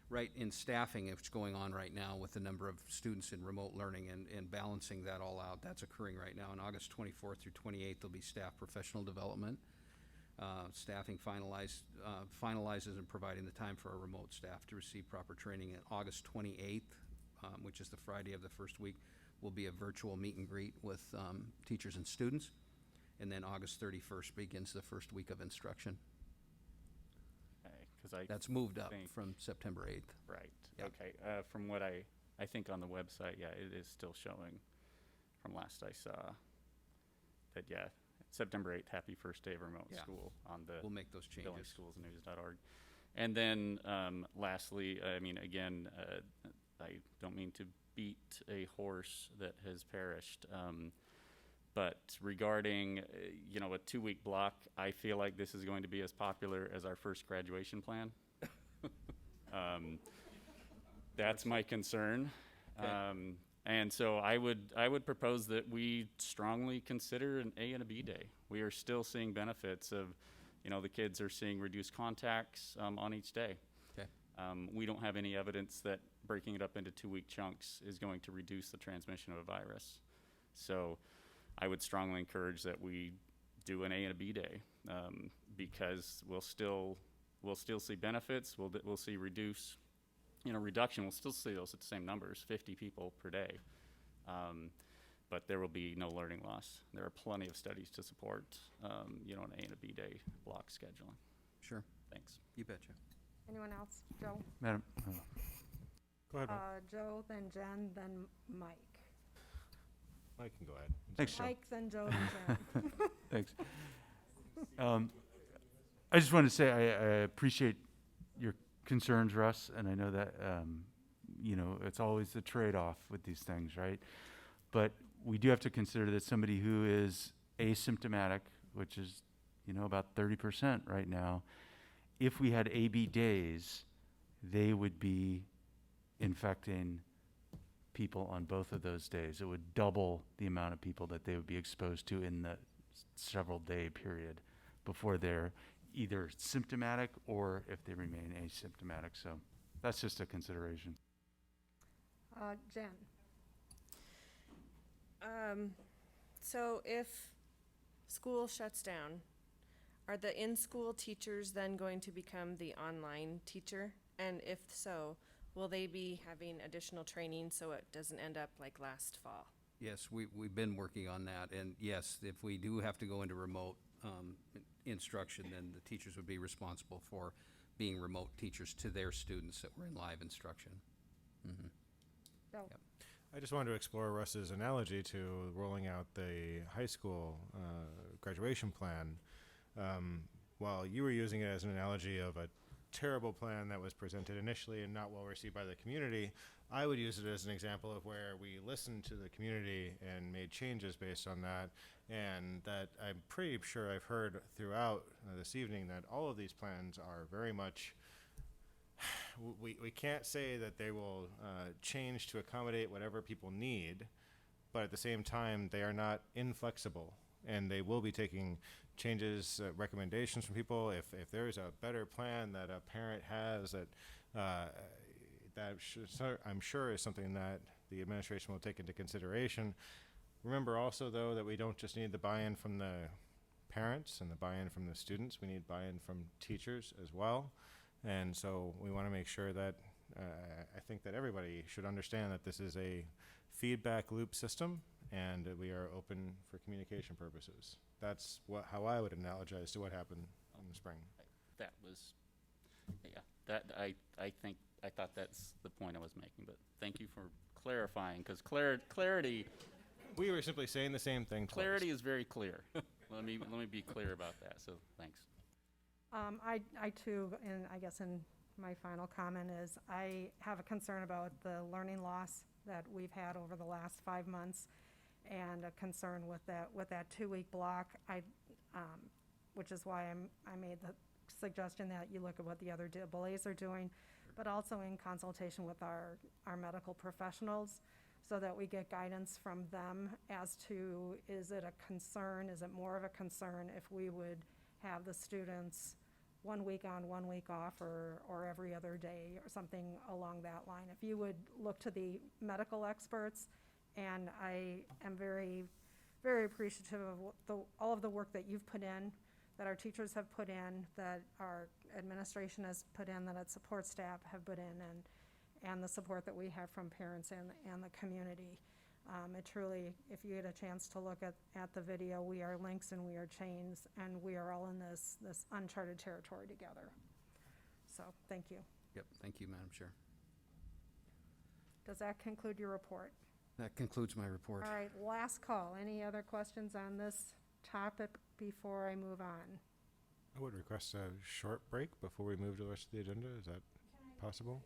Right in staffing, it's going on right now with the number of students in remote learning and balancing that all out. That's occurring right now. On August 24th through 28th, there'll be staff professional development. Staffing finalizes and providing the time for our remote staff to receive proper training. And August 28th, which is the Friday of the first week, will be a virtual meet and greet with teachers and students. And then August 31st begins the first week of instruction. Because That's moved up think- from September 8th. Right, Yep. okay. From what I think on the website, yeah, it is still showing from last I saw that, yeah, September 8th, happy first day of remote Yeah. school on the We'll make those changes. billingschools.news.org. And then lastly, I mean, again, I don't mean to beat a horse that has perished, but regarding, a 2-week block, I feel like this is going to be as popular as our first graduation plan. That's my concern. Okay. And so I would propose that we strongly consider an A and a B day. We are still seeing benefits of, the kids are seeing reduced contacts on each day. Okay. We don't have any evidence that breaking it up into 2-week chunks is going to reduce the transmission of a virus. So I would strongly encourage that we do an A and a B day, because we'll still see benefits. We'll see reduction. We'll still see those at the same numbers, 50 people per day. But there will be no learning loss. There are plenty of studies to support, an A and a B day block scheduling. Sure. Thanks. You betcha. Anyone else? Joe? Madam, Go ahead, Mike. Joe, then Jen, then Mike. Mike can go ahead. Thanks, Joe. Mike, then Joe, then Jen. Thanks. I just wanted to say I appreciate your concerns, Russ, and I know that, it's always the trade-off with these things, right? But we do have to consider that somebody who is asymptomatic, which is, about 30% right now, if we had AB days, they would be infecting people on both of those days. It would double the amount of people that they would be exposed to in the several day period before they're either symptomatic or if they remain asymptomatic. So that's just a consideration. Jen? So if school shuts down, are the in-school teachers then going to become the online teacher? And if so, will they be having additional training so it doesn't end up like last fall? Yes, we've been working on that, and yes, if we do have to go into remote instruction, then the teachers would be responsible for being remote teachers to their students that were in live instruction. Mm-hmm. Joe? Yep. I just wanted to explore Russ's analogy to rolling out the high school graduation plan. While you were using it as an analogy of a terrible plan that was presented initially and not well received by the community, I would use it as an example of where we listened to the community and made changes based on that, and that I'm pretty sure I've heard throughout this evening that all of these plans are very much we can't say that they will change to accommodate whatever people need, but at the same time, they are not inflexible, and they will be taking changes, recommendations from people. If there is a better plan that a parent has I'm sure is something that the administration will take into consideration. Remember also, though, that we don't just need the buy-in from the parents and the buy-in from the students. We need buy-in from teachers as well. And so we want to make sure that I think that everybody should understand that this is a feedback loop system and that we are open for communication purposes. That's how I would analogize to what happened in the spring. That was, I thought that's the point I was making, but thank you for clarifying, because clarity. We were simply saying the same thing twice. Clarity is very clear. Let me be clear about that, so thanks. I too, and I guess in my final comment is, I have a concern about the learning loss that we've had over the last 5 months, and a concern with that 2-week block. Which is why I made the suggestion that you look at what the other AAs are doing. but also in consultation with our medical professionals, so that we get guidance from them as to, is it a concern, is it more of a concern if we would have the students 1 week on, 1 week off, or every other day, or something along that line. If you would look to the medical experts, and I am very, very appreciative of all of the work that you've put in, that our teachers have put in, that our administration has put in, that its support staff have put in, and the support that we have from parents and the community. It truly, if you get a chance to look at the video, we are links and we are chains, and we are all in this uncharted territory together. So, thank you. Yep, thank you, Madam Chair. Does that conclude your report? That concludes my report. All right, last call. Any other questions on this topic before I move on? I would request a short break before we move to the rest of the agenda. Is that possible?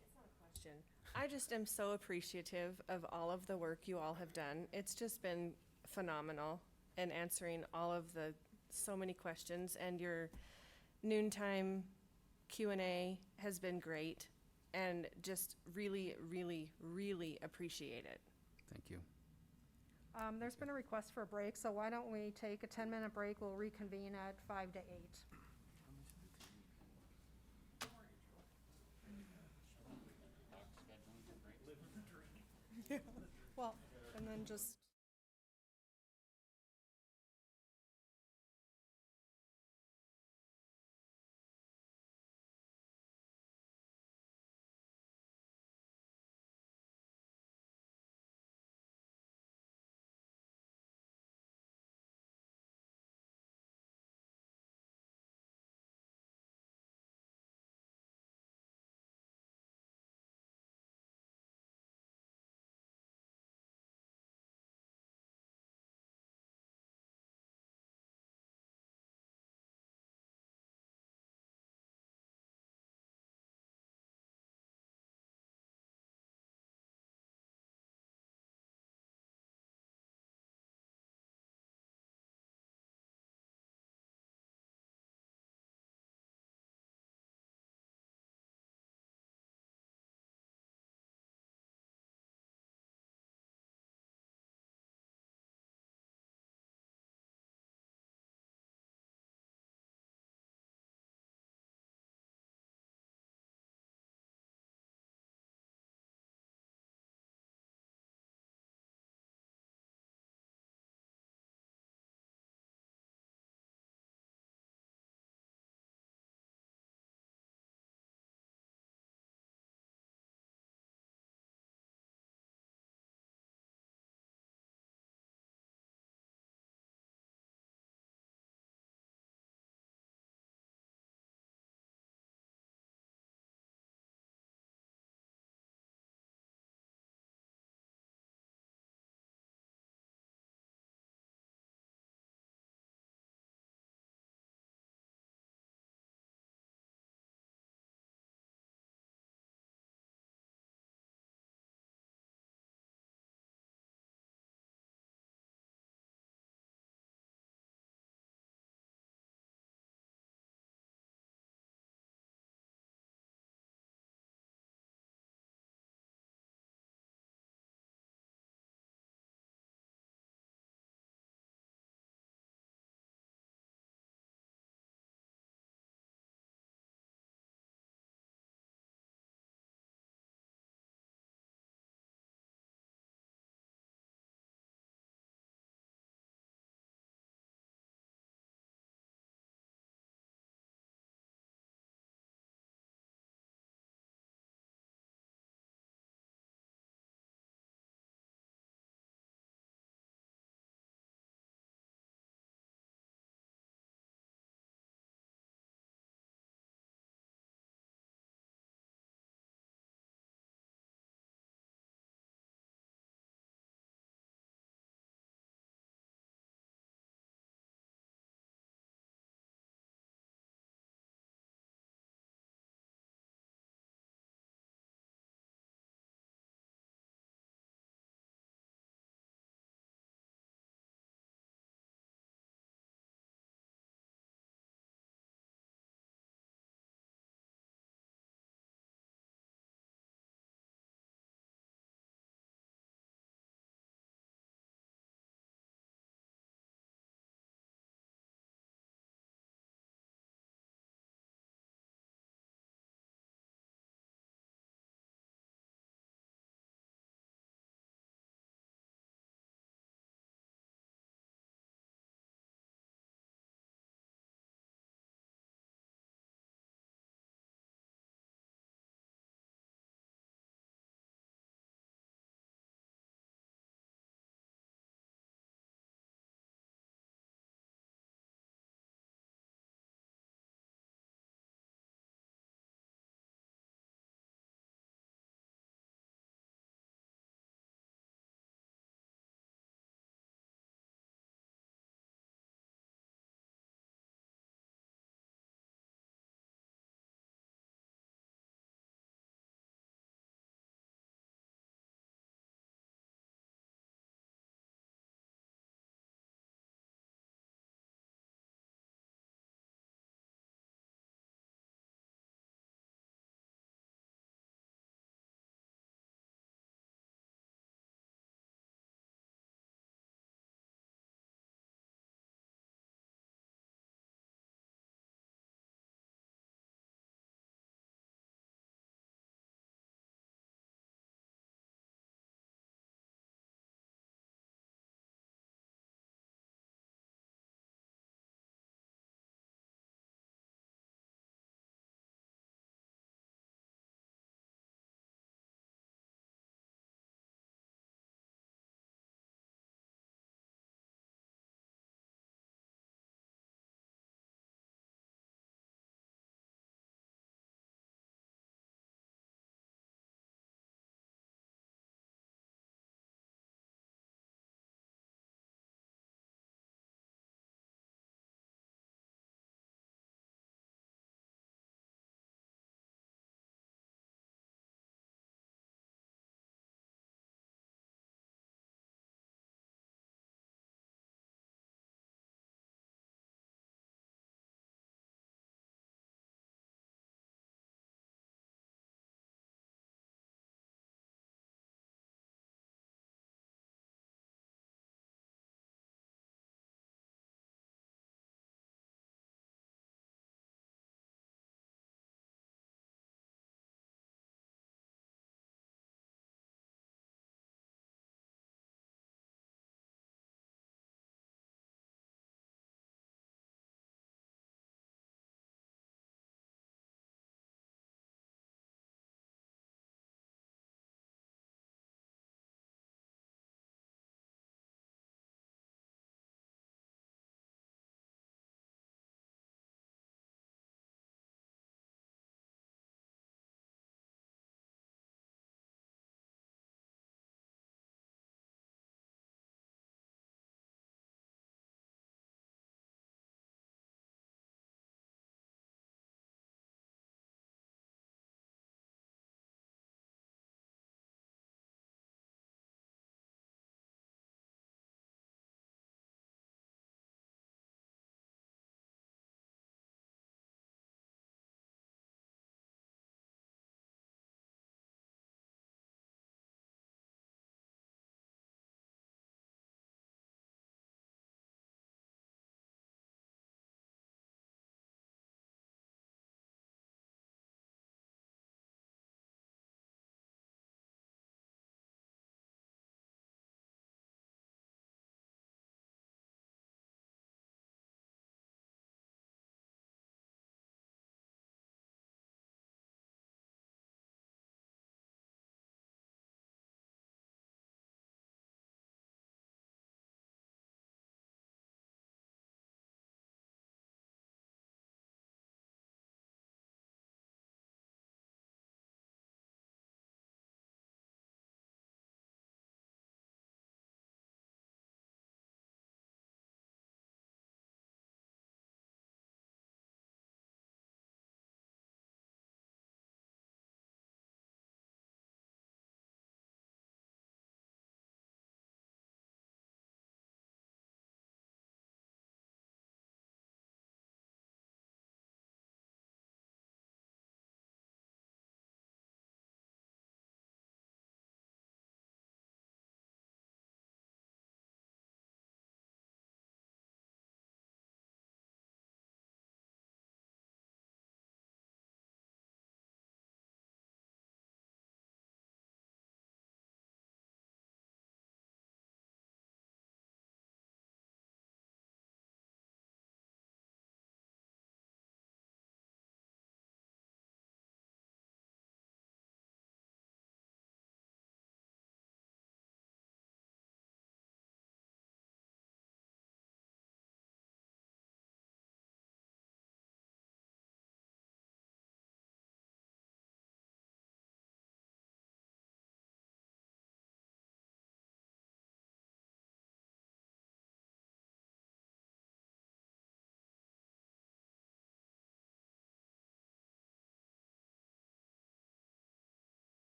Question. I just am so appreciative of all of the work you all have done. It's just been phenomenal in answering all of so many questions, and your noontime Q&A has been great, and just really, really, really appreciate it. Thank you. There's been a request for a break, so why don't we take a 10-minute break? We'll reconvene at 5 to 8. Well, and then just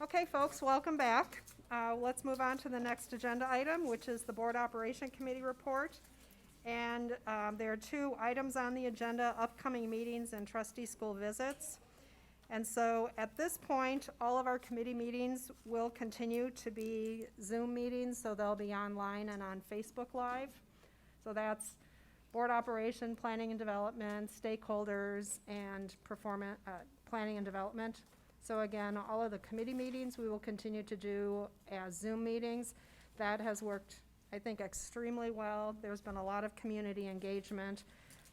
Okay, folks, welcome back. Let's move on to the next agenda item, which is the Board Operation Committee report. And there are 2 items on the agenda, upcoming meetings and trustee school visits. And so at this point, all of our committee meetings will continue to be Zoom meetings, so they'll be online and on Facebook Live. So that's board operation, planning and development, stakeholders, and planning and development. So again, all of the committee meetings we will continue to do as Zoom meetings. That has worked, I think, extremely well. There's been a lot of community engagement.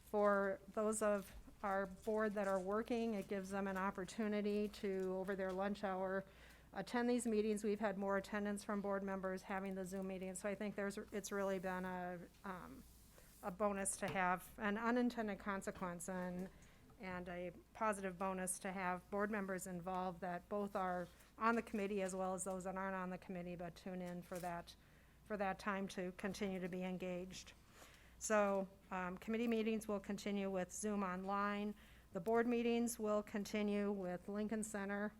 For those of our board that are working, it gives them an opportunity to, over their lunch hour, attend these meetings. We've had more attendance from board members having the Zoom meetings, so I think it's really been a bonus to have, an unintended consequence and a positive bonus to have board members involved that both are on the committee as well as those that aren't on the committee but tune in for that time to continue to be engaged. So committee meetings will continue with Zoom online. The board meetings will continue with Lincoln Center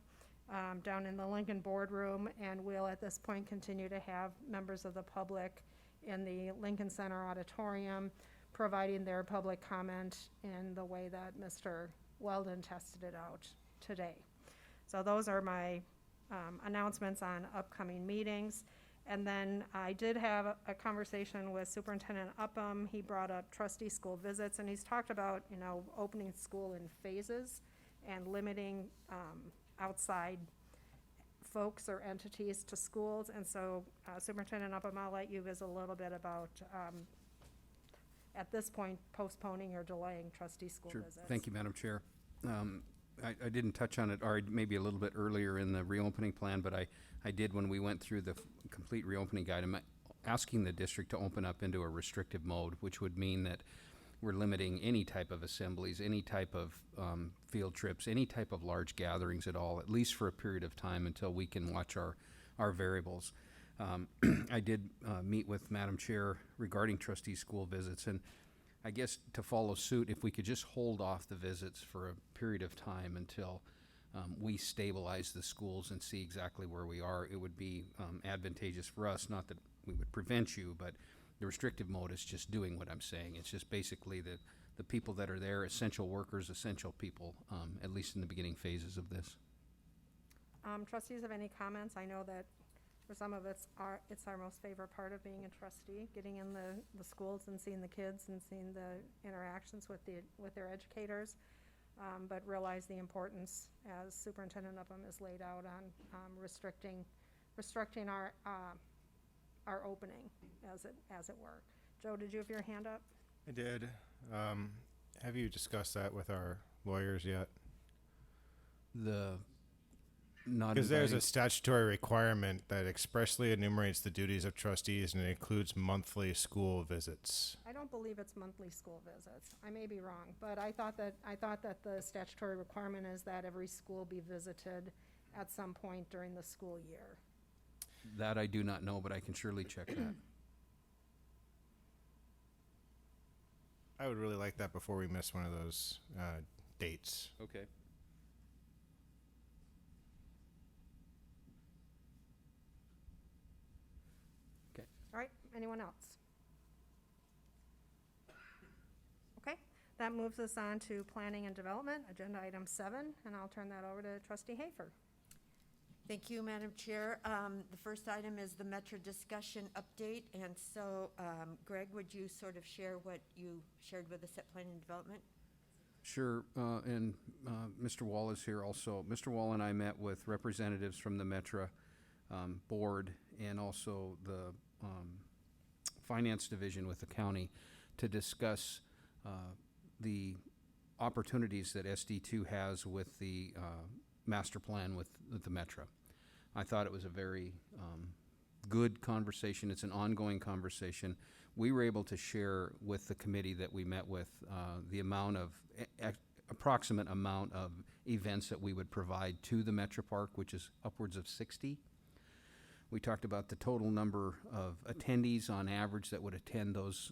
down in the Lincoln boardroom, and we'll at this point continue to have members of the public in the Lincoln Center auditorium providing their public comment in the way that Mr. Weldon tested it out today. So those are my announcements on upcoming meetings. And then I did have a conversation with Superintendent Upham. He brought up trustee school visits, and he's talked about, opening school in phases and limiting outside folks or entities to schools. And so Superintendent Upham, I'll let you visit a little bit about, at this point, postponing or delaying trustee school Sure. visits. Thank you, Madam Chair. I didn't touch on it, or maybe a little bit earlier in the reopening plan, but I did when we went through the complete reopening guide. I'm asking the district to open up into a restrictive mode, which would mean that we're limiting any type of assemblies, any type of field trips, any type of large gatherings at all, at least for a period of time until we can watch our variables. I did meet with Madam Chair regarding trustee school visits, and I guess to follow suit, if we could just hold off the visits for a period of time until we stabilize the schools and see exactly where we are, it would be advantageous for us. Not that we would prevent you, but the restrictive mode is just doing what I'm saying. It's just basically the people that are there, essential workers, essential people, at least in the beginning phases of this. Trustees have any comments? I know that for some of it's our most favorite part of being a trustee, getting in the schools and seeing the kids and seeing the interactions with their educators, but realize the importance, as Superintendent Upham has laid out, on restricting our opening, as it were. Joe, did you have your hand up? I did. Have you discussed that with our lawyers yet? Because there's a statutory requirement that expressly enumerates the duties of trustees, and it includes monthly school visits. I don't believe it's monthly school visits. I may be wrong, but I thought that the statutory requirement is that every school be visited at some point during the school year. That I do not know, but I can surely check that. I would really like that before we miss one of those dates. Okay. All right, anyone else? Okay, that moves us on to planning and development, agenda item 7, and I'll turn that over to Trustee Hafer. Thank you, Madam Chair. The first item is the Metro discussion update, and so Greg, would you sort of share what you shared with us at Planning and Development? Sure, and Mr. Wall is here also. Mr. Wall and I met with representatives from the Metro board and also the finance division with the county to discuss the opportunities that SD2 has with the master plan with the Metro. I thought it was a very good conversation. It's an ongoing conversation. We were able to share with the committee that we met with the amount of approximate amount of events that we would provide to the Metro Park, which is upwards of 60. We talked about the total number of attendees on average that would attend those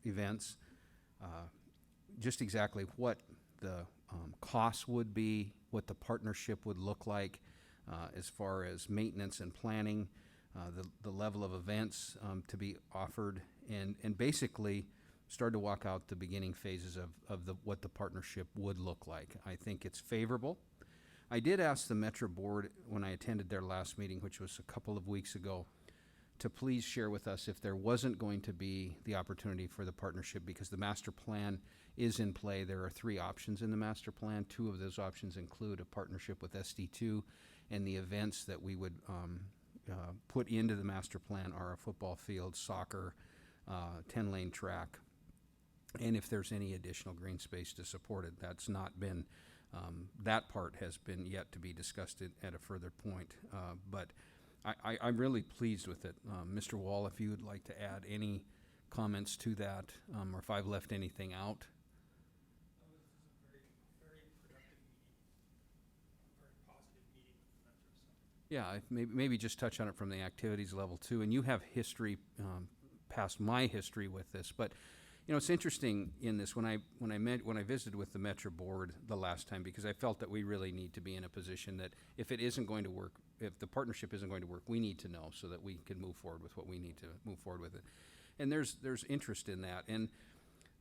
events, just exactly what the costs would be, what the partnership would look like, as far as maintenance and planning, the level of events to be offered, and basically started to walk out the beginning phases of what the partnership would look like. I think it's favorable. I did ask the Metro Board when I attended their last meeting, which was a couple of weeks ago, to please share with us if there wasn't going to be the opportunity for the partnership, because the master plan is in play. There are 3 options in the master plan. 2 of those options include a partnership with SD2, and the events that we would put into the master plan are a football field, soccer, 10-lane track, and if there's any additional green space to support it. That's not been, that part has been yet to be discussed at a further point. But I'm really pleased with it. Mr. Wall, if you would like to add any comments to that, or if I've left anything out. Yeah, maybe just touch on it from the activities level too. And you have history past my history with this, but you know, it's interesting in this when I visited with the Metro Board the last time, because I felt that we really need to be in a position that if it isn't going to work, if the partnership isn't going to work, we need to know so that we can move forward with what we need to move forward with it. And there's interest in that. And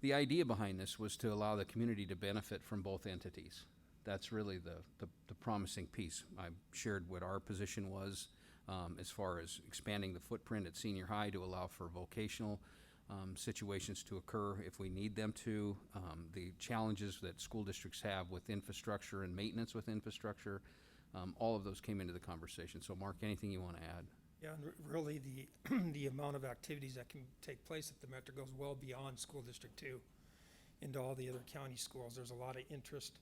the idea behind this was to allow the community to benefit from both entities. That's really the promising piece. I shared what our position was as far as expanding the footprint at senior high to allow for vocational situations to occur if we need them to, the challenges that school districts have with infrastructure and maintenance with infrastructure, all of those came into the conversation. So Mark, anything you want to add? Yeah, and really the amount of activities that can take place at the Metro goes well beyond School District 2 into all the other county schools. There's a lot of interest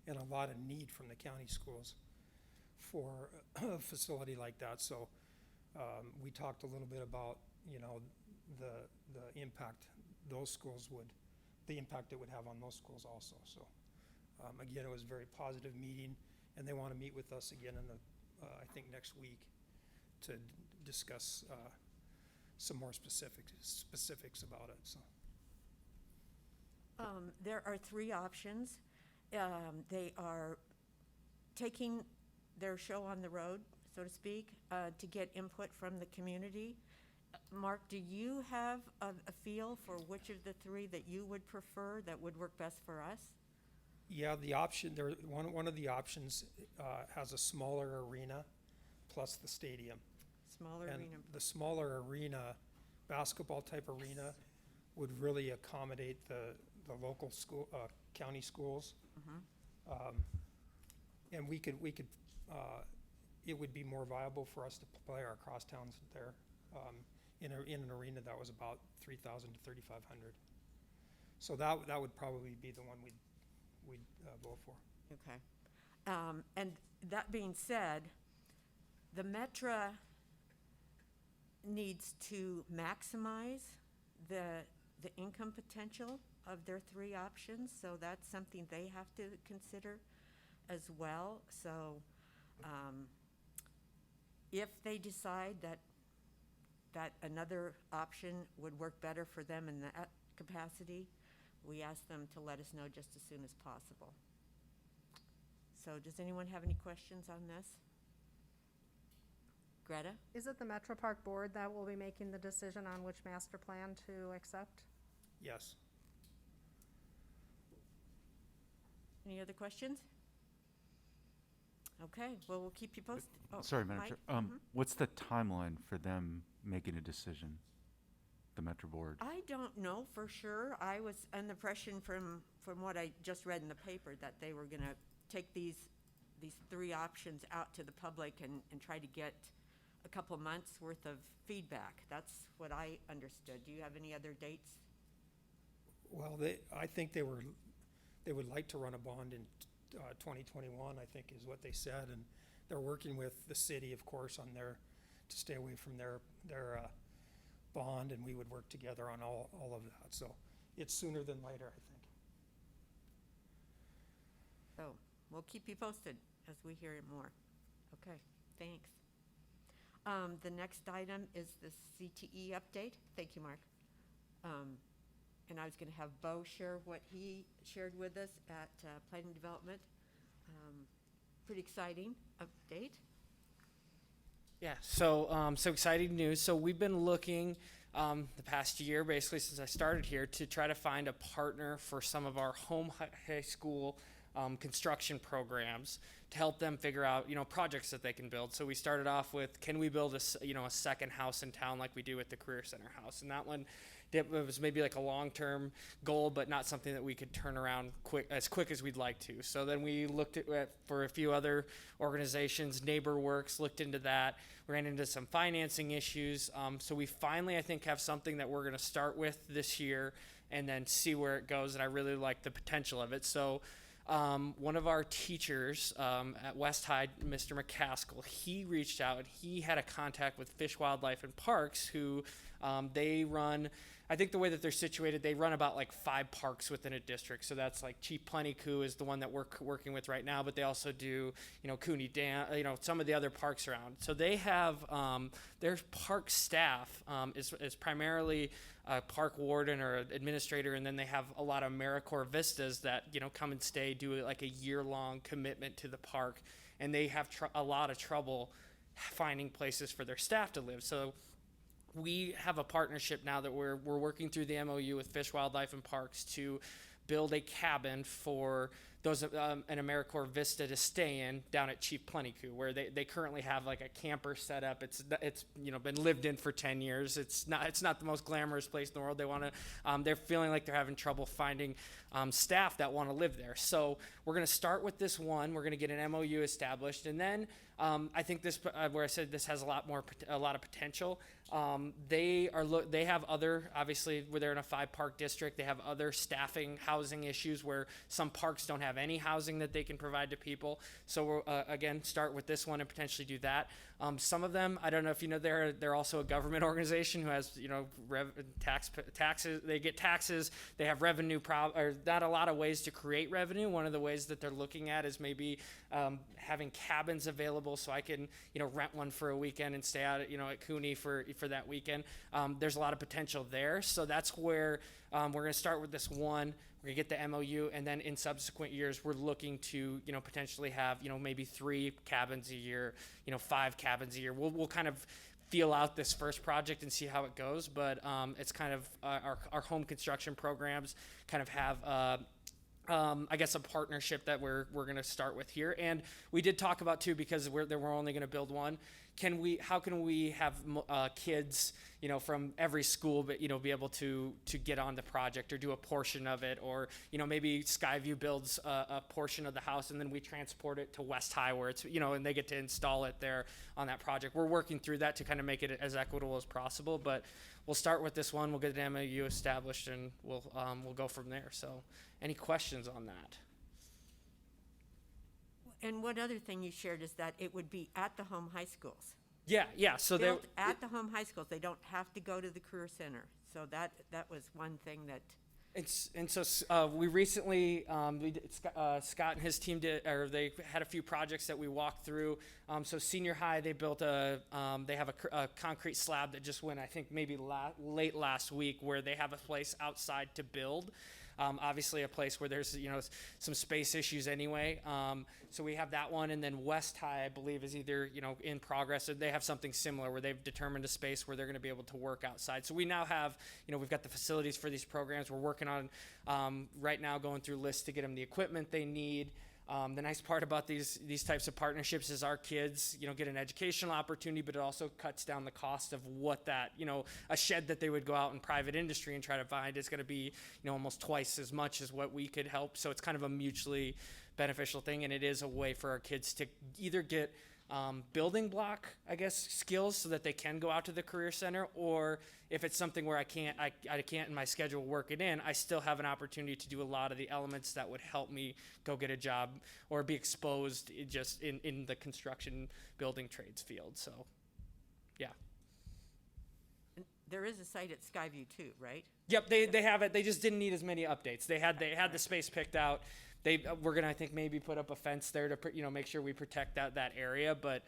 and a lot of need from the county schools for a facility like that. So we talked a little bit about, you know, the impact those schools would, the impact it would have on those schools also. So again, it was a very positive meeting, and they want to meet with us again in the, I think next week to discuss some more specifics about it. So there are 3 options. They are taking their show on the road, so to speak, to get input from the community. Mark, do you have a feel for which of the 3 that you would prefer that would work best for us? yeah, the option there, one of the options has a smaller arena plus the stadium. Smaller And arena. the smaller arena, basketball type arena, would really accommodate the local school, county schools. And we could, it would be more viable for us to play our crosstowns there, in an arena that was about 3,000 to 3,500. So that would probably be the one we'd vote for. Okay. And that being said, the Metro needs to maximize the income potential of their 3 options, so that's something they have to consider as well. So if they decide that another option would work better for them in that capacity, we ask them to let us know just as soon as possible. So does anyone have any questions on this? Greta? Is it the Metro Park Board that will be making the decision on which master plan to accept? Yes. Any other questions? Okay, well, we'll keep you posted. Oh, Sorry, Madam Mike? Chair. What's the timeline for them making a decision, the Metro Board? I don't know for sure. I was under the impression from what I just read in the paper that they were gonna take these 3 options out to the public and try to get a couple months worth of feedback. That's what I understood. Do you have any other dates? Well, I think they would like to run a bond in 2021, I think is what they said, and they're working with the city, of course, on to stay away from their bond, and we would work together on all of that. So it's sooner than later, I think. So we'll keep you posted as we hear more. Okay, thanks. The next item is the CTE update. Thank you, Mark. And I was going to have Bo share what he shared with us at Planning Development. Pretty exciting update. Yeah, so exciting news. So we've been looking the past year, basically since I started here, to try to find a partner for some of our home high school construction programs to help them figure out, projects that they can build. So we started off with, can we build a second house in town like we do with the Career Center house? And that one, it was maybe like a long-term goal, but not something that we could turn around as quick as we'd like to. So then we looked at for a few other organizations. NeighborWorks looked into that. Ran into some financing issues. So we finally, I think, have something that we're going to start with this year and then see where it goes. And I really like the potential of it. So one of our teachers at West High, Mr. McCaskill, he reached out and he had a contact with Fish, Wildlife, and Parks, who they run, I think the way that they're situated, they run about like 5 parks within a district. So that's like Chief Plenty-Coo is the one that we're working with right now, but they also do, Cooney Dam, some of the other parks around. So they have, their park staff is primarily a park warden or an administrator, and then they have a lot of AmeriCorps Vistas that, come and stay, do like a year-long commitment to the park, and they have a lot of trouble finding places for their staff to live. So we have a partnership now that we're working through the MOU with Fish, Wildlife, and Parks to build a cabin for those an AmeriCorps Vista to stay in down at Chief Plenty-Coo, where they currently have like a camper set up. It's been lived in for 10 years. It's not the most glamorous place in the world. They want to they're feeling like they're having trouble finding staff that want to live there. So we're going to start with this one. We're going to get an MOU established, and then I think this where I said this has a lot of potential. They have other, obviously, where they're in a 5-park district, they have other staffing, housing issues where some parks don't have any housing that they can provide to people. So we'll, again, start with this one and potentially do that. Some of them, I don't know if you know, they're also a government organization who has, taxes. They get taxes. They have revenue or not a lot of ways to create revenue. One of the ways that they're looking at is maybe having cabins available, so I can, rent one for a weekend and stay out at, at Cooney for that weekend. There's a lot of potential there. So that's where we're going to start with this one. We're going to get the MOU, and then in subsequent years, we're looking to, potentially have, maybe 3 cabins a year, 5 cabins a year. We'll kind of feel out this first project and see how it goes. But it's kind of our home construction programs kind of have I guess a partnership that we're going to start with here. And we did talk about too, because we're only going to build one. How can we have kids, from every school, but, be able to get on the project or do a portion of it, or, maybe Skyview builds a portion of the house and then we transport it to West High where it's, and they get to install it there on that project. We're working through that to kind of make it as equitable as possible, but we'll start with this one. We'll get an MOU established and we'll go from there. So any questions on that? And one other thing you shared is that it would be at the home high schools. Yeah. So they're Built at the home high schools. They don't have to go to the Career Center. So that was one thing that. We recently, Scott and his team they had a few projects that we walked through. So senior high, they built they have a concrete slab that just went, I think maybe late last week, where they have a place outside to build. Obviously a place where there's, some space issues anyway. So we have that one, and then West High, I believe, is either, in progress, or they have something similar where they've determined a space where they're going to be able to work outside. So we now have, we've got the facilities for these programs. We're working on, right now, going through lists to get them the equipment they need. The nice part about these types of partnerships is our kids, get an educational opportunity, but it also cuts down the cost of what that, a shed that they would go out in private industry and try to find is going to be, almost twice as much as what we could help. So it's kind of a mutually beneficial thing, and it is a way for our kids to either get building block, I guess, skills so that they can go out to the Career Center, or if it's something where I can't in my schedule work it in, I still have an opportunity to do a lot of the elements that would help me go get a job or be exposed in the construction building trades field. So, yeah. There is a site at Skyview too, right? Yep, they have it. They just didn't need as many updates. They had the space picked out. We're gonna, I think, maybe put up a fence there to make sure we protect that area. But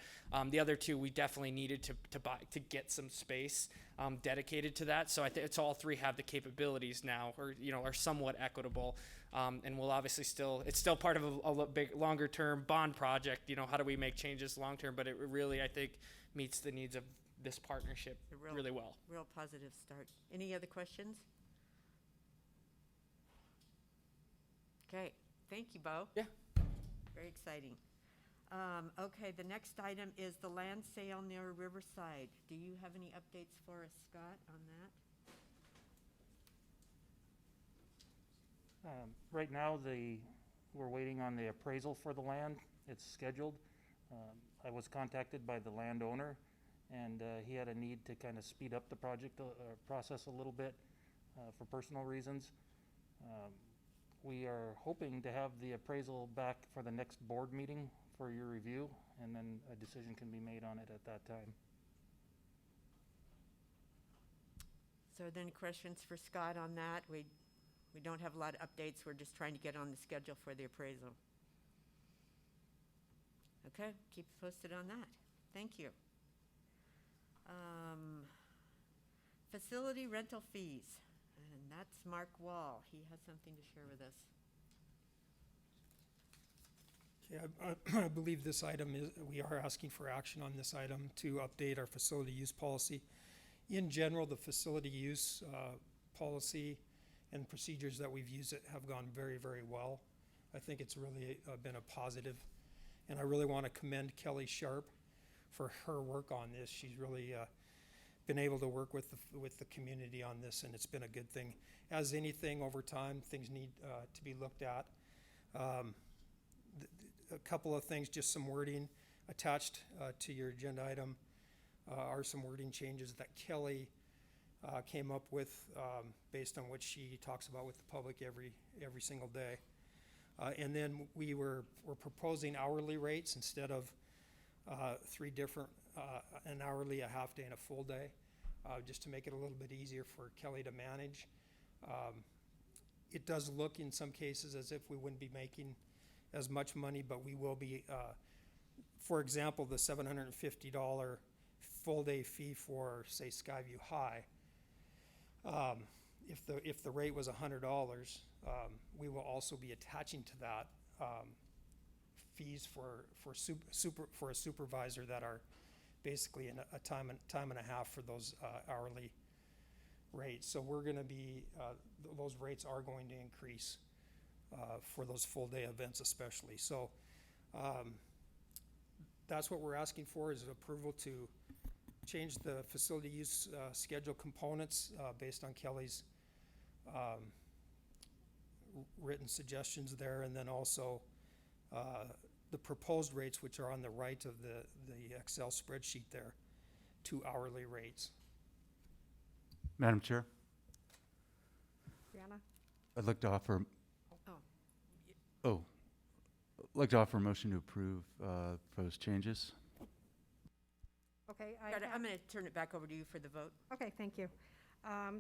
the other two, we definitely needed to get some space dedicated to that. So I think it's all 3 have the capabilities now, or are somewhat equitable. And we'll obviously it's still part of a big longer term bond project. How do we make changes long term? But it really, I think, meets the needs of this partnership really well. Real positive start. Any other questions? Okay, thank you, Bo. Yeah. Very exciting. Okay, the next item is the land sale near Riverside. Do you have any updates for us, Scott, on that? Right now, we're waiting on the appraisal for the land. It's scheduled. I was contacted by the landowner, and he had a need to kind of speed up the project process a little bit for personal reasons. We are hoping to have the appraisal back for the next board meeting for your review, and then a decision can be made on it at that time. So then questions for Scott on that? We don't have a lot of updates. We're just trying to get on the schedule for the appraisal. Okay, keep posted on that. Thank you. Facility rental fees, and that's Mark Wall. He has something to share with us. Okay, I believe this item is, we are asking for action on this item to update our facility use policy. In general, the facility use policy and procedures that we've used have gone very, very well. I think it's really been a positive. And I really want to commend Kelly Sharp for her work on this. She's really been able to work with the community on this, and it's been a good thing. As anything over time, things need to be looked at. A couple of things, just some wording attached to your agenda item are some wording changes that Kelly came up with based on what she talks about with the public every single day. And then we're proposing hourly rates instead of 3 different, an hourly, a half day, and a full day, just to make it a little bit easier for Kelly to manage. It does look in some cases as if we wouldn't be making as much money, but we will be. For example, the $750 full day fee for, say, Skyview High. If the rate was $100, we will also be attaching to that fees for a supervisor that are basically in a time and a half for those hourly rates. So we're going to be those rates are going to increase for those full day events especially. So that's what we're asking for, is approval to change the facility use schedule components based on Kelly's written suggestions there, and then also the proposed rates, which are on the right of the Excel spreadsheet there, to hourly rates. Madam Chair, Brianna? I'd like to offer, Oh. I'd like to offer a motion to approve proposed changes. Okay, I'm going to turn it back over to you for the vote. Okay, thank you.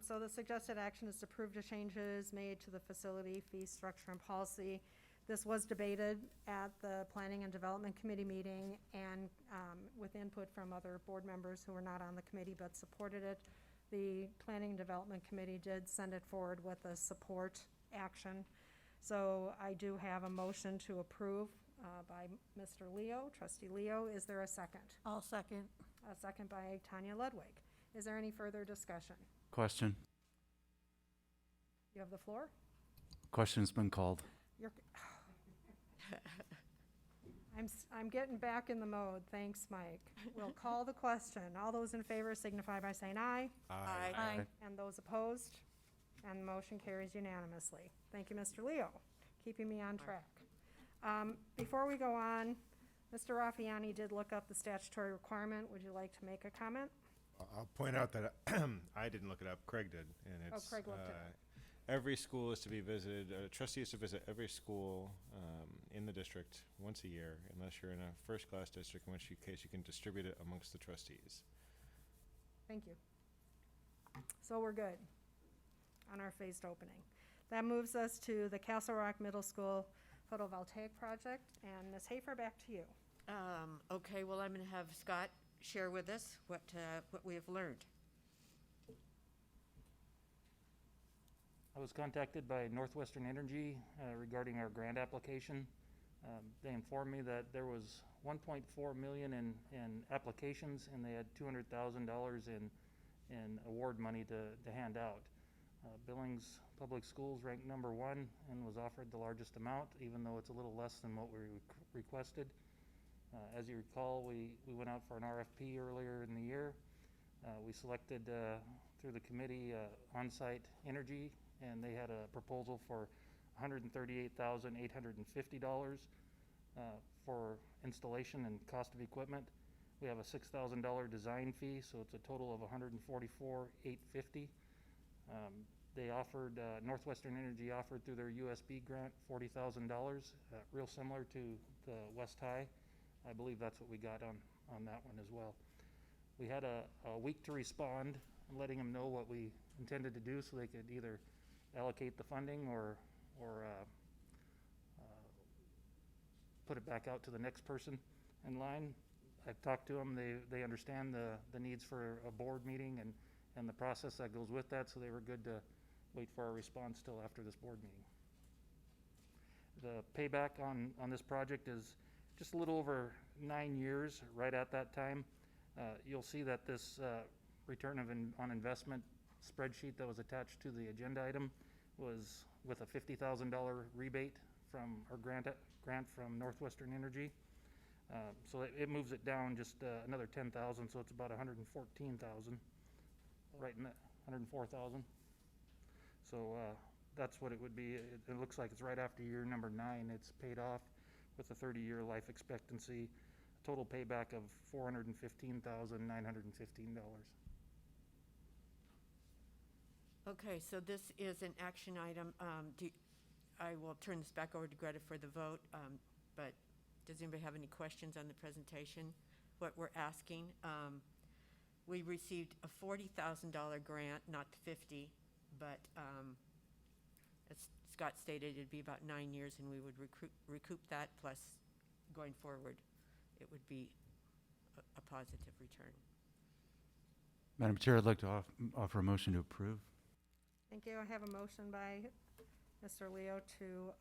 So the suggested action is to approve the changes made to the facility fee structure and policy. This was debated at the Planning and Development Committee meeting and with input from other board members who were not on the committee but supported it. The Planning and Development Committee did send it forward with a support action. So I do have a motion to approve by Mr. Leo, Trustee Leo. Is there a second? I'll second. A second by Tanya Ludwig. Is there any further discussion? Question. You have the floor. Question's been called. You're, I'm getting back in the mode. Thanks, Mike. We'll call the question. All those in favor signify by saying aye. Aye. Aye. And those opposed? And the motion carries unanimously. Thank you, Mr. Leo, keeping me on track. Before we go on, Mr. Raffiani did look up the statutory requirement. Would you like to make a comment? I'll point out that I didn't look it up. Craig did, and it's Craig looked it up. every school is to be visited. A trustee is to visit every school in the district once a year, unless you're in a first-class district, in which case you can distribute it amongst the trustees. Thank you. So we're good on our phased opening. That moves us to the Castle Rock Middle School photovoltaic project. And Ms. Hafer, back to you. Okay, well, I'm going to have Scott share with us what we have learned. I was contacted by Northwestern Energy regarding our grant application. They informed me that there was 1.4 million in applications, and they had $200,000 in award money to hand out. Billings Public Schools ranked number 1 and was offered the largest amount, even though it's a little less than what we requested. As you recall, we went out for an RFP earlier in the year. We selected through the committee On-Site Energy, and they had a proposal for $138,850 for installation and cost of equipment. We have a $6,000 design fee, so it's a total of $144,850. They offered, Northwestern Energy offered through their USB grant $40,000, real similar to the West High. I believe that's what we got on that one as well. We had a week to respond, letting them know what we intended to do so they could either allocate the funding or put it back out to the next person in line. I've talked to them. They understand the needs for a board meeting and the process that goes with that, so they were good to wait for our response till after this board meeting. The payback on this project is just a little over 9 years, right at that time. You'll see that this return on investment spreadsheet that was attached to the agenda item was with a $50,000 rebate from our grant from Northwestern Energy. So it moves it down just another 10,000, so it's about 114,000, right in that 104,000. So that's what it would be. It looks like it's right after year number 9. It's paid off with a 30-year life expectancy, total payback of $415,915. Okay, so this is an action item. I will turn this back over to Greta for the vote, but does anybody have any questions on the presentation? What we're asking, we received a $40,000 grant, not $50,000, but as Scott stated, it'd be about 9 years, and we would recoup that, plus going forward, it would be a positive return. Madam Chair, I'd like to offer a motion to approve. Thank you. I have a motion by Mr. Leo to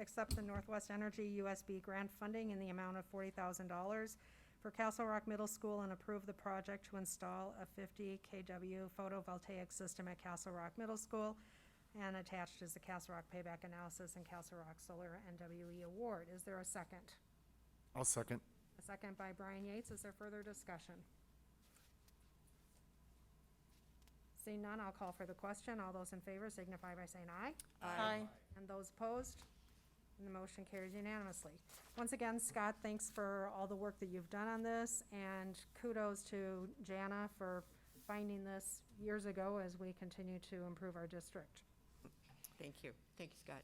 accept the Northwest Energy USB grant funding in the amount of $40,000 for Castle Rock Middle School and approve the project to install a 50 kW photovoltaic system at Castle Rock Middle School, and attached is the Castle Rock Payback Analysis and Castle Rock Solar NWE Award. Is there a second? I'll second. A second by Brian Yates. Is there further discussion? Seeing none, I'll call for the question. All those in favor signify by saying aye. Aye. And those opposed? And the motion carries unanimously. Once again, Scott, thanks for all the work that you've done on this, and kudos to Jana for finding this years ago as we continue to improve our district. Thank you. Thank you, Scott.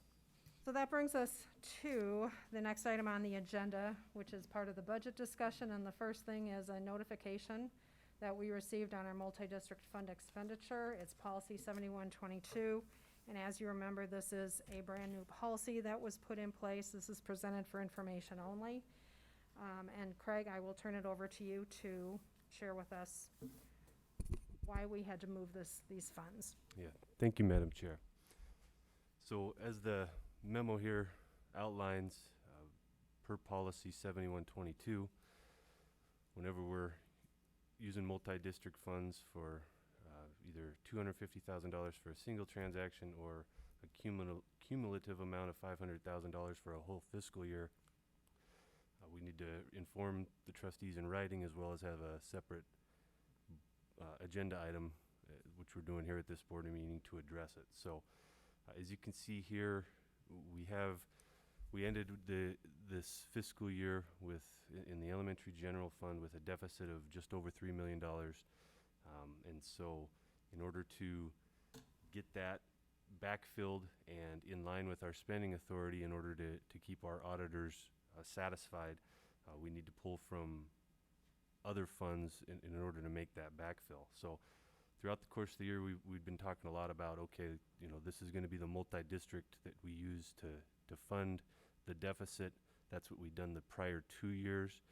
So that brings us to the next item on the agenda, which is part of the budget discussion, and the first thing is a notification that we received on our multi-district fund expenditure. It's policy 7122. And as you remember, this is a brand new policy that was put in place. This is presented for information only. And Craig, I will turn it over to you to share with us why we had to move these funds. Yeah, thank you, Madam Chair. So as the memo here outlines, per policy 7122, whenever we're using multi-district funds for either $250,000 for a single transaction or a cumulative amount of $500,000 for a whole fiscal year, we need to inform the trustees in writing, as well as have a separate agenda item, which we're doing here at this board meeting, to address it. So as you can see here, we ended this fiscal year with, in the elementary general fund, with a deficit of just over $3 million. And so in order to get that backfilled and in line with our spending authority, in order to keep our auditors satisfied, we need to pull from other funds in order to make that backfill. So throughout the course of the year, we've been talking a lot about, okay, you know, this is going to be the multi-district that we use to fund the deficit. That's what we've done the prior 2 years.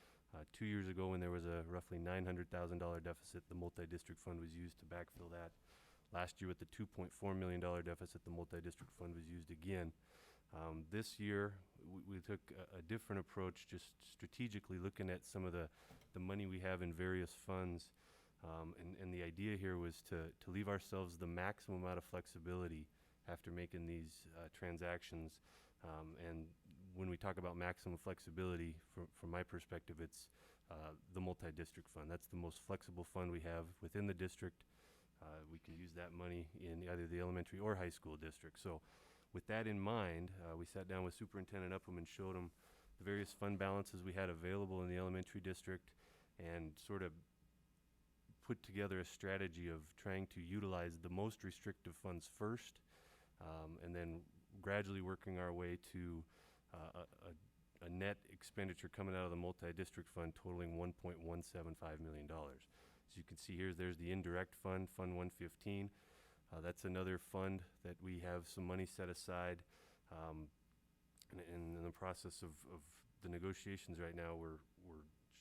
2 years ago, when there was a roughly $900,000 deficit, the multi-district fund was used to backfill that. Last year, with the $2.4 million deficit, the multi-district fund was used again. This year, we took a different approach, just strategically looking at some of the money we have in various funds. And the idea here was to leave ourselves the maximum amount of flexibility after making these transactions. And when we talk about maximum flexibility, from my perspective, it's the multi-district fund. That's the most flexible fund we have within the district. We can use that money in either the elementary or high school district. So with that in mind, we sat down with Superintendent Upham and showed him the various fund balances we had available in the elementary district and sort of put together a strategy of trying to utilize the most restrictive funds first, and then gradually working our way to a net expenditure coming out of the multi-district fund totaling $1.175 million. As you can see here, there's the indirect fund, Fund 115. That's another fund that we have some money set aside. In the process of the negotiations right now, we're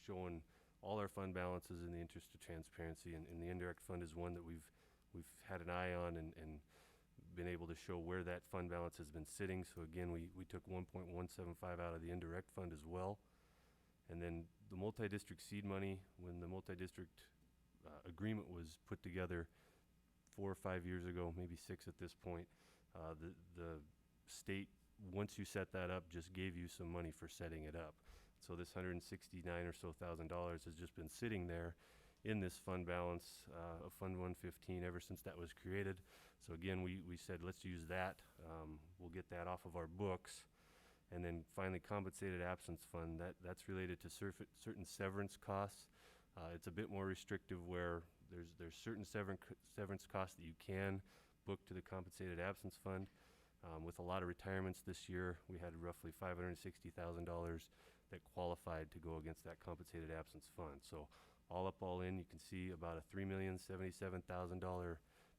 showing all our fund balances in the interest of transparency, and the indirect fund is one that we've had an eye on and been able to show where that fund balance has been sitting. So again, we took 1.175 out of the indirect fund as well. And then the multi-district seed money, when the multi-district agreement was put together 4 or 5 years ago, maybe 6 at this point, the state, once you set that up, just gave you some money for setting it up. So this $169 or so thousand has just been sitting there in this fund balance of Fund 115 ever since that was created. So again, we said, let's use that. We'll get that off of our books. And then finally, compensated absence fund, that's related to certain severance costs. It's a bit more restrictive where there's certain severance costs that you can book to the compensated absence fund. With a lot of retirements this year, we had roughly $560,000 that qualified to go against that compensated absence fund. So all up, all in, you can see about a $3,077,000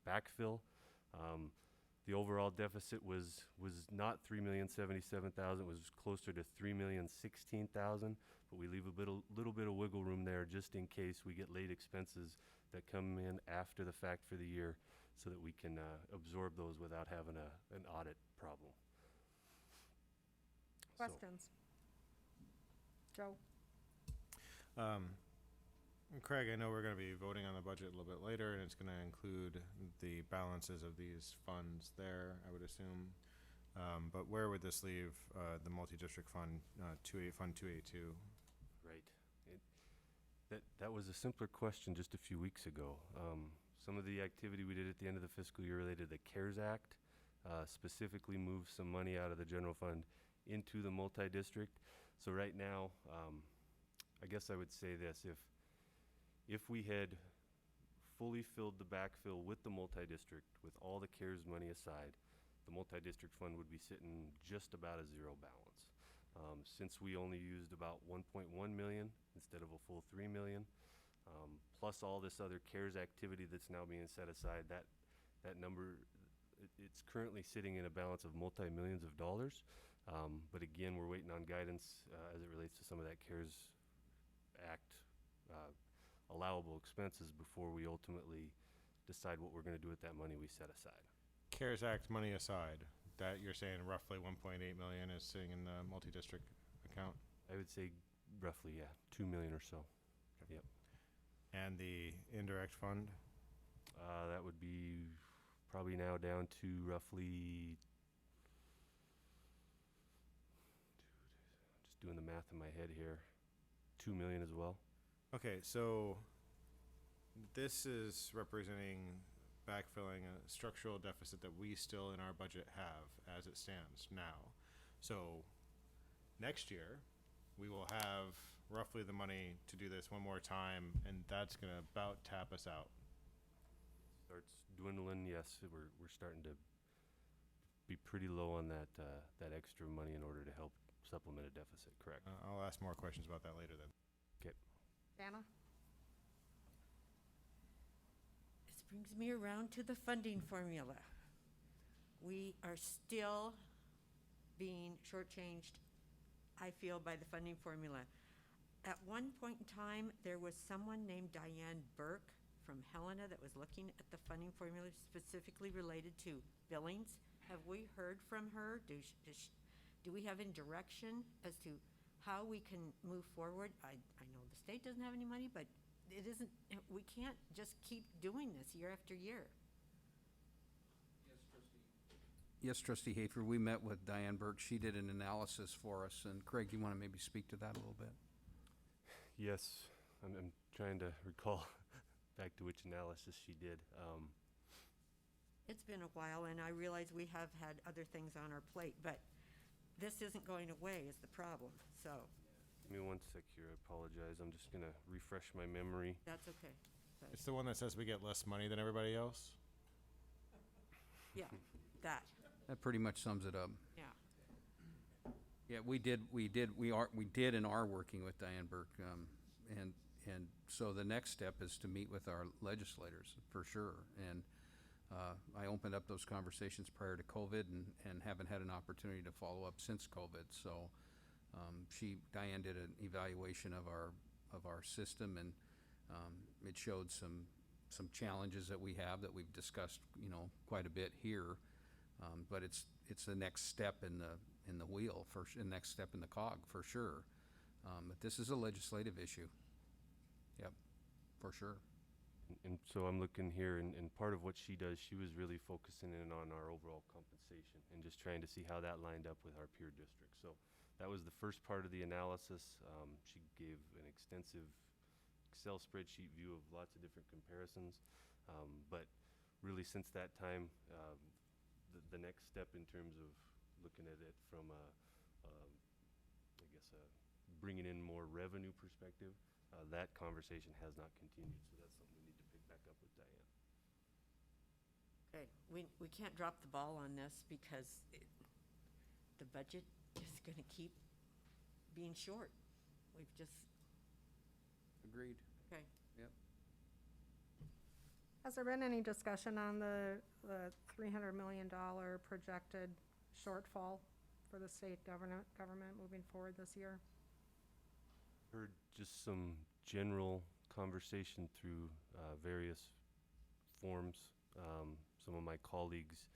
backfill. The overall deficit was not $3,077,000. It was closer to $3,016,000. But we leave a little bit of wiggle room there just in case we get late expenses that come in after the fact for the year, so that we can absorb those without having an audit problem. Questions? Joe? Craig, I know we're going to be voting on the budget a little bit later, and it's going to include the balances of these funds there, I would assume. But where would this leave the multi-district fund, Fund 282? Right. That was a simpler question just a few weeks ago. Some of the activity we did at the end of the fiscal year related to the CARES Act, specifically moved some money out of the general fund into the multi-district. So right now, I guess I would say this, if we had fully filled the backfill with the multi-district, with all the CARES money aside, the multi-district fund would be sitting just about a zero balance. Since we only used about 1.1 million instead of a full 3 million, plus all this other CARES activity that's now being set aside, that number, it's currently sitting in a balance of multi-millions of dollars. But again, we're waiting on guidance as it relates to some of that CARES Act allowable expenses before we ultimately decide what we're going to do with that money we set aside. CARES Act money aside, that you're saying roughly 1.8 million is sitting in the multi-district account? I would say roughly, yeah, 2 million or so. Okay. Yep. And the indirect fund? That would be probably now down to roughly, just doing the math in my head here, 2 million as well. Okay, so this is representing backfilling a structural deficit that we still in our budget have as it stands now. So next year, we will have roughly the money to do this one more time, and that's going to about tap us out. Starts dwindling, yes. We're starting to be pretty low on that extra money in order to help supplement a deficit, correct? I'll ask more questions about that later then. Okay. Dana? This brings me around to the funding formula. We are still being shortchanged, I feel, by the funding formula. At one point in time, there was someone named Diane Burke from Helena that was looking at the funding formula specifically related to billings. have we heard from her? Do we have any direction as to how we can move forward? I know the state doesn't have any money, but it isn't, we can't just keep doing this year after year. Yes, Trustee Hafer, we met with Diane Burke. She did an analysis for us, and Craig, you want to maybe speak to that a little bit? Yes, I'm trying to recall back to which analysis she did. It's been a while, and I realize we have had other things on our plate, but this isn't going away is the problem, so. Give me one sec here, I apologize. I'm just gonna refresh my memory. That's okay. But It's the one that says we get less money than everybody else? yeah, that, That pretty much sums it up. yeah. Yeah, we did and are working with Diane Burke, and so the next step is to meet with our legislators, for sure. And I opened up those conversations prior to COVID and haven't had an opportunity to follow up since COVID. So Diane did an evaluation of our system, and it showed some challenges that we have that we've discussed, quite a bit here. But it's the next step in the wheel, the next step in the cog, for sure. But this is a legislative issue. Yep, for sure. And so I'm looking here, and part of what she does, she was really focusing in on our overall compensation and just trying to see how that lined up with our peer districts. So that was the first part of the analysis. She gave an extensive Excel spreadsheet view of lots of different comparisons. But really since that time, the next step in terms of looking at it from bringing in more revenue perspective, that conversation has not continued, so that's something we need to pick back up with Diane. Okay, we can't drop the ball on this because the budget is gonna keep being short. We've just, Agreed. okay. Yep. Has there been any discussion on the $300 million projected shortfall for the state government moving forward this year? Heard just some general conversation through various forums. Some of my colleagues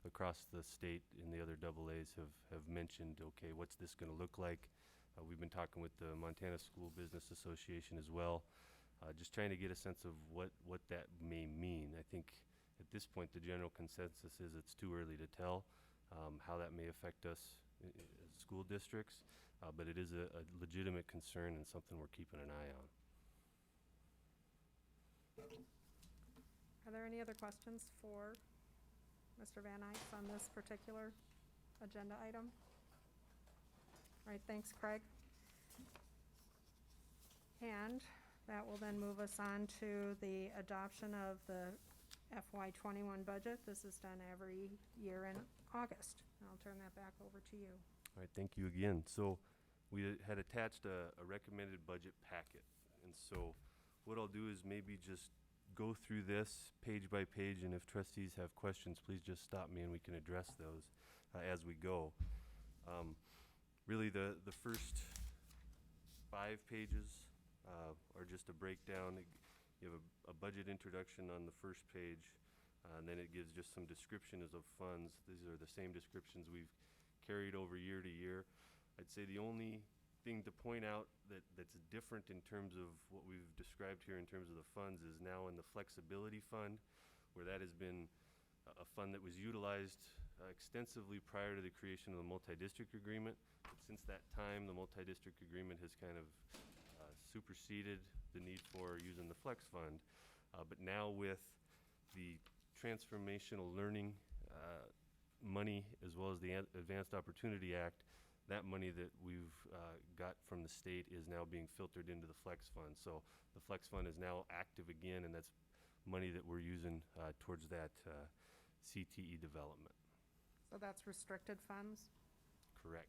across the state in the other AAs have mentioned, okay, what's this going to look like? We've been talking with the Montana School Business Association as well, just trying to get a sense of what that may mean. I think at this point the general consensus is it's too early to tell how that may affect us as school districts, but it is a legitimate concern and something we're keeping an eye on. Are there any other questions for Mr. Van Eyck on this particular agenda item? All right, thanks, Craig. And that will then move us on to the adoption of the FY21 budget. This is done every year in August. I'll turn that back over to you. All right, thank you again. So we had attached a recommended budget packet. And so what I'll do is maybe just go through this page by page, and if trustees have questions, please just stop me and we can address those as we go. Really the first 5 pages are just a breakdown. You have a budget introduction on the first page, and then it gives just some descriptions of funds. These are the same descriptions we've carried over year to year. I'd say the only thing to point out that's different in terms of what we've described here in terms of the funds is now in the flexibility fund, where that has been a fund that was utilized extensively prior to the creation of the multi-district agreement. But since that time, the multi-district agreement has kind of superseded the need for using the flex fund. But now with the transformational learning money, as well as the Advanced Opportunity Act, that money that we've got from the state is now being filtered into the flex fund. So the flex fund is now active again, and that's money that we're using towards that CTE development. So that's restricted funds? Correct.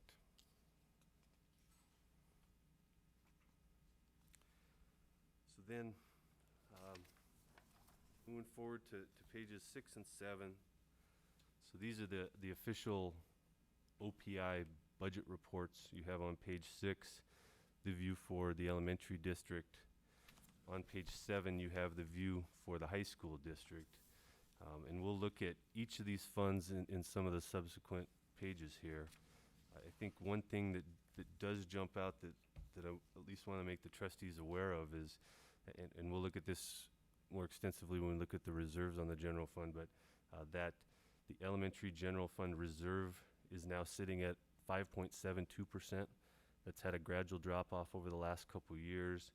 So then, moving forward to pages 6 and 7. So these are the official OPI budget reports. You have on page 6 the view for the elementary district. On page 7 you have the view for the high school district. And we'll look at each of these funds in some of the subsequent pages here. I think one thing that does jump out that I at least want to make the trustees aware of is, and we'll look at this more extensively when we look at the reserves on the general fund, but that the elementary general fund reserve is now sitting at 5.72%. That's had a gradual drop off over the last couple years.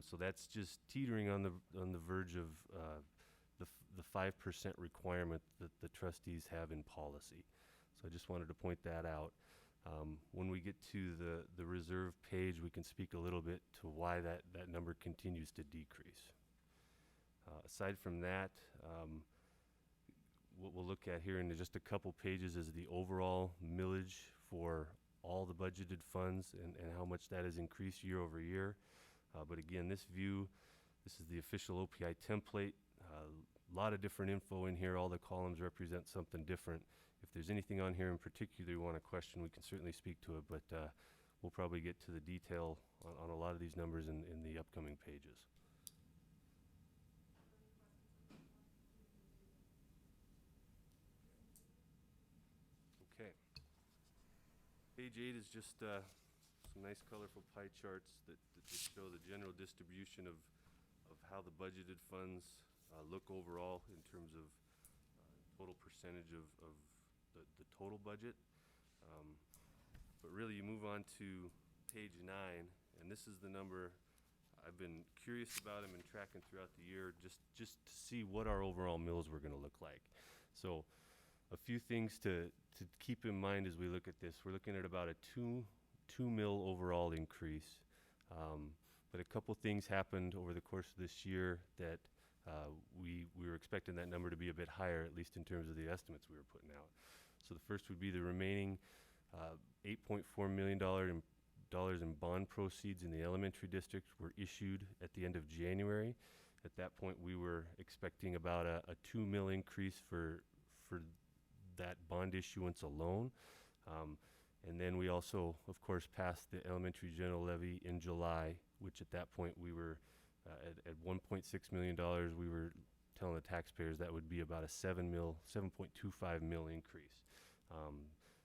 So that's just teetering on the verge of the 5% requirement that the trustees have in policy. So I just wanted to point that out. When we get to the reserve page, we can speak a little bit to why that number continues to decrease. Aside from that, what we'll look at here in just a couple pages is the overall millage for all the budgeted funds and how much that has increased year over year. But again, this is the official OPI template. A lot of different info in here. All the columns represent something different. If there's anything on here in particular you want to question, we can certainly speak to it, but we'll probably get to the detail on a lot of these numbers in the upcoming pages. Okay. Page 8 is just some nice colorful pie charts that just show the general distribution of how the budgeted funds look overall in terms of total percentage of the total budget. But really you move on to page 9, and this is the number I've been curious about and been tracking throughout the year just to see what our overall mills were going to look like. So a few things to keep in mind as we look at this. We're looking at about a 2 mil overall increase. But a couple things happened over the course of this year that we were expecting that number to be a bit higher, at least in terms of the estimates we were putting out. So the first would be the remaining $8.4 million in bond proceeds in the elementary district were issued at the end of January. At that point, we were expecting about a 2 mil increase for that bond issuance alone. And then we also, of course, passed the elementary general levy in July, which at that point we were at $1.6 million. We were telling the taxpayers that would be about a 7.25 mil increase.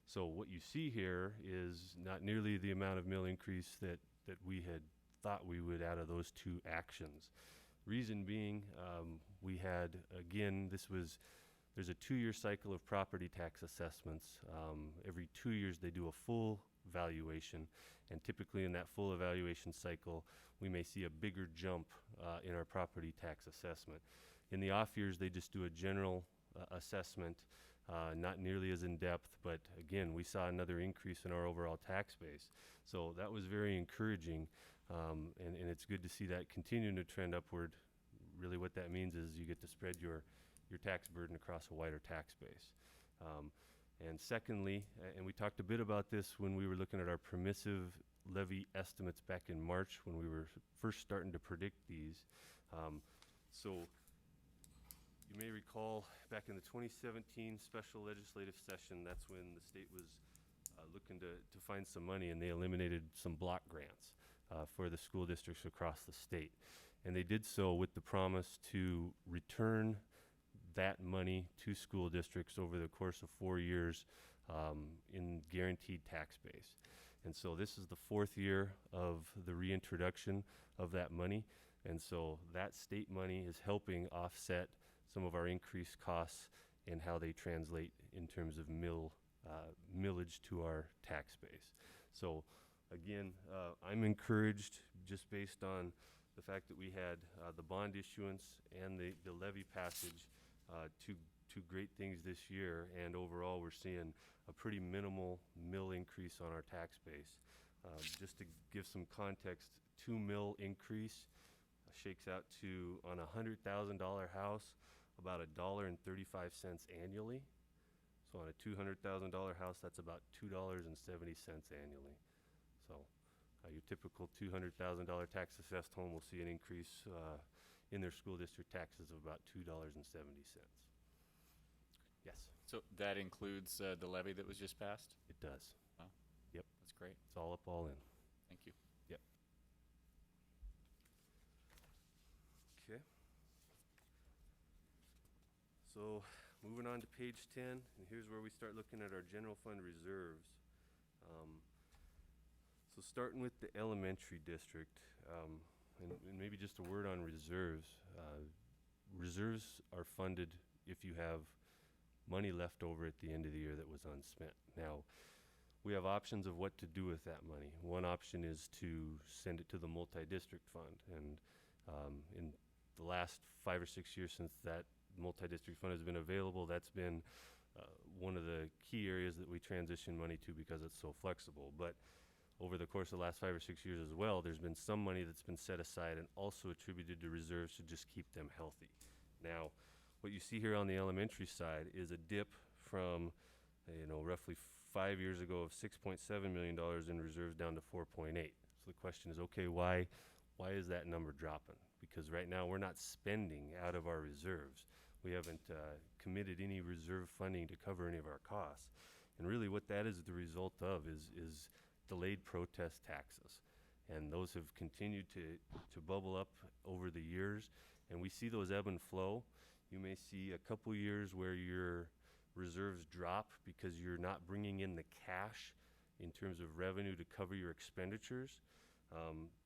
So what you see here is not nearly the amount of mil increase that we had thought we would out of those two actions. Reason being, we had, again, there's a 2-year cycle of property tax assessments. Every 2 years they do a full valuation, and typically in that full evaluation cycle we may see a bigger jump in our property tax assessment. In the off years they just do a general assessment, not nearly as in depth, but again we saw another increase in our overall tax base. So that was very encouraging, and it's good to see that continuing to trend upward. Really what that means is you get to spread your tax burden across a wider tax base. And secondly, and we talked a bit about this when we were looking at our permissive levy estimates back in March when we were first starting to predict these. So you may recall back in the 2017 special legislative session, that's when the state was looking to find some money, and they eliminated some block grants for the school districts across the state. And they did so with the promise to return that money to school districts over the course of 4 years in guaranteed tax base. And so this is the 4th year of the reintroduction of that money, and so that state money is helping offset some of our increased costs and how they translate in terms of millage to our tax base. So again, I'm encouraged just based on the fact that we had the bond issuance and the levy passage, two great things this year, and overall we're seeing a pretty minimal mill increase on our tax base. Just to give some context, 2 mil increase shakes out to, on a $100,000 house, about $1.35 annually. So on a $200,000 house, that's about $2.70 annually. So your typical $200,000 tax assessed home will see an increase in their school district taxes of about $2.70. Yes? So that includes the levy that was just passed? It does. Wow. Yep. That's great. It's all up, all in. Thank you. Yep. Okay. So, moving on to page 10, and here's where we start looking at our general fund reserves. So starting with the elementary district, and maybe just a word on reserves. Reserves are funded if you have money left over at the end of the year that was unspent. Now, we have options of what to do with that money. One option is to send it to the multi-district fund, and in the last 5 or 6 years since that multi-district fund has been available, that's been one of the key areas that we transition money to because it's so flexible. But over the course of the last 5 or 6 years as well, there's been some money that's been set aside and also attributed to reserves to just keep them healthy. Now, what you see here on the elementary side is a dip from, roughly 5 years ago of $6.7 million in reserves down to 4.8. So the question is, okay, why is that number dropping? Because right now we're not spending out of our reserves. We haven't committed any reserve funding to cover any of our costs. And really what that is the result of is delayed protest taxes. And those have continued to bubble up over the years. And we see those ebb and flow. You may see a couple years where your reserves drop because you're not bringing in the cash in terms of revenue to cover your expenditures.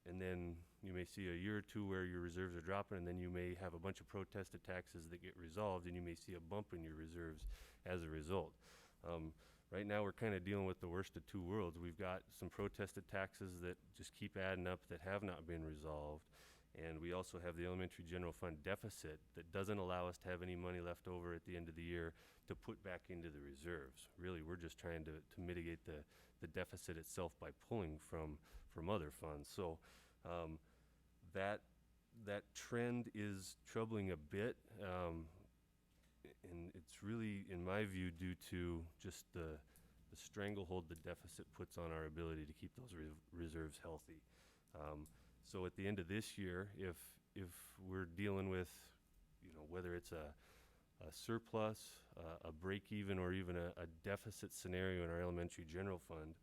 And then you may see a year or two where your reserves are dropping, and then you may have a bunch of protested taxes that get resolved, and you may see a bump in your reserves as a result. Right now we're kind of dealing with the worst of two worlds. We've got some protested taxes that just keep adding up that have not been resolved. And we also have the elementary general fund deficit that doesn't allow us to have any money left over at the end of the year to put back into the reserves. Really, we're just trying to mitigate the deficit itself by pulling from other funds. So that trend is troubling a bit. And it's really, in my view, due to just the stranglehold the deficit puts on our ability to keep those reserves healthy. So at the end of this year, if we're dealing with, whether it's a surplus, a break even, or even a deficit scenario in our elementary general fund,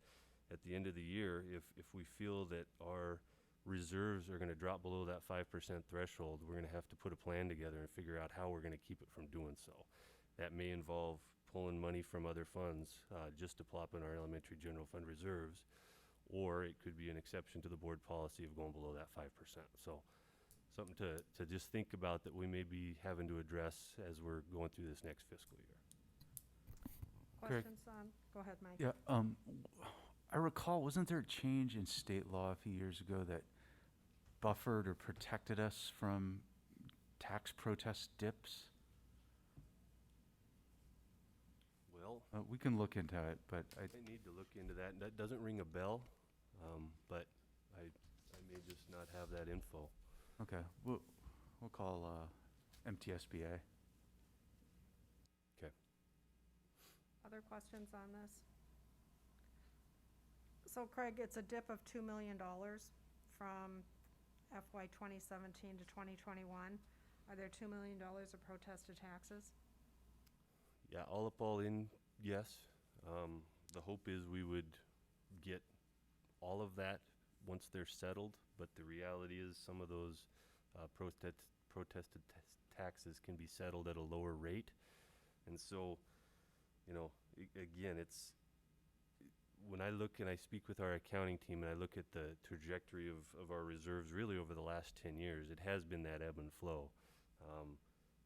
at the end of the year, if we feel that our reserves are going to drop below that 5% threshold, we're going to have to put a plan together and figure out how we're going to keep it from doing so. That may involve pulling money from other funds just to plop in our elementary general fund reserves, or it could be an exception to the board policy of going below that 5%. So something to just think about that we may be having to address as we're going through this next fiscal year. Greg. Questions on, go ahead, Mike. Yeah, I recall, wasn't there a change in state law a few years ago that buffered or protected us from tax protest dips? Well, We can look into it, but I need to look into that. That doesn't ring a bell, but I may just not have that info. okay, we'll call MTSBA. Okay. Other questions on this? So Craig, it's a dip of $2 million from FY 2017 to 2021. Are there $2 million of protested taxes? Yeah, all in, yes. The hope is we would get all of that once they're settled, but the reality is some of those protested taxes can be settled at a lower rate. And so, again, it's when I look and I speak with our accounting team and I look at the trajectory of our reserves really over the last 10 years, it has been that ebb and flow.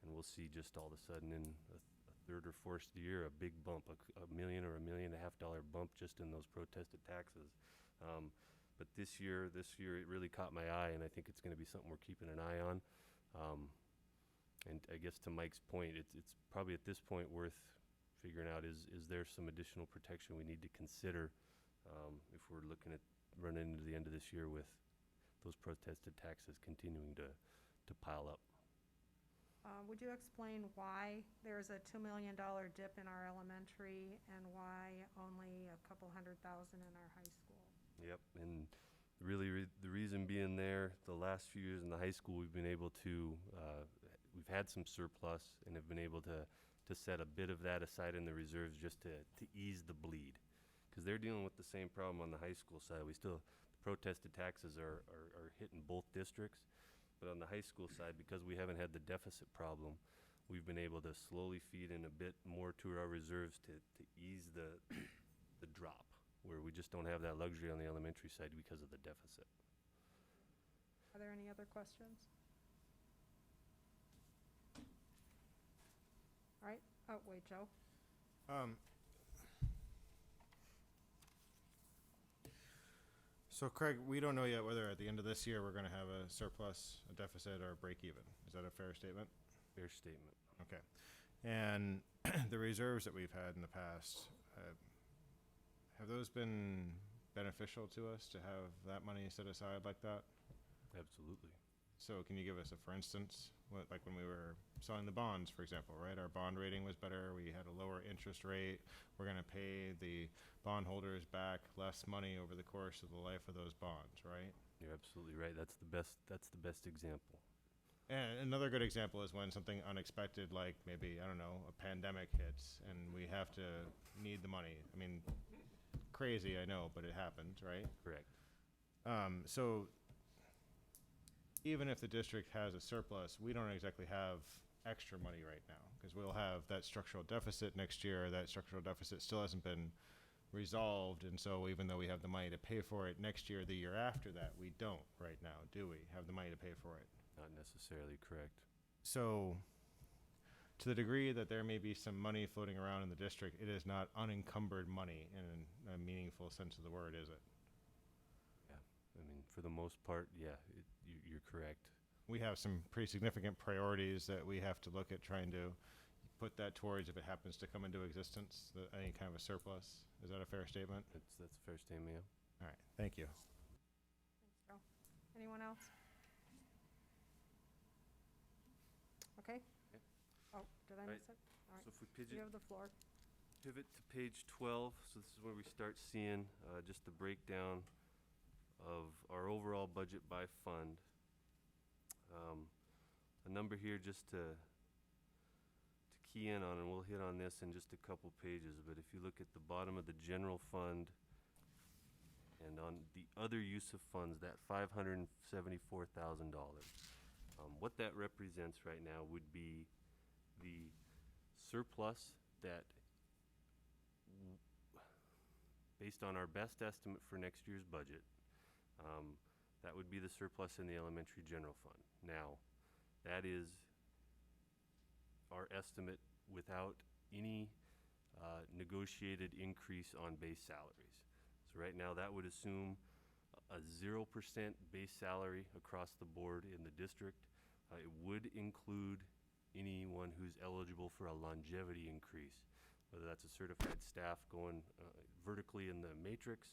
And we'll see just all of a sudden in a third or fourth year, a big bump, a million or $1.5 million bump just in those protested taxes. But this year it really caught my eye, and I think it's going to be something we're keeping an eye on. And I guess to Mike's point, it's probably at this point worth figuring out is there some additional protection we need to consider if we're looking at running into the end of this year with those protested taxes continuing to pile up. Would you explain why there's a $2 million dip in our elementary and why only a couple $100,000 in our high school? Yep, and really the reason being there, the last few years in the high school, we've been able to, we've had some surplus and have been able to set a bit of that aside in the reserves just to ease the bleed. Because they're dealing with the same problem on the high school side. The protested taxes are hitting both districts. But on the high school side, because we haven't had the deficit problem, we've been able to slowly feed in a bit more to our reserves to ease the drop, where we just don't have that luxury on the elementary side because of the deficit. Are there any other questions? All right, oh, wait, Joe. So Craig, we don't know yet whether at the end of this year we're going to have a surplus, a deficit, or a break even. Is that a fair statement? Fair statement. Okay. And the reserves that we've had in the past, have those been beneficial to us to have that money set aside like that? Absolutely. So can you give us a for instance, like when we were selling the bonds, for example, right? Our bond rating was better. We had a lower interest rate. We're going to pay the bondholders back less money over the course of the life of those bonds, right? You're absolutely right. That's the best example. And another good example is when something unexpected, like maybe, I don't know, a pandemic hits and we have to need the money. I mean, crazy, I know, but it happened, right? Correct. So even if the district has a surplus, we don't exactly have extra money right now because we'll have that structural deficit next year. That structural deficit still hasn't been resolved. And so even though we have the money to pay for it next year, the year after that, we don't right now, do we, have the money to pay for it? Not necessarily correct. So to the degree that there may be some money floating around in the district, it is not unencumbered money in a meaningful sense of the word, is it? Yeah. I mean, for the most part, yeah, you're correct. We have some pretty significant priorities that we have to look at trying to put that towards if it happens to come into existence, any kind of a surplus. Is that a fair statement? That's a fair statement, yeah. All right, thank you. Thanks, Joe. Anyone else? Okay. Okay. Oh, did I Right. miss it? All right. So if we You have the floor. pivot to page 12, so this is where we start seeing just the breakdown of our overall budget by fund. A number here just to key in on, and we'll hit on this in just a couple pages, but if you look at the bottom of the general fund and on the other use of funds, that $574,000, what that represents right now would be the surplus that, based on our best estimate for next year's budget, that would be the surplus in the elementary general fund. Now, that is our estimate without any negotiated increase on base salaries. So right now, that would assume a 0% base salary across the board in the district. It would include anyone who's eligible for a longevity increase, whether that's a certified staff going vertically in the matrix,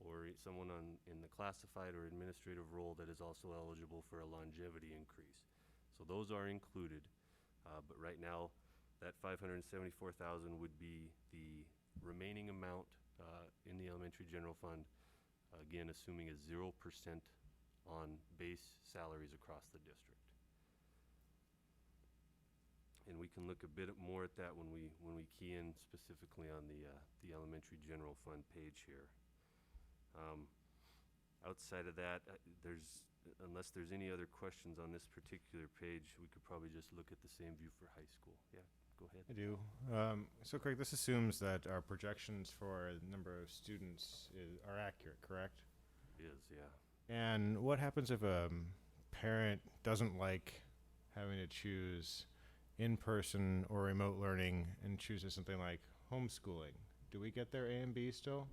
or someone in the classified or administrative role that is also eligible for a longevity increase. So those are included, but right now, that $574,000 would be the remaining amount in the elementary general fund, again, assuming a 0% on base salaries across the district. And we can look a bit more at that when we key in specifically on the elementary general fund page here. Outside of that, unless there's any other questions on this particular page, we could probably just look at the same view for high school. Yeah, go ahead. I do. So Craig, this assumes that our projections for the number of students are accurate, correct? It is, yeah. And what happens if a parent doesn't like having to choose in-person or remote learning and chooses something like homeschooling? Do we get their A and B still?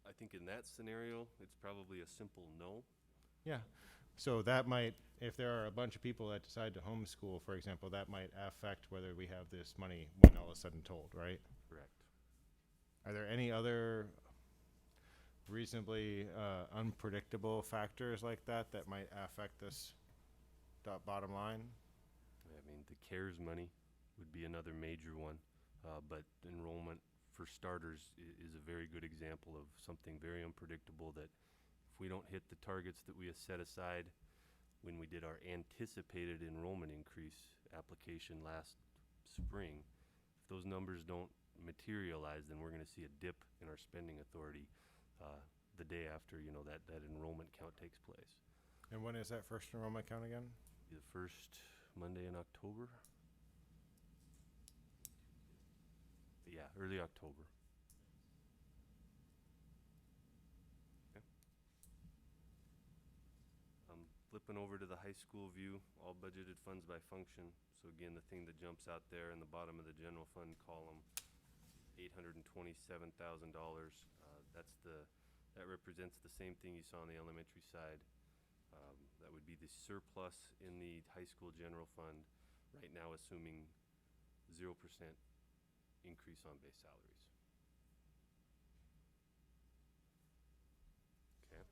I think in that scenario, it's probably a simple no. Yeah. So that might, if there are a bunch of people that decide to homeschool, for example, that might affect whether we have this money when all is said and told, right? Correct. Are there any other reasonably unpredictable factors like that that might affect this bottom line? I mean, the CARES money would be another major one, but enrollment, for starters, is a very good example of something very unpredictable that if we don't hit the targets that we have set aside when we did our anticipated enrollment increase application last spring, if those numbers don't materialize, then we're going to see a dip in our spending authority the day after, that enrollment count takes place. And when is that first enrollment count again? The first Monday in October. Yeah, early October. Okay. Flipping over to the high school view, all budgeted funds by function. So again, the thing that jumps out there in the bottom of the general fund column, $827,000. That represents the same thing you saw on the elementary side. That would be the surplus in the high school general fund, right now assuming 0% increase on base salaries. Okay.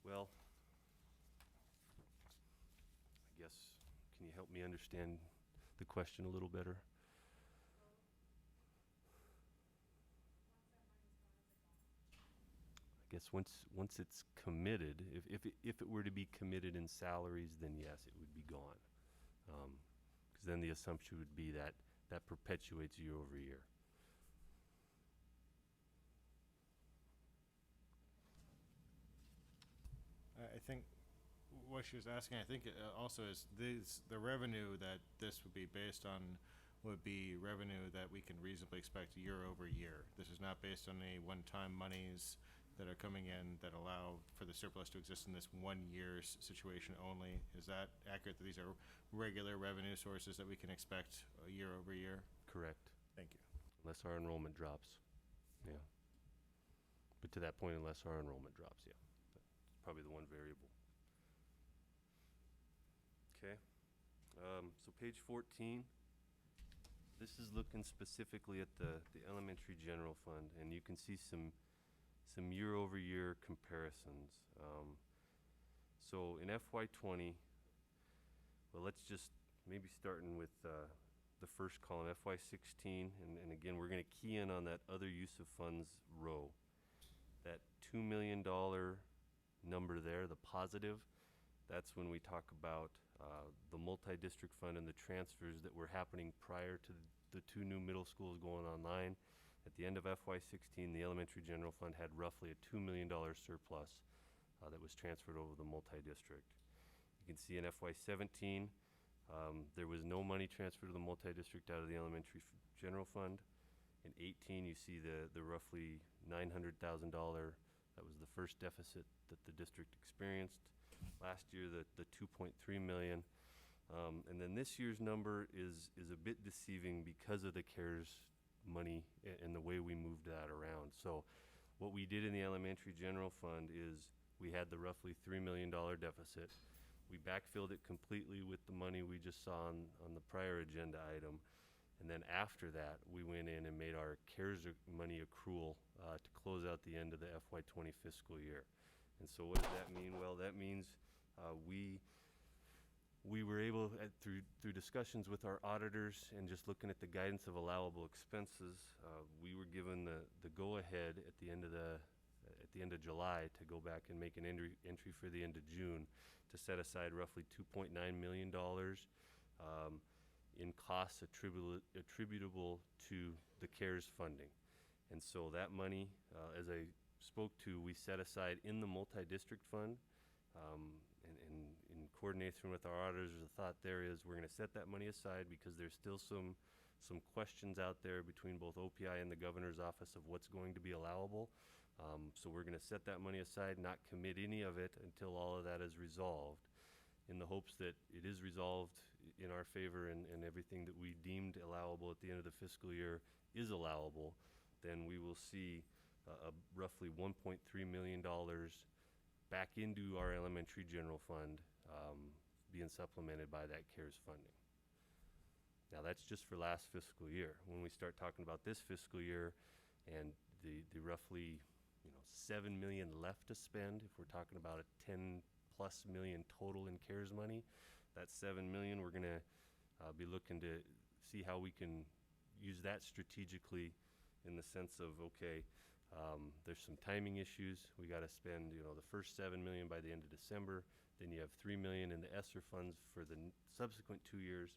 Well, I guess, can you help me understand the question a little better? I guess once it's committed, if it were to be committed in salaries, then yes, it would be gone. Because then the assumption would be that that perpetuates year over year. I think what she was asking, I think also is the revenue that this would be based on would be revenue that we can reasonably expect year over year. This is not based on any one-time monies that are coming in that allow for the surplus to exist in this 1 year situation only. Is that accurate, that these are regular revenue sources that we can expect year over year? Correct. Thank you. Unless our enrollment drops. Yeah. But to that point, unless our enrollment drops, yeah. That's probably the one variable. Okay. So page 14. This is looking specifically at the elementary general fund, and you can see some year-over-year comparisons. So in FY20, well, let's just maybe starting with the first column, FY16, and again, we're going to key in on that other use of funds row. That $2 million number there, the positive, that's when we talk about the multi-district fund and the transfers that were happening prior to the two new middle schools going online. At the end of FY16, the elementary general fund had roughly a $2 million surplus that was transferred over the multi-district. You can see in FY17, there was no money transferred to the multi-district out of the elementary general fund. In 18, you see the roughly $900,000, that was the first deficit that the district experienced. Last year, the $2.3 million. And then this year's number is a bit deceiving because of the CARES money and the way we moved that around. So what we did in the elementary general fund is we had the roughly $3 million deficit. We backfilled it completely with the money we just saw on the prior agenda item. And then after that, we went in and made our CARES money accrual to close out the end of the FY20 fiscal year. And so what does that mean? Well, that means we were able, through discussions with our auditors and just looking at the guidance of allowable expenses, we were given the go-ahead at the end of July to go back and make an entry for the end of June to set aside roughly $2.9 million in costs attributable to the CARES funding. And so that money, as I spoke to, we set aside in the multi-district fund. And in coordination with our auditors, the thought there is we're going to set that money aside because there's still some questions out there between both OPI and the governor's office of what's going to be allowable. So we're going to set that money aside, not commit any of it until all of that is resolved, in the hopes that it is resolved in our favor and everything that we deemed allowable at the end of the fiscal year is allowable. Then we will see a roughly $1.3 million back into our elementary general fund, being supplemented by that CARES funding. Now that's just for last fiscal year. When we start talking about this fiscal year and the roughly $7 million left to spend, if we're talking about a $10+ million total in CARES money, that $7 million we're going to be looking to see how we can use that strategically, in the sense of, okay, there's some timing issues. We got to spend, the first $7 million by the end of December. Then you have $3 million in the ESSER funds for the subsequent 2 years.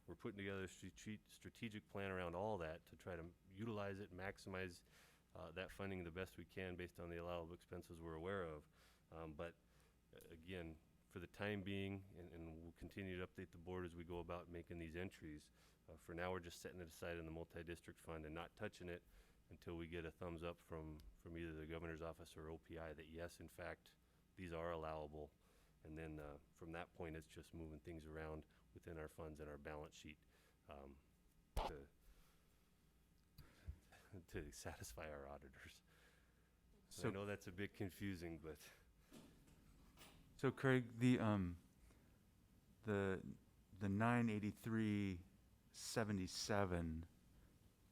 We're putting together a strategic plan around all that to try to utilize it, maximize that funding the best we can based on the allowable expenses we're aware of. But again, for the time being, and we'll continue to update the board as we go about making these entries. For now, we're just setting it aside in the multi-district fund and not touching it until we get a thumbs up from either the governor's office or OPI that yes, in fact, these are allowable. And then from that point, it's just moving things around within our funds and our balance sheet to satisfy our auditors. So I know that's a bit confusing, but. So Craig, the 983.77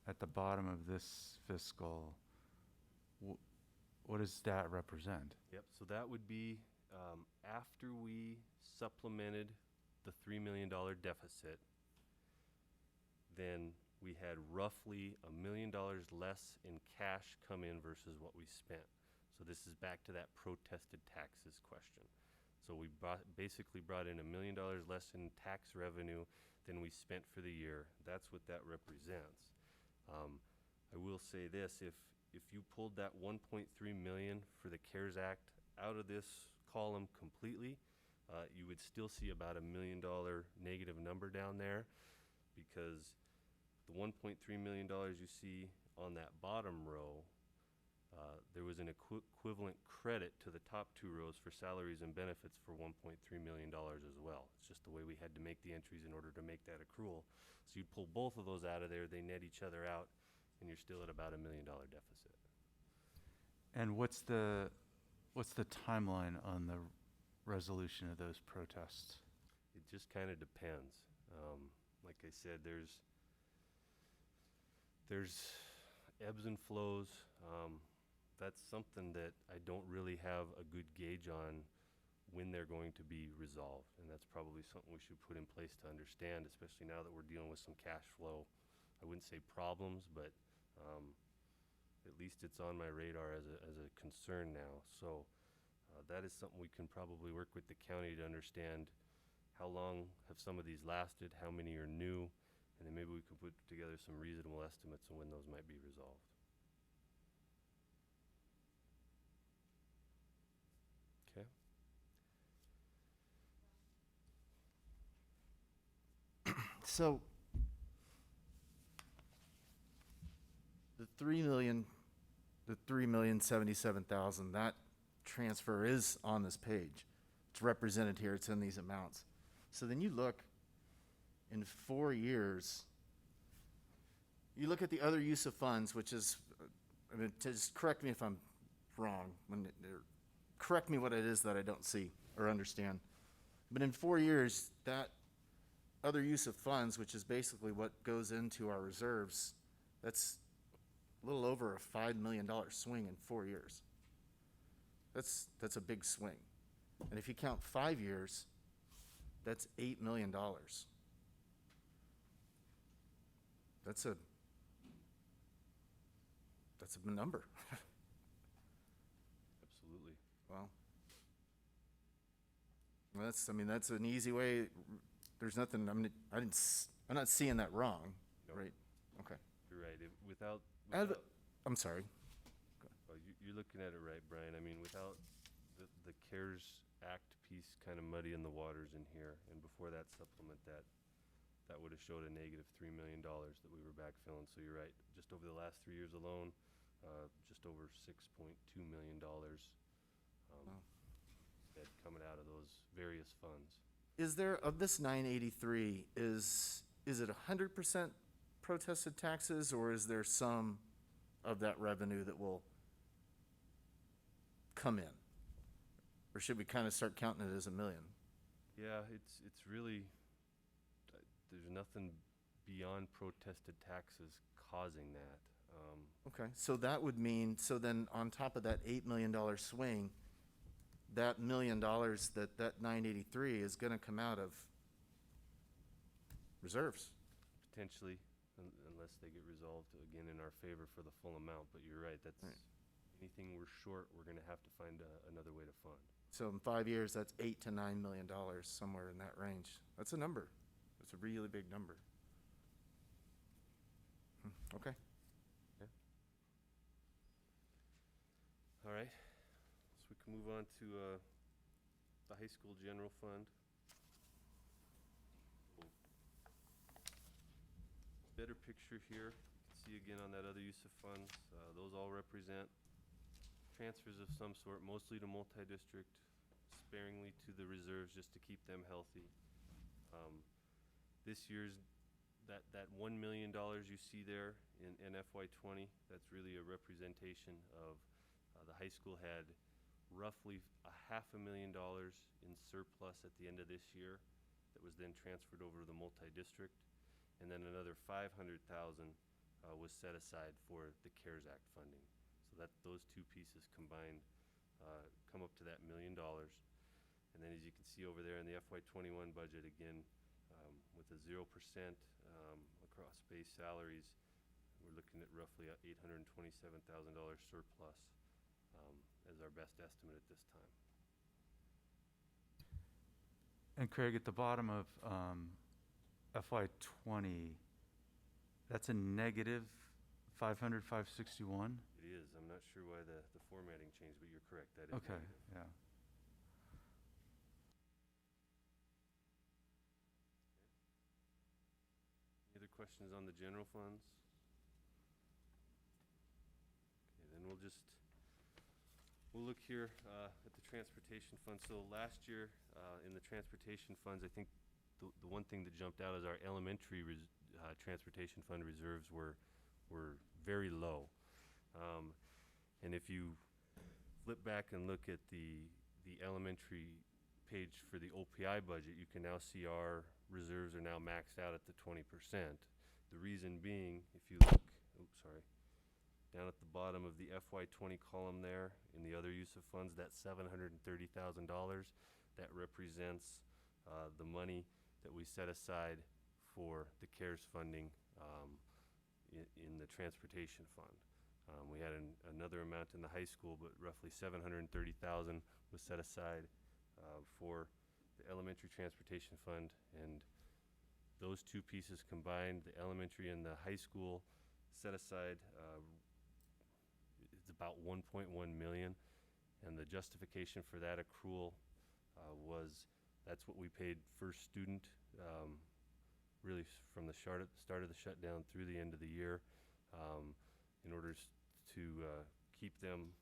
at the bottom of this fiscal, what does that represent? Yep, so that would be after we supplemented the $3 million deficit, then we had roughly $1 million less in cash come in versus what we spent. So this is back to that protested taxes question. So we basically brought in $1 million less in tax revenue than we spent for the year. That's what that represents. I will say this, if you pulled that 1.3 million for the CARES Act out of this column completely, you would still see about $1 million negative number down there, because the $1.3 million you see on that bottom row, there was an equivalent credit to the top two rows for salaries and benefits for $1.3 million as well. It's just the way we had to make the entries in order to make that accrual. So you'd pull both of those out of there, they net each other out, and you're still at about $1 million deficit. And what's the timeline on the resolution of those protests? It just kind of depends. Like I said, there's ebbs and flows. That's something that I don't really have a good gauge on when they're going to be resolved. And that's probably something we should put in place to understand, especially now that we're dealing with some cash flow. I wouldn't say problems, but at least it's on my radar as a concern now. So that is something we can probably work with the county to understand how long have some of these lasted, how many are new, and then maybe we can put together some reasonable estimates on when those might be resolved. Okay. So the 3,077,000, that transfer is on this page. It's represented here, it's in these amounts. So then you look in 4 years, you look at the other use of funds, which is, I mean, just correct me if I'm wrong, correct me what it is that I don't see or understand. But in 4 years, that other use of funds, which is basically what goes into our reserves, that's a little over a $5 million swing in 4 years. That's a big swing. And if you count 5 years, that's $8 million. That's a number. Absolutely. Well, that's an easy way. There's nothing, I'm not seeing that wrong, No. right? Okay. You're right. Without I'm sorry. you're looking at it right, Brian. I mean, without the CARES Act piece kind of muddying the waters in here, and before that supplement, that would have showed a negative $3 million that we were backfilling. So you're right. Just over the last 3 years alone, just over $6.2 million that coming out of those various funds. Is there, of this 983, is it 100% protested taxes, or is there some of that revenue that will come in? Or should we kind of start counting it as $1 million? Yeah, it's really, there's nothing beyond protested taxes causing that. Okay, so that would mean, so then on top of that $8 million swing, that $1 million that 983 is going to come out of reserves. Potentially, unless they get resolved again in our favor for the full amount. But you're right, that's anything we're short, we're going to have to find another way to fund. So in 5 years, that's $8 to $9 million, somewhere in that range. That's a number. That's a really big number. Okay. All right, so we can move on to the high school general fund. Better picture here. You can see again on that other use of funds. Those all represent transfers of some sort, mostly to multi-district, sparingly to the reserves just to keep them healthy. This year's that $1 million you see there in FY20, that's really a representation of the high school had roughly $500,000 in surplus at the end of this year that was then transferred over to the multi-district, and then another $500,000 was set aside for the CARES Act funding. So that those two pieces combined come up to that $1 million. And then as you can see over there in the FY21 budget, again, with a 0% across base salaries, we're looking at roughly a $827,000 surplus as our best estimate at this time. And Craig, at the bottom of FY20, that's a negative 500, 561? It is. I'm not sure why the formatting changed, but you're correct. That is Okay, negative. yeah. Any other questions on the general funds? Okay, then we'll look here at the transportation fund. So last year in the transportation funds, I think the one thing that jumped out is our elementary transportation fund reserves were very low. And if you flip back and look at the elementary page for the OPI budget, you can now see our reserves are now maxed out at the 20%. The reason being, if you look, down at the bottom of the FY20 column there, in the other use of funds, that $730,000, that represents the money that we set aside for the CARES funding in the transportation fund. We had another amount in the high school, but roughly $730,000 was set aside for the elementary transportation fund, and those two pieces combined, the elementary and the high school set aside, it's about $1.1 million, and the justification for that accrual was that's what we paid first student, really from the start of the shutdown through the end of the year, in order to keep them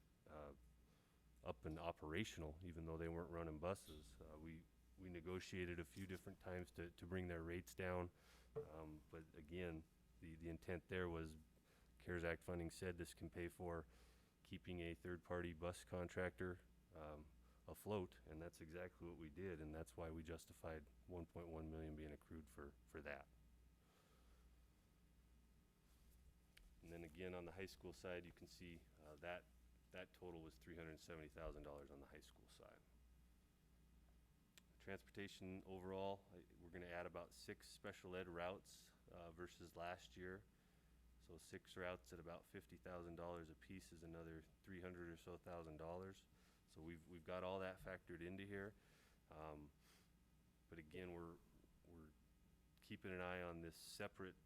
up and operational, even though they weren't running buses. We negotiated a few different times to bring their rates down, but again, the intent there was CARES Act funding said this can pay for keeping a third-party bus contractor afloat, and that's exactly what we did, and that's why we justified $1.1 million being accrued for that. And then again, on the high school side, you can see that total was $370,000 on the high school side. Transportation overall, we're going to add about 6 special ed routes versus last year. So 6 routes at about $50,000 a piece is another $300,000 or so. So we've got all that factored into here. But again, we're keeping an eye on this separate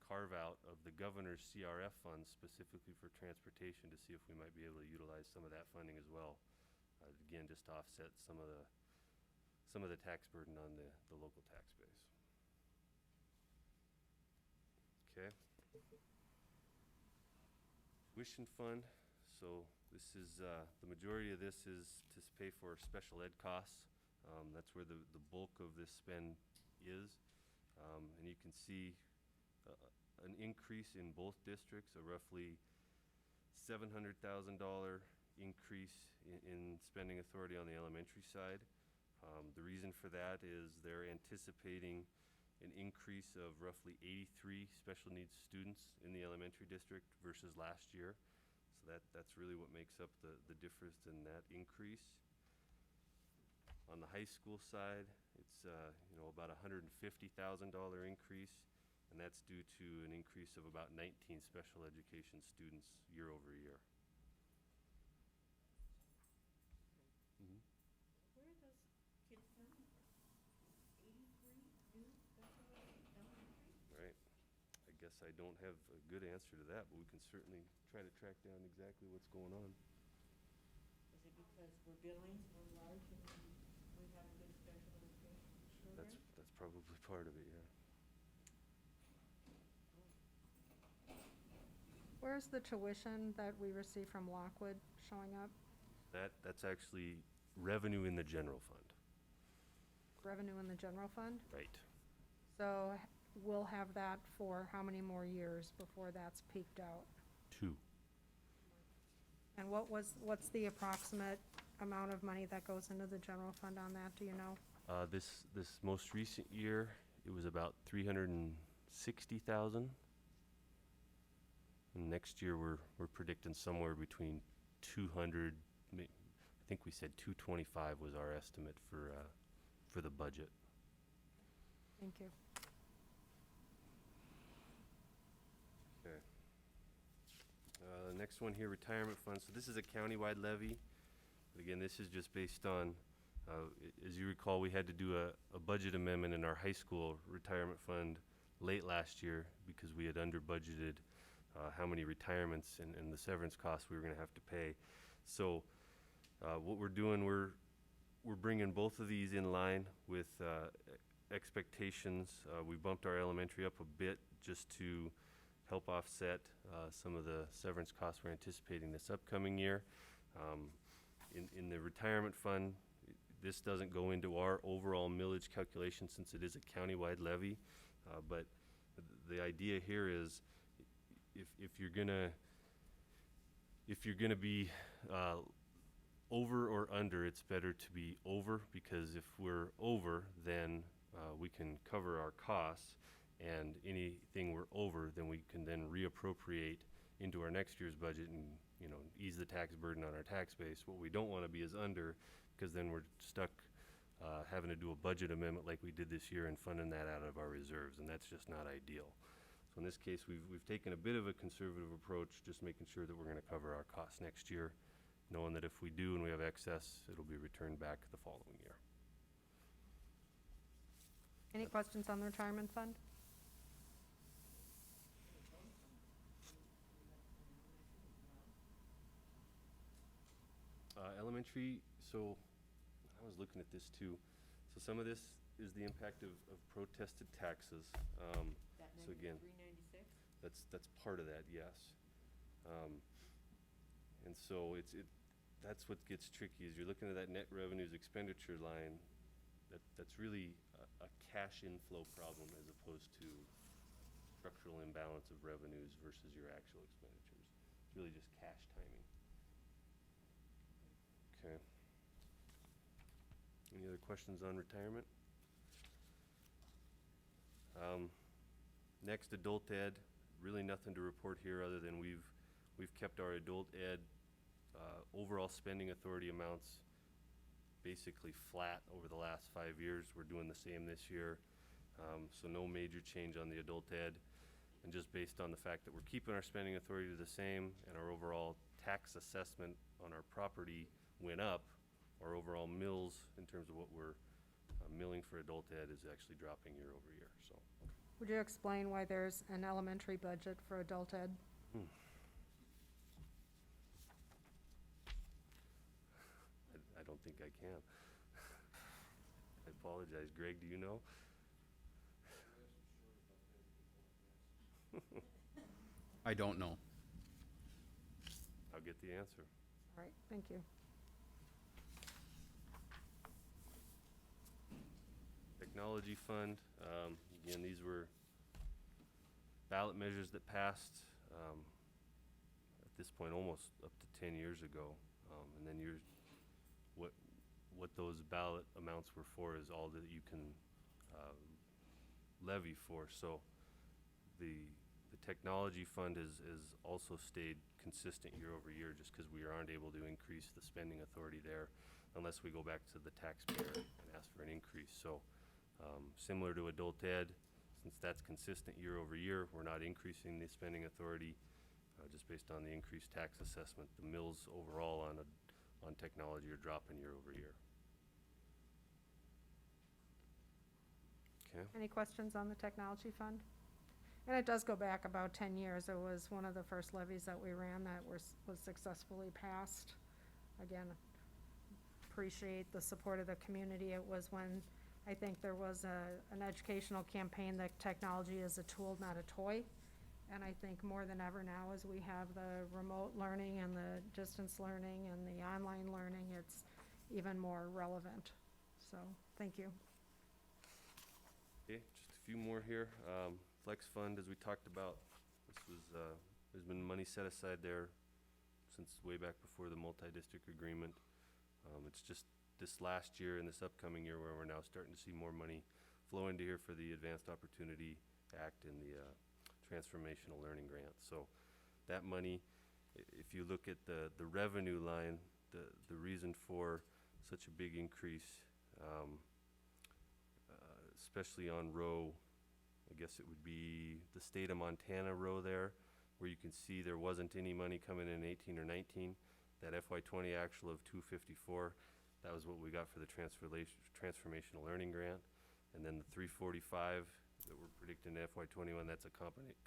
carve out of the governor's CRF funds specifically for transportation to see if we might be able to utilize some of that funding as well. Again, just to offset some of the tax burden on the local tax base. Okay. Tuition fund. So this is the majority of this is to pay for special ed costs. That's where the bulk of this spend is, and you can see an increase in both districts, a roughly $700,000 increase in spending authority on the elementary side. The reason for that is they're anticipating an increase of roughly 83 special needs students in the elementary district versus last year. So that's really what makes up the difference in that increase. On the high school side, it's about $150,000 increase, and that's due to an increase of about 19 special education students year over year. Mm-hmm. Where are those kids coming from? 83 new special elementary? Right. I guess I don't have a good answer to that, but we can certainly try to track down exactly what's going on. Is it because because we're billing, we're large, and we have a good special education program? That's probably part of it, yeah. Where's the tuition that we receive from Lockwood showing up? That's actually revenue in the general fund. Revenue in the general fund? Right. So we'll have that for how many more years before that's peaked out? 2. And what's the approximate amount of money that goes into the general fund on that, do you know? This most recent year, it was about 360,000. And next year, we're predicting somewhere between 200. I think we said 225 was our estimate for the budget. Thank you. Okay. Next one here, retirement fund. So this is a countywide levy. But again, this is just based on, as you recall, we had to do a budget amendment in our high school retirement fund late last year because we had under budgeted how many retirements and the severance costs we were going to have to pay. So what we're doing, we're bringing both of these in line with expectations. We bumped our elementary up a bit just to help offset some of the severance costs we're anticipating this upcoming year. In the retirement fund, this doesn't go into our overall millage calculation since it is a countywide levy, but the idea here is if you're gonna be over or under, it's better to be over, because if we're over, then we can cover our costs, and anything we're over, then we can then reappropriate into our next year's budget and, you know, ease the tax burden on our tax base. What we don't want to be is under, because then we're stuck having to do a budget amendment like we did this year and funding that out of our reserves, and that's just not ideal. So in this case, we've taken a bit of a conservative approach, just making sure that we're going to cover our costs next year, knowing that if we do and we have excess, it'll be returned back the following year. Any questions on the retirement fund? Elementary, so I was looking at this too. So some of this is the impact of protested taxes. So again, that's part of that, yes. And so that's what gets tricky, is you're looking at that net revenues expenditure line. That's really a cash inflow problem as opposed to structural imbalance of revenues versus your actual expenditures. It's really just cash timing. Okay. Any other questions on retirement? Next, adult ed. Really nothing to report here other than we've kept our adult ed overall spending authority amounts basically flat over the last 5 years. We're doing the same this year. So no major change on the adult ed. And just based on the fact that we're keeping our spending authority the same and our overall tax assessment on our property went up, our overall mills in terms of what we're milling for adult ed is actually dropping year over year. So, Would you explain why there's an elementary budget for adult ed? I don't think I can. I apologize. Greg, do you know? I don't know. I'll get the answer. All right, thank you. Technology fund, again, these were ballot measures that passed at this point almost up to 10 years ago. And then what those ballot amounts were for is all that you can levy for. So the technology fund has also stayed consistent year over year, just because we aren't able to increase the spending authority there unless we go back to the taxpayer and ask for an increase. So similar to adult ed, since that's consistent year over year, we're not increasing the spending authority just based on the increased tax assessment. The mills overall on technology are dropping year over year. Okay. Any questions on the technology fund? And it does go back about 10 years. It was one of the first levies that we ran that was successfully passed. Again, appreciate the support of the community. It was when I think there was an educational campaign that technology is a tool, not a toy. And I think more than ever now, as we have the remote learning and the distance learning and the online learning, it's even more relevant. So, thank you. Okay, just a few more here. Flex fund, as we talked about, this was, there's been money set aside there since way back before the multi-district agreement. It's just this last year and this upcoming year where we're now starting to see more money flow into here for the Advanced Opportunity Act and the Transformational Learning Grant. So that money, if you look at the revenue line, the reason for such a big increase, especially on row, I guess it would be the state of Montana row there, where you can see there wasn't any money coming in 18 or 19. That FY20 actual of 254, that was what we got for the Transformational Learning Grant. And then the 345 that we're predicting in FY21, that's a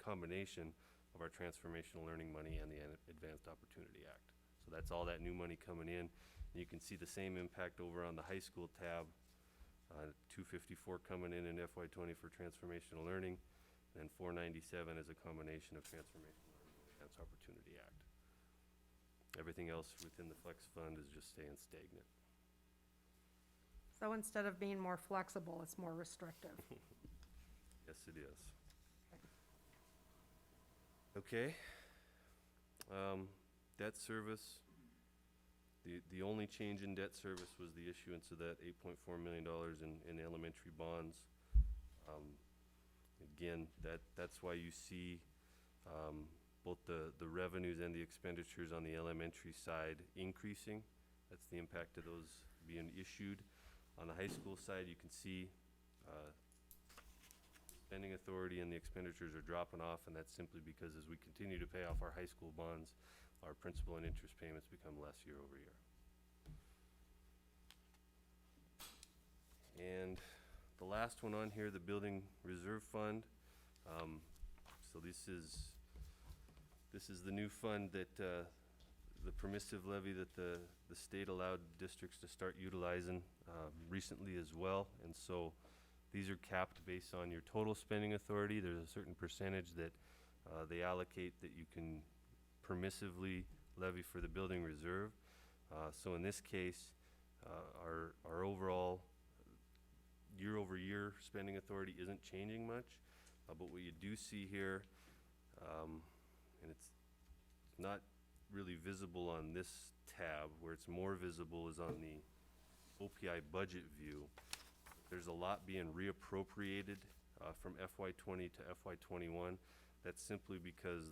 combination of our Transformational Learning money and the Advanced Opportunity Act. So that's all that new money coming in. And you can see the same impact over on the high school tab. 254 coming in FY20 for Transformational Learning, and 497 is a combination of Transformational Learning and Advanced Opportunity Act. Everything else within the Flex Fund is just staying stagnant. So instead of being more flexible, it's more restrictive. Yes, it is. Okay. Debt service. The only change in debt service was the issuance of that $8.4 million in elementary bonds. Again, that's why you see both the revenues and the expenditures on the elementary side increasing. That's the impact of those being issued. On the high school side, you can see spending authority and the expenditures are dropping off, and that's simply because as we continue to pay off our high school bonds, our principal and interest payments become less year over year. And the last one on here, the Building Reserve Fund. So this is the new fund that the permissive levy that the state allowed districts to start utilizing recently as well. And so these are capped based on your total spending authority. There's a certain percentage that they allocate that you can permissively levy for the building reserve. So in this case, our overall year-over-year spending authority isn't changing much, but what you do see here, and it's not really visible on this tab, where it's more visible is on the OPI budget view. There's a lot being reappropriated from FY20 to FY21. That's simply because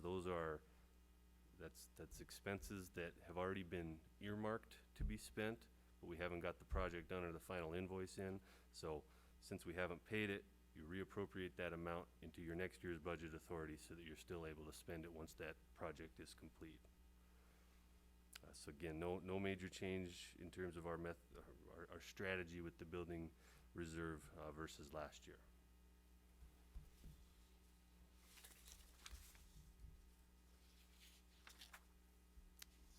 that's expenses that have already been earmarked to be spent, but we haven't got the project done or the final invoice in. So since we haven't paid it, you reappropriate that amount into your next year's budget authority so that you're still able to spend it once that project is complete. So again, no major change in terms of our strategy with the building reserve versus last year.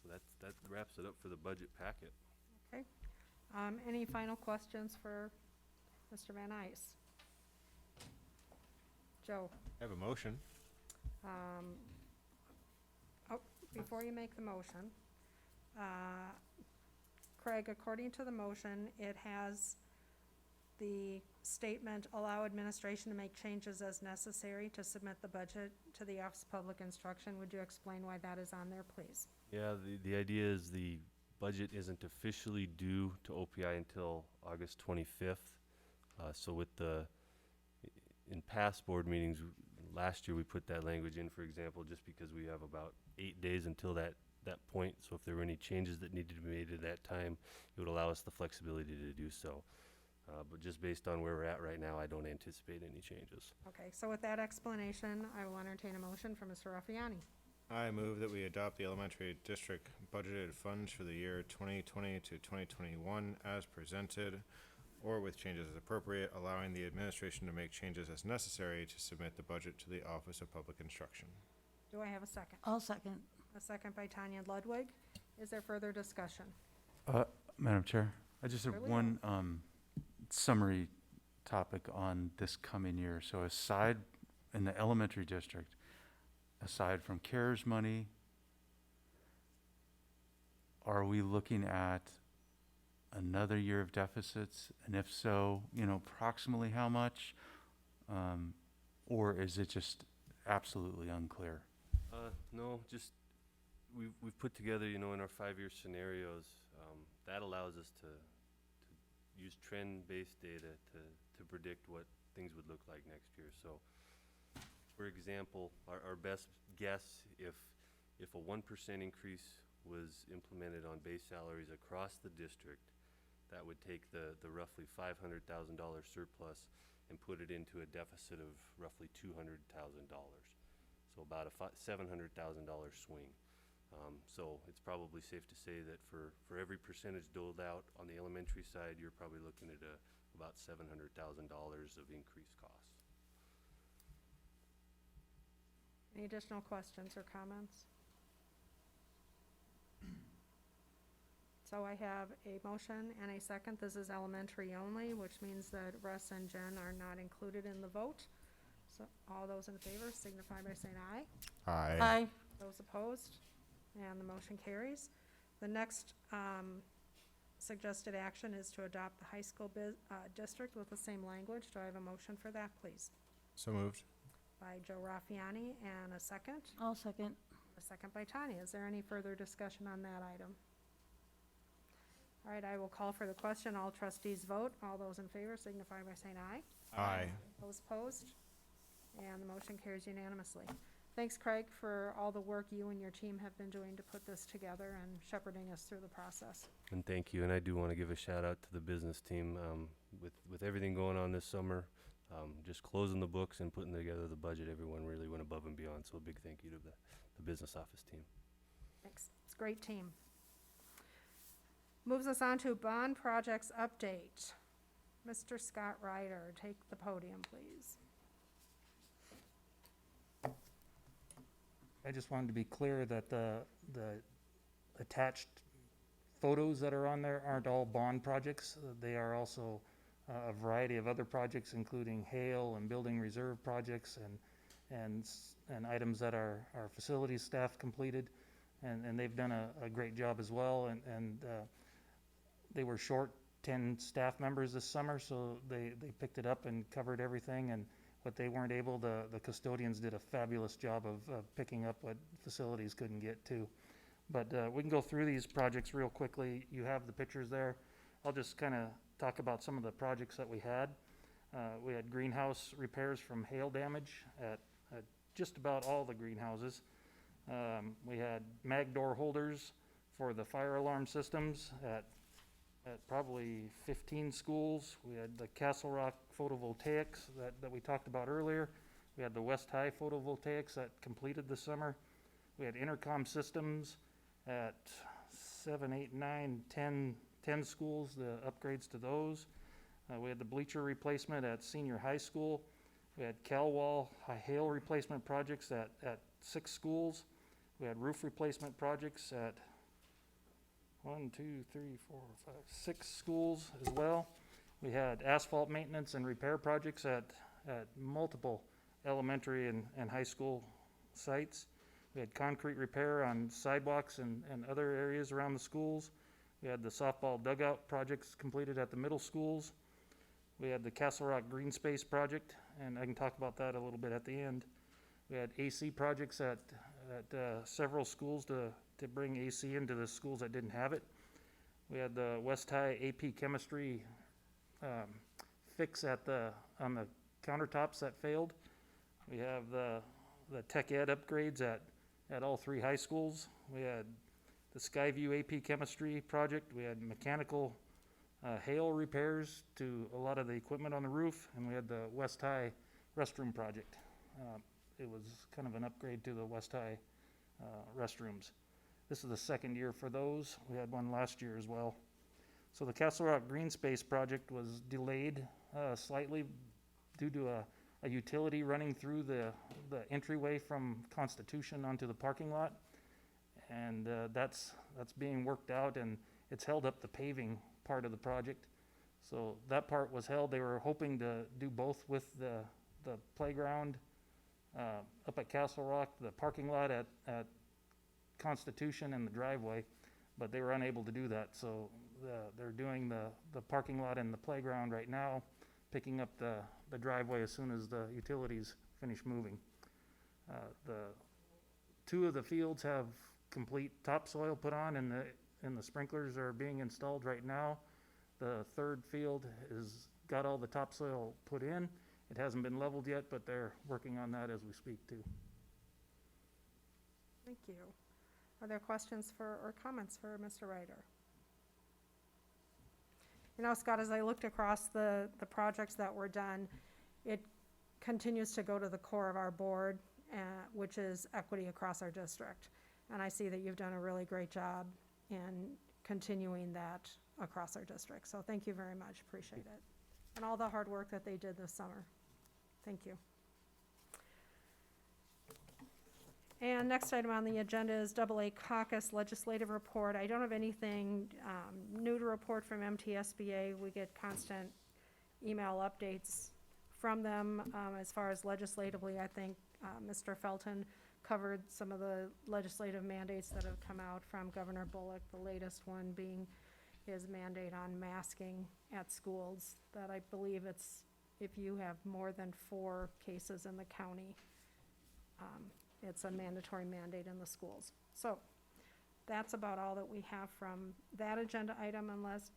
So that wraps it up for the budget packet. Okay. Any final questions for Mr. Van Ice? Joe? I have a motion. Before you make the motion, Craig, according to the motion, it has the statement, allow administration to make changes as necessary to submit the budget to the Office of Public Instruction. Would you explain why that is on there, please? Yeah, the idea is the budget isn't officially due to OPI until August 25th. So in past board meetings, last year we put that language in, for example, just because we have about 8 days until that point. So if there were any changes that needed to be made at that time, it would allow us the flexibility to do so. But just based on where we're at right now, I don't anticipate any changes. Okay, so with that explanation, I will entertain a motion from Mr. Raffiani. I move that we adopt the elementary district budgeted funds for the year 2020 to 2021 as presented, or with changes as appropriate, allowing the administration to make changes as necessary to submit the budget to the Office of Public Instruction. Do I have a second? I'll second. A second by Tanya Ludwig. Is there further discussion? Madam Chair, I just have There we one summary topic on this coming year. So aside, in the elementary district, aside from CARES money, are we looking at another year of deficits? And if so, approximately how much? Or is it just absolutely unclear? No, just we've put together, in our 5-year scenarios, that allows us to use trend-based data to predict what things would look like next year. So, for example, our best guess, if a 1% increase was implemented on base salaries across the district, that would take the roughly $500,000 surplus and put it into a deficit of roughly $200,000. So about a $700,000 swing. So it's probably safe to say that for every percentage doled out on the elementary side, you're probably looking at about $700,000 of increased costs. Any additional questions or comments? So I have a motion and a second. This is elementary only, which means that Russ and Jen are not included in the vote. So all those in favor signify by saying aye. Aye. Aye. Those opposed? And the motion carries. The next suggested action is to adopt the high school district with the same language. Do I have a motion for that, please? So moved. By Joe Raffiani, and a second. I'll second. A second by Tanya. Is there any further discussion on that item? All right, I will call for the question. All trustees vote. All those in favor signify by saying aye. Aye. Those opposed? And the motion carries unanimously. Thanks, Craig, for all the work you and your team have been doing to put this together and shepherding us through the process. And thank you. And I do want to give a shout out to the business team with everything going on this summer. Just closing the books and putting together the budget, everyone really went above and beyond. So a big thank you to the business office team. Thanks. It's a great team. Moves us on to bond projects update. Mr. Scott Ryder, take the podium, please. I just wanted to be clear that the attached photos that are on there aren't all bond projects. They are also a variety of other projects, including hail and building reserve projects and items that our facilities staff completed. And they've done a great job as well. And they were short 10 staff members this summer, so they picked it up and covered everything. And what they weren't able, the custodians did a fabulous job of picking up what facilities couldn't get to. But we can go through these projects real quickly. You have the pictures there. I'll just kind of talk about some of the projects that we had. We had greenhouse repairs from hail damage at just about all the greenhouses. We had mag door holders for the fire alarm systems at probably 15 schools. We had the Castle Rock photovoltaics that we talked about earlier. We had the West High photovoltaics that completed this summer. We had intercom systems at 7, 8, 9, 10 schools, the upgrades to those. We had the bleacher replacement at senior high school. We had CalWall hail replacement projects at 6 schools. We had roof replacement projects at 6 schools as well. We had asphalt maintenance and repair projects at multiple elementary and high school sites. We had concrete repair on sidewalks and other areas around the schools. We had the softball dugout projects completed at the middle schools. We had the Castle Rock Green Space project, and I can talk about that a little bit at the end. We had AC projects at several schools to bring AC into the schools that didn't have it. We had the West High AP chemistry fix on the countertops that failed. We have the tech ed upgrades at all 3 high schools. We had the Skyview AP chemistry project. We had mechanical hail repairs to a lot of the equipment on the roof, and we had the West High restroom project. It was kind of an upgrade to the West High restrooms. This is the second year for those. We had one last year as well. So the Castle Rock Green Space project was delayed slightly due to a utility running through the entryway from Constitution onto the parking lot. And that's being worked out, and it's held up the paving part of the project. So that part was held. They were hoping to do both with the playground up at Castle Rock, the parking lot at Constitution, and the driveway, but they were unable to do that. So they're doing the parking lot and the playground right now, picking up the driveway as soon as the utilities finish moving. The two of the fields have complete topsoil put on, and the sprinklers are being installed right now. The third field has got all the topsoil put in. It hasn't been leveled yet, but they're working on that as we speak too. Thank you. Are there questions or comments for Mr. Ryder? You know, Scott, as I looked across the projects that were done, it continues to go to the core of our board, which is equity across our district. And I see that you've done a really great job in continuing that across our district. So thank you very much, appreciate it. And all the hard work that they did this summer. Thank you. And next item on the agenda is AA Caucus Legislative Report. I don't have anything new to report from MTSBA. We get constant email updates from them. As far as legislatively, I think Mr. Felton covered some of the legislative mandates that have come out from Governor Bullock, the latest one being his mandate on masking at schools, that I believe it's if you have more than 4 cases in the county, it's a mandatory mandate in the schools. So that's about all that we have from that agenda item, unless,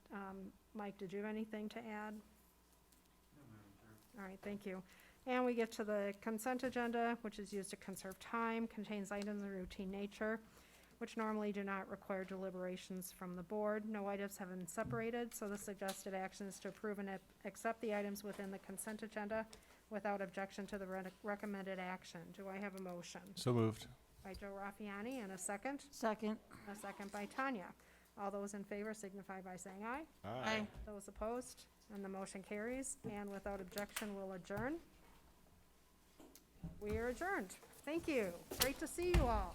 Mike, did you have anything to add? No, Madam Chair. All right, thank you. And we get to the consent agenda, which is used to conserve time, contains items of routine nature, which normally do not require deliberations from the board. No items have been separated, so the suggested action is to approve and accept the items within the consent agenda without objection to the recommended action. Do I have a motion? So moved. By Joe Raffiani, and a second? Second. And a second by Tanya. All those in favor signify by saying aye. Aye. Those opposed, and the motion carries, and without objection, we'll adjourn. We are adjourned. Thank you. Great to see you all.